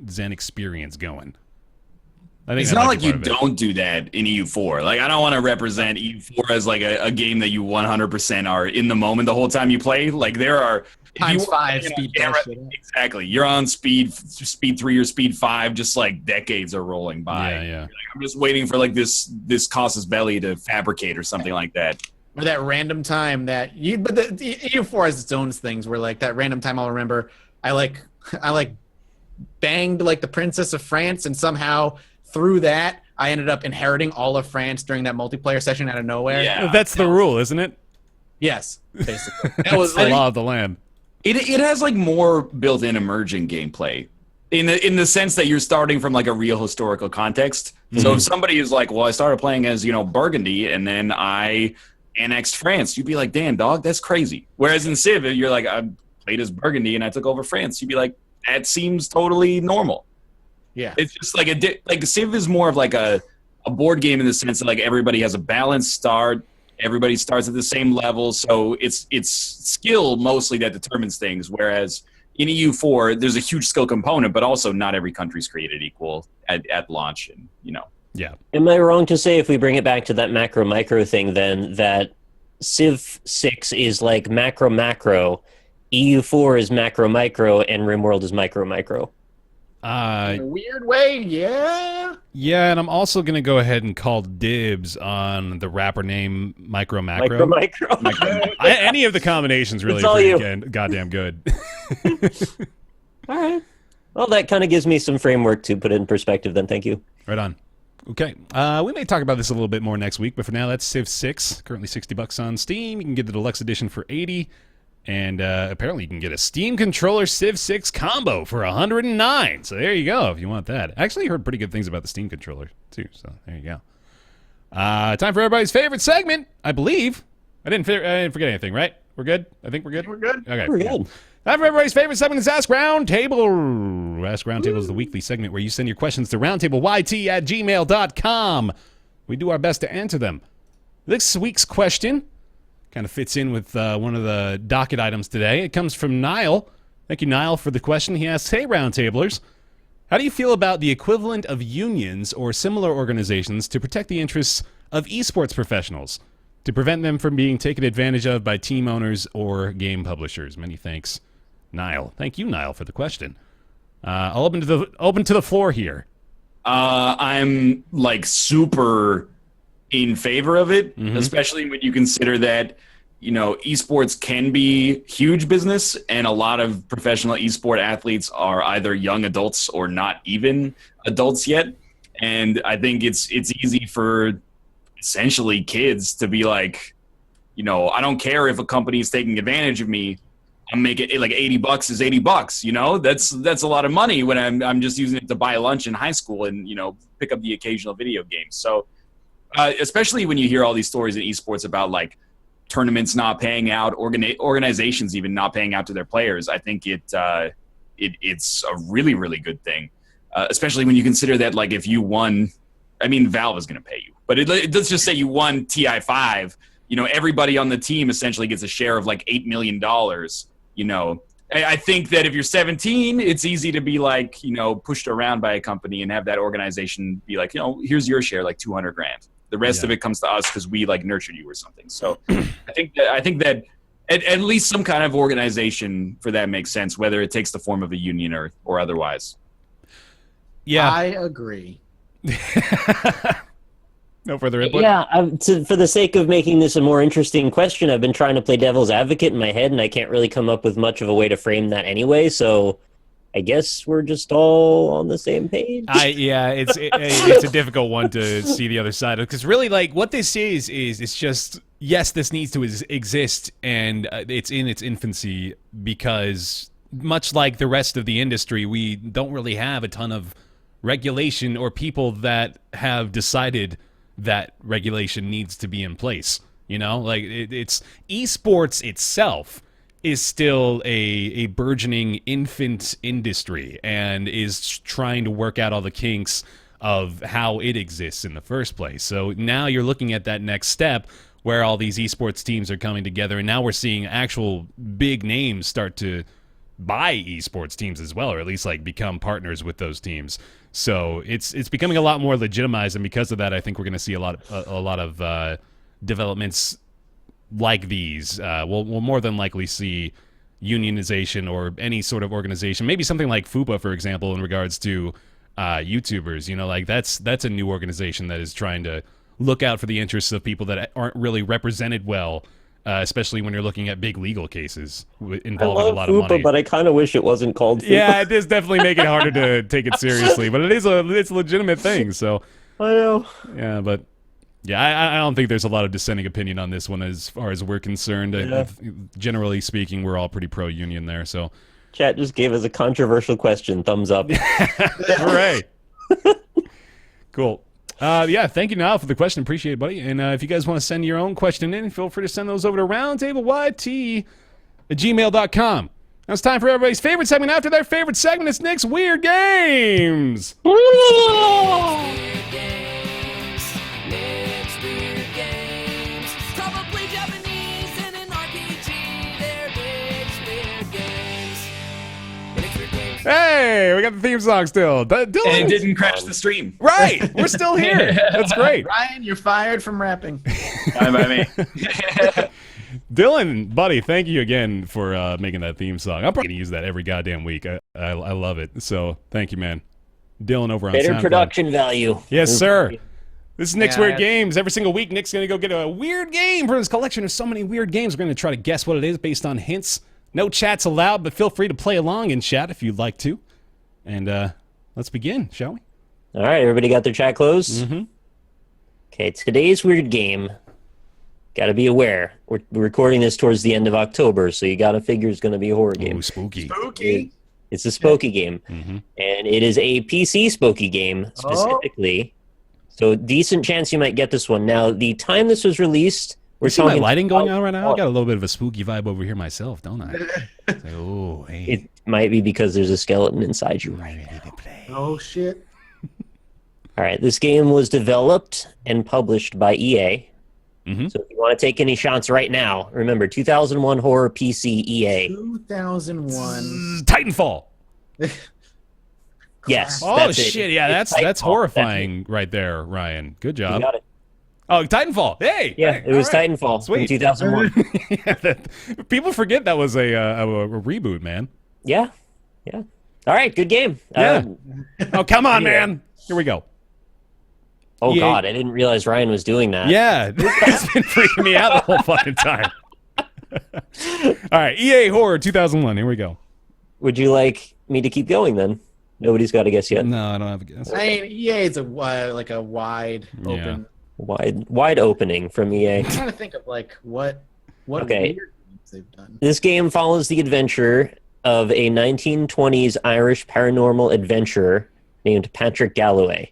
S1: zen experience going. I think
S2: it's not like you don't do that in EU4. Like, I don't want to represent EU4 as like a game that you 100% are in the moment the whole time you play. Like, there are
S4: times 5 speed camera,
S2: exactly. You're on speed 3 or speed 5, just like decades are rolling by.
S1: Yeah.
S2: Like, I'm just waiting for like this casus belli to fabricate or something like that.
S4: Or that random time that but the EU4 has its own things where like that random time I'll remember I banged like the Princess of France, and somehow through that I ended up inheriting all of France during that multiplayer session out of nowhere.
S1: Yeah, that's the rule, isn't it?
S4: Yes, basically.
S1: That was the law of the land.
S2: It has like more built-in emergent gameplay in the sense that you're starting from like a real historical context. Mm-hmm. So if somebody is like, well, I started playing as Burgundy and then I annexed France, you'd be like, damn, dog, that's crazy. Whereas in Civ, you're like, I played as Burgundy and I took over France, you'd be like, that seems totally normal.
S4: Yeah,
S2: it's just like like Civ is more of like a board game in the sense that like everybody has a balanced start, everybody starts at the same level, so it's skill mostly that determines things. Whereas in EU4, there's a huge skill component, but also not every country's created equal at launch, and
S1: Yeah.
S3: Am I wrong to say, if we bring it back to that macro micro thing, then that Civ 6 is like macro, EU4 is macro micro, and RimWorld is micro micro?
S4: In a weird way, yeah.
S1: Yeah, and I'm also going to go ahead and call dibs on the rapper name Micro Macro. Any of the combinations really pretty goddamn good.
S3: All right. Well, that kind of gives me some framework to put it in perspective then. Thank you.
S1: Right on. Okay. We may talk about this a little bit more next week, but for now, that's Civ 6, currently $60 on Steam. You can get the deluxe edition for $80. And apparently you can get a Steam controller Civ 6 combo for $109. So there you go if you want that. I actually heard pretty good things about the Steam controller too. So there you go. Time for everybody's favorite segment, I believe. I didn't forget anything, right? We're good? I think we're good?
S4: We're good.
S1: Okay.
S3: We're good.
S1: Time for everybody's favorite segment is Ask Roundtable. Ask Roundtable is the weekly segment where you send your questions to roundtableyt@gmail.com. We do our best to answer them. This week's question kind of fits in with one of the docket items today. It comes from Niall. Thank you, Niall, for the question. He asks, hey, Roundtablers, how do you feel about the equivalent of unions or similar organizations to protect the interests of esports professionals, to prevent them from being taken advantage of by team owners or game publishers? Many thanks, Niall. Thank you, Niall, for the question. I'll open to the floor here.
S2: I'm like super in favor of it, especially when you consider that, esports can be huge business, and a lot of professional esport athletes are either young adults or not even adults yet. And I think it's easy for essentially kids to be like, I don't care if a company is taking advantage of me. I'm making it like $80 is $80. That's a lot of money when I'm just using it to buy lunch in high school and pick up the occasional video game. So. Especially when you hear all these stories in esports about like tournaments not paying out, organizations even not paying out to their players, I think it's a really, really good thing. Especially when you consider that, like, if you won, Valve is going to pay you, but let's just say you won TI5, everybody on the team essentially gets a share of like $8 million. I think that if you're 17, it's easy to be like, pushed around by a company and have that organization be like, here's your share, like $200,000. The rest of it comes to us because we like nurtured you or something. So I think that at least some kind of organization for that makes sense, whether it takes the form of a union or otherwise.
S1: Yeah,
S4: I agree.
S1: No further input?
S3: Yeah, for the sake of making this a more interesting question, I've been trying to play devil's advocate in my head, and I can't really come up with much of a way to frame that anyway, so I guess we're just all on the same page.
S1: It's a difficult one to see the other side of, because really, like, what this is it's just, yes, this needs to exist, and it's in its infancy, because much like the rest of the industry, we don't really have a ton of regulation or people that have decided that regulation needs to be in place. You know, like, it's esports itself is still a burgeoning infant industry and is trying to work out all the kinks of how it exists in the first place. So now you're looking at that next step where all these esports teams are coming together, and now we're seeing actual big names start to buy esports teams as well, or at least like become partners with those teams. So it's becoming a lot more legitimized, and because of that, I think we're going to see a lot of developments like these. We'll more than likely see unionization or any sort of organization, maybe something like FUPA, for example, in regards to YouTubers. You know, like that's a new organization that is trying to look out for the interests of people that aren't really represented well, especially when you're looking at big legal cases involving a lot of money.
S3: But I kind of wish it wasn't called FUPA.
S1: Yeah, it does definitely make it harder to take it seriously, but it's a legitimate thing. So
S3: I know.
S1: Yeah, but yeah, I don't think there's a lot of dissenting opinion on this one as far as we're concerned.
S3: Yeah.
S1: Generally speaking, we're all pretty pro-union there. So
S3: Chat just gave us a controversial question. Thumbs up.
S1: Hooray. Cool. Yeah, thank you, Niall, for the question. Appreciate it, buddy. And if you guys want to send your own question in, feel free to send those over to roundtableyt@gmail.com. Now it's time for everybody's favorite segment. After their favorite segment, it's Nick's Weird Games. Hey, we got the theme song still. Dylan.
S2: And it didn't crash the stream.
S1: Right, we're still here. That's great.
S4: Ryan, you're fired from rapping.
S2: Fine by me.
S1: Dylan, buddy, thank you again for making that theme song. I'm probably going to use that every goddamn week. I love it. So thank you, man. Dylan over on
S3: Better
S1: SoundCloud.
S3: production value.
S1: Yes, sir. This is Nick's
S4: Yeah,
S1: Weird Games. Every single week, Nick's going to go get a weird game from his collection of so many weird games. We're going to try to guess what it is based on hints. No chats allowed, but feel free to play along in chat if you'd like to. And let's begin, shall we?
S3: All right, everybody got their chat closed?
S1: Mm-hmm.
S3: Okay, today's weird game. Got to be aware. We're recording this towards the end of October, so you got to figure it's going to be a horror game.
S1: Ooh, spooky.
S3: It's a spooky game.
S1: Mm-hmm.
S3: And it is a PC spooky game, specifically. So decent chance you might get this one. Now, the time this was released...
S1: You see my lighting going on right now? I got a little bit of a spooky vibe over here myself, don't I? It's like, oh, hey.
S3: It might be because there's a skeleton inside you.
S1: Ready to play.
S4: Oh, shit.
S3: All right, this game was developed and published by EA.
S1: Mm-hmm.
S3: So if you want to take any shots right now, remember, 2001 horror PC EA.
S4: 2001.
S1: Titanfall.
S3: Yes.
S1: Oh,
S3: that's
S1: shit.
S3: it.
S1: Yeah,
S3: It's
S1: that's
S3: Titanfall.
S1: horrifying right there, Ryan. Good
S3: You
S1: job.
S3: got it.
S1: Oh, Titanfall. Hey.
S3: Yeah,
S1: hey,
S3: it was
S1: all right.
S3: Titanfall
S1: Sweet.
S3: in 2001.
S1: Yeah, people forget that was a reboot, man.
S3: Yeah. All right, good game.
S1: Yeah. Oh, come on,
S3: anyway.
S1: man. Here we go.
S3: Oh,
S1: EA.
S3: God, I didn't realize Ryan was doing that.
S1: Yeah, it's been freaking me out the whole fucking time. All right, EA Horror 2001. Here we go.
S3: Would you like me to keep going then? Nobody's got to guess yet.
S1: No, I don't have a guess.
S4: I mean, EA is a wide open.
S3: Wide opening from EA.
S4: I'm trying to think of like what
S3: Okay.
S4: weird things they've done.
S3: This game follows the adventure of a 1920s Irish paranormal adventurer named Patrick Galloway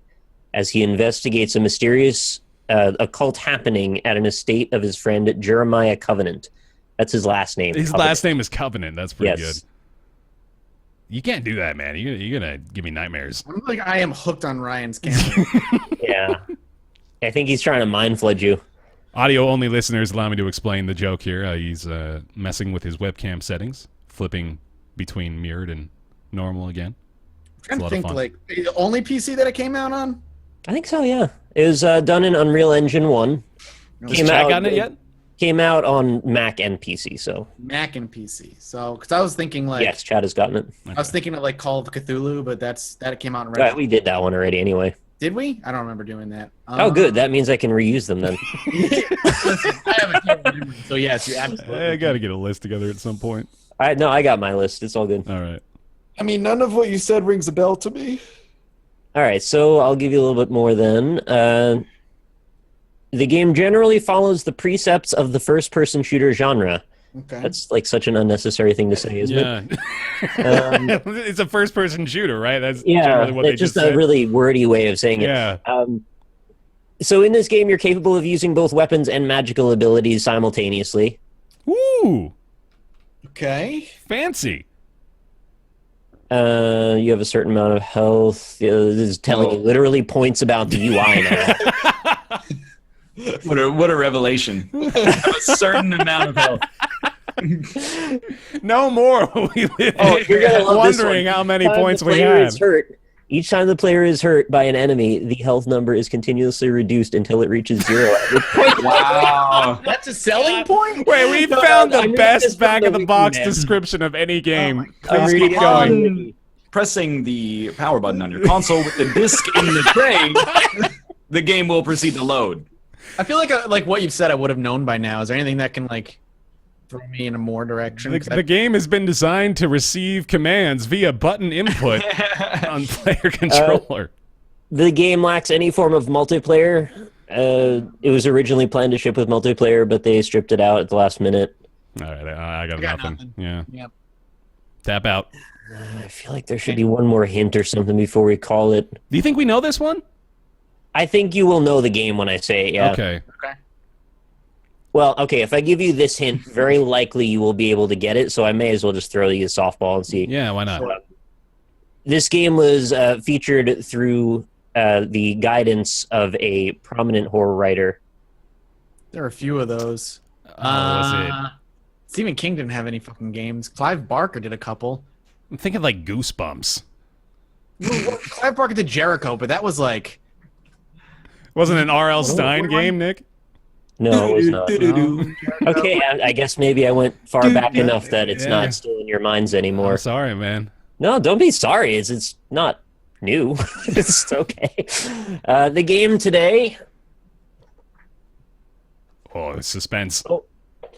S3: as he investigates a mysterious occult happening at an estate of his friend Jeremiah Covenant. That's his last name.
S1: His
S3: Covenant.
S1: last name is Covenant. That's pretty
S3: Yes.
S1: good. You can't do that, man. You're gonna give me nightmares.
S4: I'm like I am hooked on Ryan's camera.
S3: Yeah. I think he's trying to mind flood you.
S1: Audio only listeners, allow me to explain the joke here. He's messing with his webcam settings, flipping between mirrored and normal again.
S4: I'm
S1: It's a
S4: trying
S1: lot
S4: to
S1: of
S4: think
S1: fun.
S4: like the only PC that it came out on.
S3: I think so, yeah. It was done in Unreal Engine 1.
S1: Has Chad gotten it yet?
S3: Came out on Mac and PC, so
S4: Mac and PC. So, because I was thinking like
S3: yes, Chad has gotten it.
S4: I was thinking of like Call of Cthulhu, but that came out in
S3: Right, we did that one already anyway.
S4: Did we? I don't remember doing that.
S3: Oh, good. That means I can reuse them then.
S4: Listen, I have a terrible memory, so yes, you absolutely.
S1: I got to get a list together at some point.
S3: I got my list. It's all good.
S1: All right.
S5: I mean, none of what you said rings a bell to me.
S3: All right, so I'll give you a little bit more then. The game generally follows the precepts of the first-person shooter genre.
S5: Okay.
S3: That's like such an unnecessary thing to say, isn't it?
S1: It's a first-person shooter, right? That's
S3: Yeah,
S1: generally what they
S3: it's just
S1: said.
S3: a really wordy way of saying it.
S1: Yeah.
S3: So in this game, you're capable of using both weapons and magical abilities simultaneously.
S1: Woo!
S5: Okay.
S1: Fancy.
S3: You have a certain amount of health. This is telling you literally points about the UI now.
S2: What a revelation. Have a certain amount of health.
S1: No more. We live
S3: You're gonna love this
S1: wondering
S3: one.
S1: how many
S3: Each time
S1: points
S3: the
S1: we
S3: player
S1: have.
S3: is hurt, each time the player is hurt by an enemy, the health number is continuously reduced until it reaches 0.
S2: Wow.
S4: That's a selling point.
S1: Wait, we
S3: No,
S1: found
S3: no,
S1: the
S3: I'm
S1: best
S3: reading this
S1: back
S3: from
S1: of
S3: the
S1: the
S3: wiki,
S1: box
S3: man.
S1: description of any game.
S3: I'm
S1: Please
S3: reading
S1: keep
S3: it from the
S1: going.
S3: wiki.
S2: Pressing the power button on your console with the disc in the tray, the game will proceed to load.
S4: I feel like what you've said, I would have known by now. Is there anything that can like throw me in a more direction?
S1: The game has been designed to receive commands via button input on player controller.
S3: The game lacks any form of multiplayer. It was originally planned to ship with multiplayer, but they stripped it out at the last minute.
S1: All right, I got
S4: got
S1: nothing.
S4: nothing.
S1: Yeah.
S4: Yep.
S1: Tap out.
S3: I feel like there should be one more hint or something before we call it.
S1: Do you think we know this one?
S3: I think you will know the game when I say it, yeah.
S1: Okay.
S3: Well, okay, if I give you this hint, very likely you will be able to get it, so I may as well just throw you a softball and see.
S1: Yeah, why not?
S3: This game was featured through the guidance of a prominent horror writer.
S4: There are a few of those.
S1: Was
S4: Stephen King didn't have any fucking games. Clive Barker did a couple.
S1: I'm thinking like Goosebumps.
S4: Clive Barker did Jericho, but that was like
S1: Wasn't an R.L. Stein game, Nick?
S3: No, it was not. Okay, I guess maybe I went far back enough that it's not still in your minds anymore.
S1: I'm sorry, man.
S3: No, don't be sorry. It's not new. It's okay. The game today.
S1: Oh, it's suspense.
S3: Oh.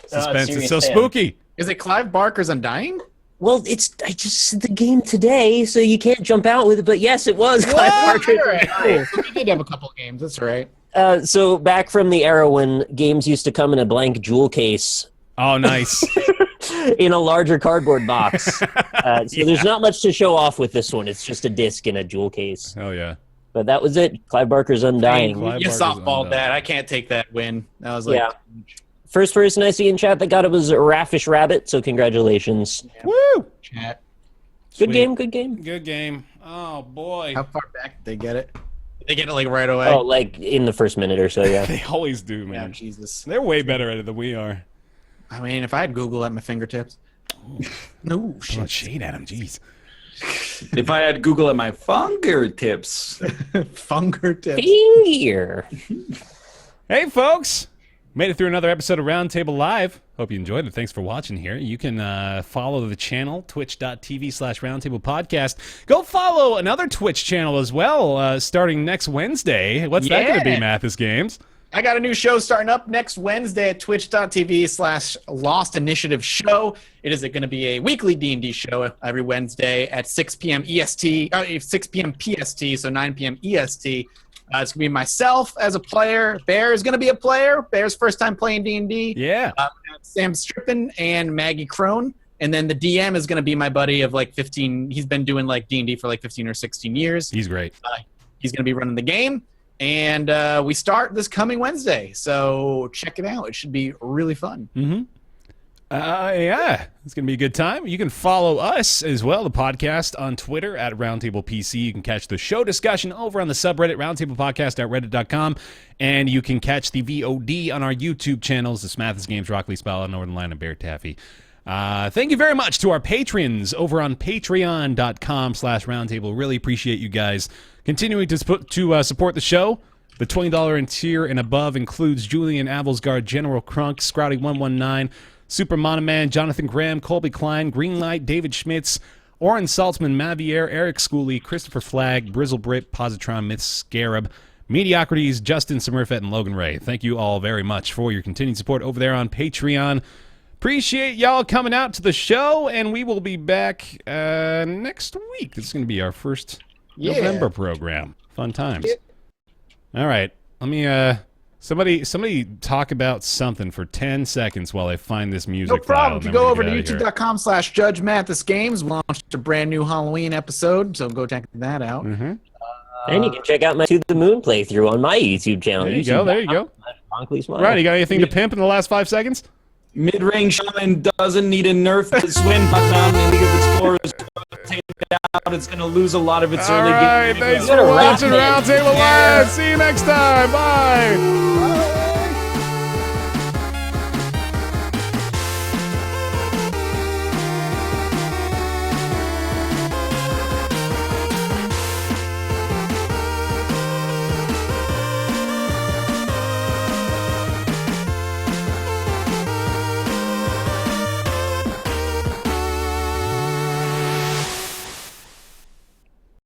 S1: Suspense. It's
S3: serious
S1: so
S3: fan.
S1: spooky.
S4: is it Clive Barker's Undying?
S3: Well, I just said the game today, so you can't jump out with it. But yes, it was Clive Barker's Undying.
S4: So he did have a couple games. That's right.
S3: So back from the era when games used to come in a blank jewel case
S1: Oh, nice.
S3: in a larger cardboard box. So there's not much to show off with this one. It's just a disc in a jewel case.
S1: Hell yeah.
S3: But that was it. Clive Barker's Undying.
S1: Clive
S4: You
S1: Barker's
S4: softballed
S1: Undying.
S4: that. I can't take that win. That was like
S3: Yeah. First person I see in chat that got it was Raffish Rabbit, so congratulations.
S1: Woo!
S4: chat.
S3: Good
S1: Sweet.
S3: game, good game.
S1: Good game. Oh, boy.
S4: How far back did they get it? Did they get it like right away?
S3: Oh, like in the first minute or so, yeah.
S1: They always do,
S4: yeah,
S1: man.
S4: Jesus.
S1: They're way better at it than we are.
S4: I mean, if I had Google at my fingertips. No
S1: Oh,
S4: shit.
S1: shade at him, jeez.
S2: If I had Google at my fingertips.
S4: Fingertips.
S3: Finger.
S1: Hey, folks. Made it through another episode of Roundtable Live. Hope you enjoyed it. Thanks for watching here. You can follow the channel, twitch.tv/Roundtable Podcast. Go follow another Twitch channel as well, starting next Wednesday. What's that going to be,
S4: Yeah.
S1: Mathis Games?
S4: I got a new show starting up next Wednesday at twitch.tv/Lost Initiative Show. It is going to be a weekly D&D show every Wednesday at 6 p.m. EST, 6 p.m. PST, so 9 p.m. EST. It's going to be myself as a player. Bear is going to be a player. Bear's first time playing D&D.
S1: Yeah.
S4: Sam Strippin and Maggie Crone. And then the DM is going to be my buddy of like 15. He's been doing like D&D for like 15 or 16 years.
S1: He's great.
S4: He's going to be running the game. And we start this coming Wednesday. So check it out. It should be really fun.
S1: Mm-hmm. Yeah, it's going to be a good time. You can follow us as well, the podcast, on Twitter at Roundtable PC. You can catch the show discussion over on the subreddit, roundtablepodcast.reddit.com. And you can catch the VOD on our YouTube channels, the Smathis Games, Rock Lee Spalla, Northern Line, and Bear Taffy. Thank you very much to our patrons over on patreon.com/roundtable. Really appreciate you guys continuing to support the show. The $20 tier and above includes Julian Avelsgaard, General Crunk, Scrouty119, Super Monoman, Jonathan Graham, Colby Klein, Greenlight, David Schmitz, Oren Saltzman, Mavier, Eric Schooley, Christopher Flagg, Brizzlebrit, Positron, Myth, Scarab, Mediocrities, Justin Smurfett, and Logan Ray. Thank you all very much for your continued support over there on Patreon. Appreciate y'all coming out to the show, and we will be back next week. This is going to be our first November program. Fun times. All right. Let me somebody talk about something for 10 seconds while I find this music.
S4: No problem.
S1: file,
S4: If you
S1: and then
S4: go
S1: we're
S4: over to
S1: gonna get out of
S4: youtube.com/JudgeMathisGames, we launched a brand new Halloween episode, so go check that out.
S1: here.
S3: And you can check out my To the Moon playthrough on my YouTube channel.
S1: There you go. There you go.
S3: Smile.
S1: Right. You got anything to pimp in the last 5 seconds?
S2: Mid-range shaman doesn't need a nerf to swim. The League of Explorers take it out. It's going to lose a lot of its
S1: All
S2: early
S1: right.
S2: game.
S1: Thanks for watching Roundtable Live. See you next time. Bye.